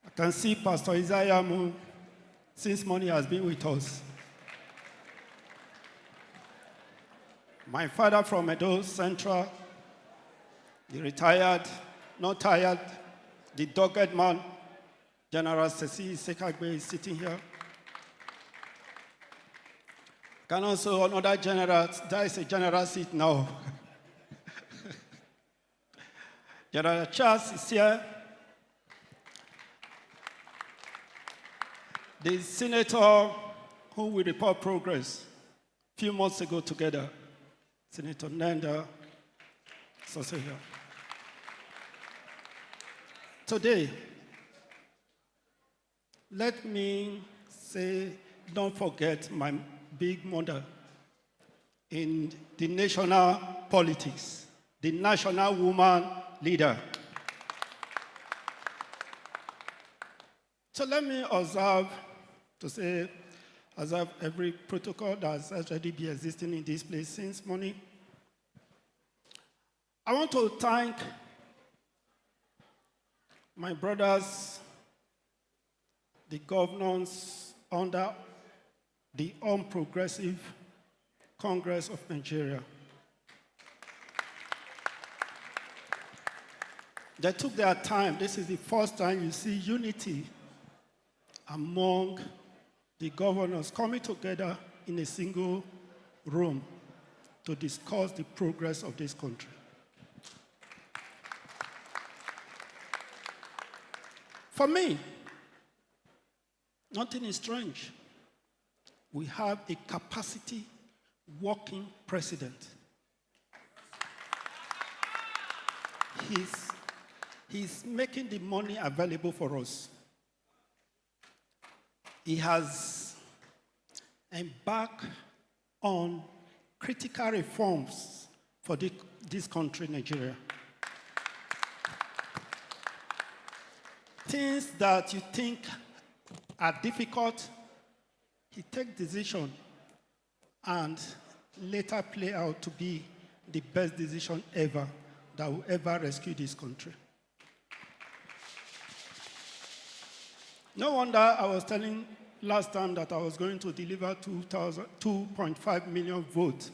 I can see Pastor Isaiah Mu, since morning, has been with us. My father from Edo Central, the retired, not tired, the dogged man, General Sesi Sekagbe is sitting here. Can also another general, there is a general seat now. General Charles is here. The senator who will report progress a few months ago together, Senator Nanda, is also here. Today, let me say, don't forget my big mother in the national politics, the national woman leader. So let me observe every protocol that has already been existing in this place since morning. I want to thank my brothers, the governors under the Progressive Congress of Nigeria. They took their time. This is the first time you see unity among the governors coming together in a single room to discuss the progress of this country. For me, nothing is strange. We have a capacity working president. He's making the money available for us. He has embarked on critical reforms for this country, Nigeria. Things that you think are difficult, he takes decision and later play out to be the best decision ever that will ever rescue this country. No wonder I was telling last time that I was going to deliver 2.5 million votes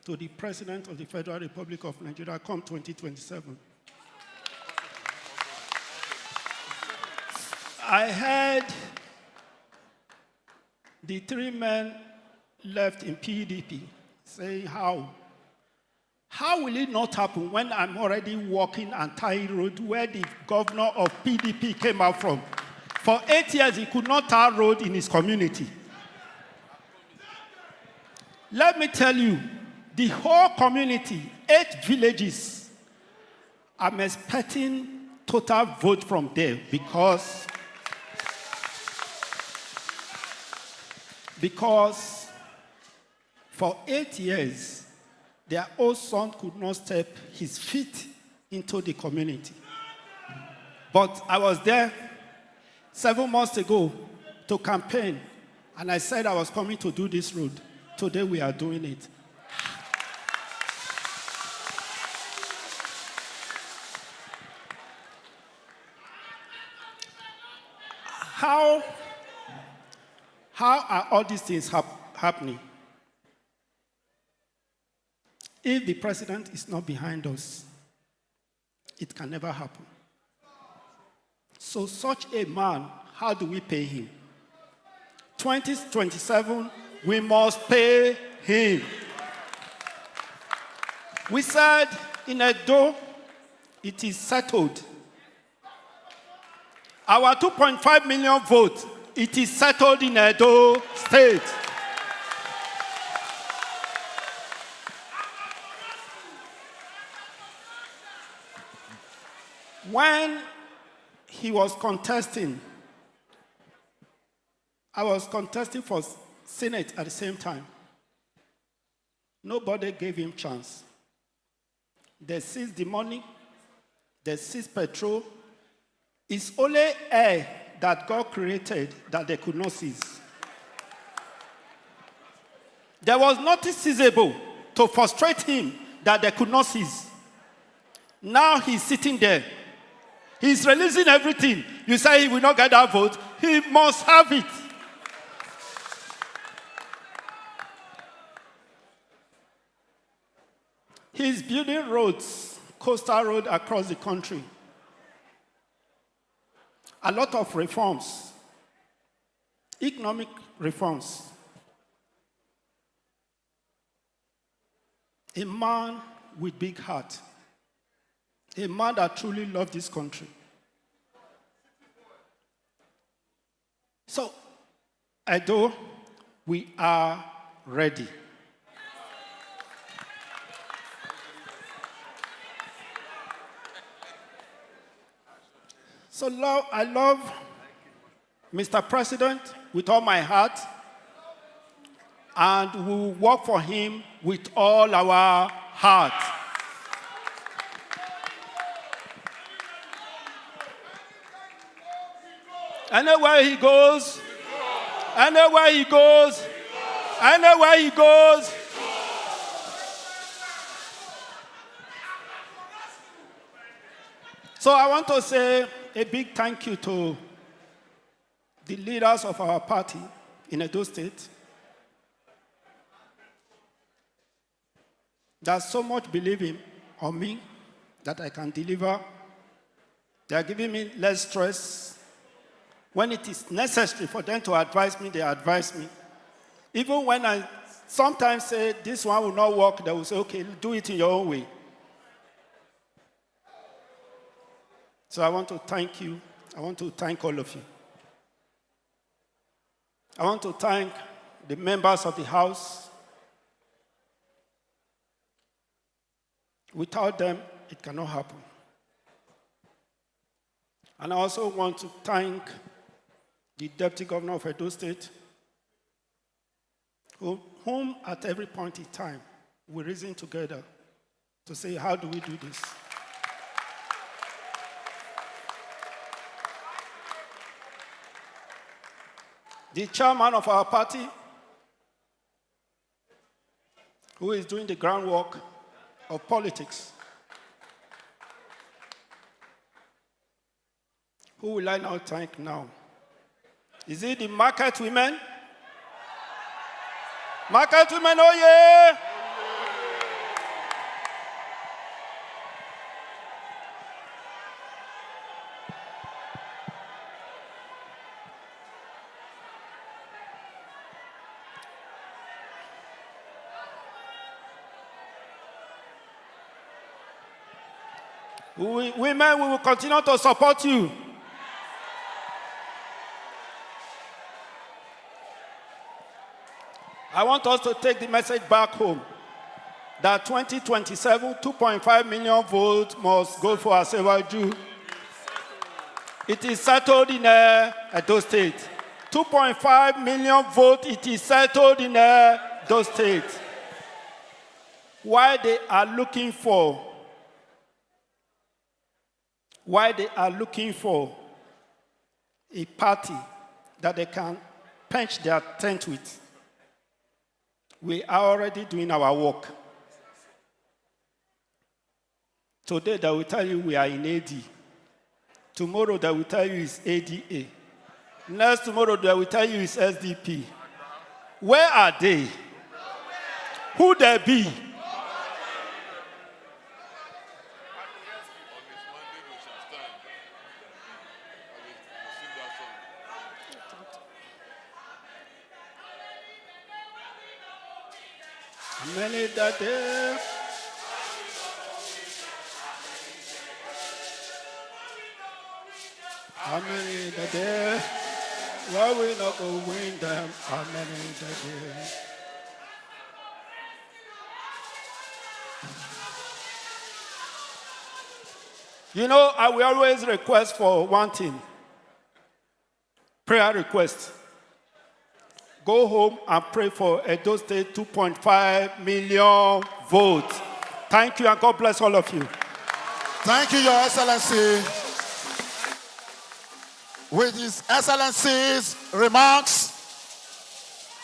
to the President of the Federal Republic of Nigeria come 2027. I heard the three men left in PDP saying how will it not happen when I'm already walking Antai Road where the governor of PDP came out from? For 8 years, he could not tar road in his community. Let me tell you, the whole community, 8 villages, I'm expecting total vote from there because for 8 years, their old son could not step his feet into the community. But I was there 7 months ago to campaign, and I said I was coming to do this road. Today we are doing it. How are all these things happening? If the president is not behind us, it can never happen. So such a man, how do we pay him? 2027, we must pay him. We said in Edo, it is settled. Our 2.5 million votes, it is settled in Edo State. When he was contesting, I was contesting for Senate at the same time. Nobody gave him chance. They seized the money, they seized petrol. It's only air that God created that they could not seize. There was nothing seizable to frustrate him that they could not seize. Now he's sitting there. He's releasing everything. You say he will not get that vote. He must have it. He's building roads, coastal road across the country. A lot of reforms, economic reforms. A man with big heart. A man that truly loved this country. So, Edo, we are ready. So I love Mr. President with all my heart, and we will work for him with all our heart. Anywhere he goes, anywhere he goes, anywhere he goes. So I want to say a big thank you to the leaders of our party in Edo State that so much believe on me that I can deliver. They are giving me less stress. When it is necessary for them to advise me, they advise me. Even when I sometimes say, this one will not work, they will say, okay, do it in your own way. So I want to thank you. I want to thank all of you. I want to thank the members of the House. Without them, it cannot happen. And I also want to thank the Deputy Governor of Edo State, whom at every point in time we reason together to say, how do we do this? The chairman of our party, who is doing the groundwork of politics. Who will I now thank now? Is it the market women? Market women, oh yeah! Women, we will continue to support you. I want us to take the message back home that 2027, 2.5 million votes must go for Asewaju. It is settled in Edo State. 2.5 million votes, it is settled in Edo State. Why they are looking for a party that they can pinch their tent with. We are already doing our work. Today they will tell you we are in AD. Tomorrow they will tell you it's ADA. Next tomorrow they will tell you it's SDP. Where are they? Who they be? Many that day. How many that day? Why we not go win them? How many that day? You know, I will always request for one thing. Prayer request. Go home and pray for Edo State 2.5 million votes. Thank you and God bless all of you. Thank you, Your Excellency. With His Excellency's remarks,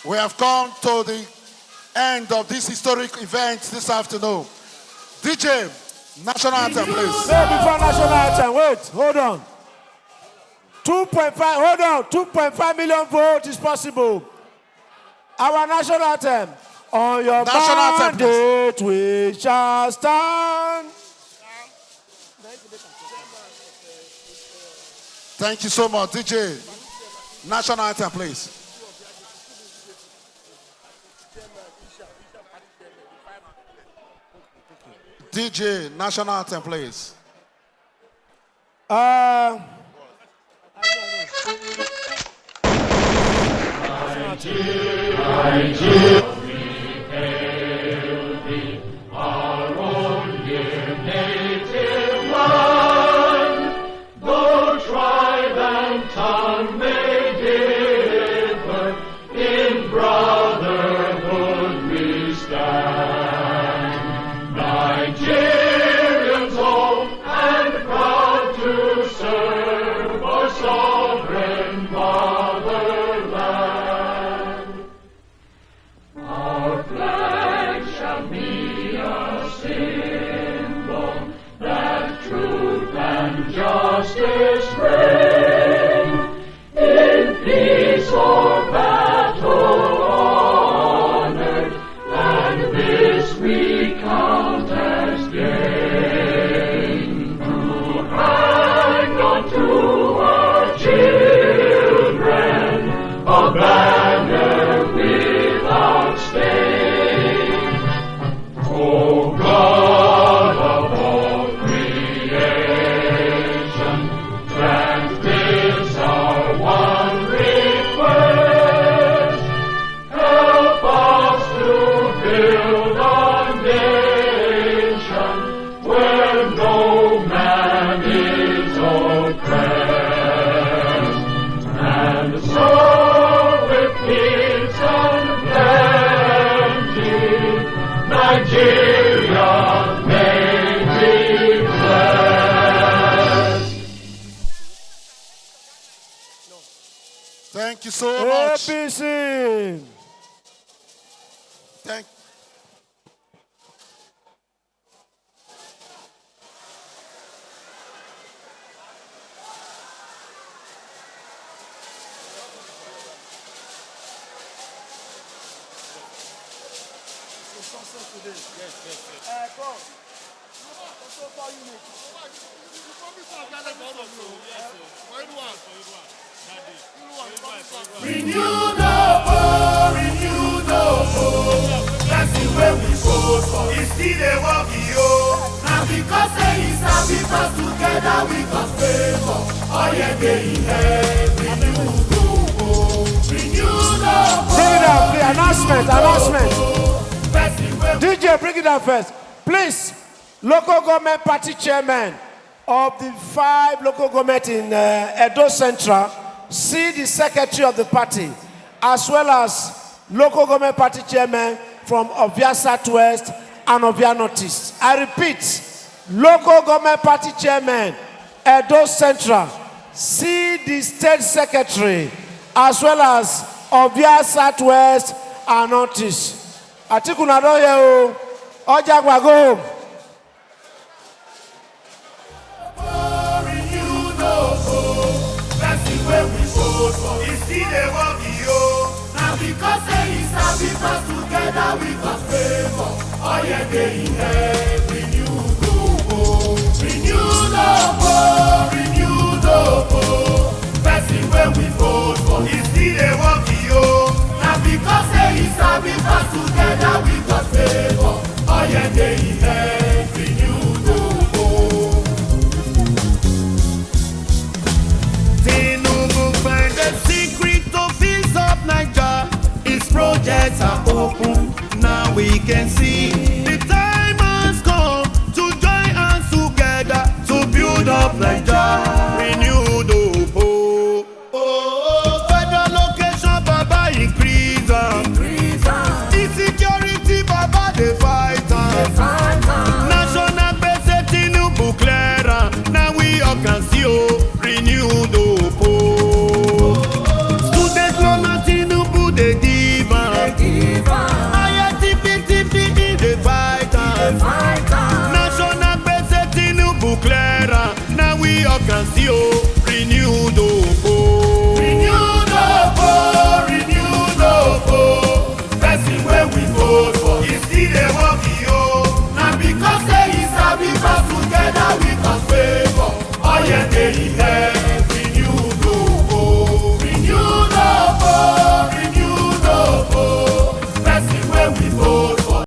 we have come to the end of this historic event this afternoon. DJ, national anthem, please. Wait, before national anthem, wait, hold on. 2.5 million votes is possible. Our national anthem. On your mandate we shall stand. Thank you so much. DJ, national anthem, please. DJ, national anthem, please. Our own dear native land, though tribe and tongue may differ, in brotherhood we stand. Nigerians old and proud to serve our sovereign motherland. Our flag shall be a symbol that truth and justice reign in peace. Thank you so much. APC. Thank Renew the hope, renew the hope. That's the way we go for. It's still a walk, yo. Now because it's a because together we got favor. Oh yeah, they have renew the hope, renew the hope. Bring it up, please. Announcement. DJ, bring it up first. Please, local government party chairman of the 5 local government in Edo Central, see the secretary of the party, as well as local government party chairman from Ovia Southwest and Ovia Northeast. I repeat, local government party chairman, Edo Central, see the state secretary, as well as Ovia Southwest and Northeast. Atiku na do ye o, Ojagba go home. Where we go for it's still a walk, yo. Now because it's a because together we got favor. Oh yeah, they have renew the hope, renew the hope, renew the hope. Person where we vote for it's still a walk, yo. Now because it's a because together we got favor. Oh yeah, they have renew the hope. The secret office of Niger, its projects are open. Now we can see the time has come to join us together to build up Niger. Renew the hope. Oh, federal location, Baba increase. Insecurity, Baba they fight. National base Tinubu clear. Now we all can see. Renew the hope. They give ITP, they fight. National base Tinubu clear. Now we all can see.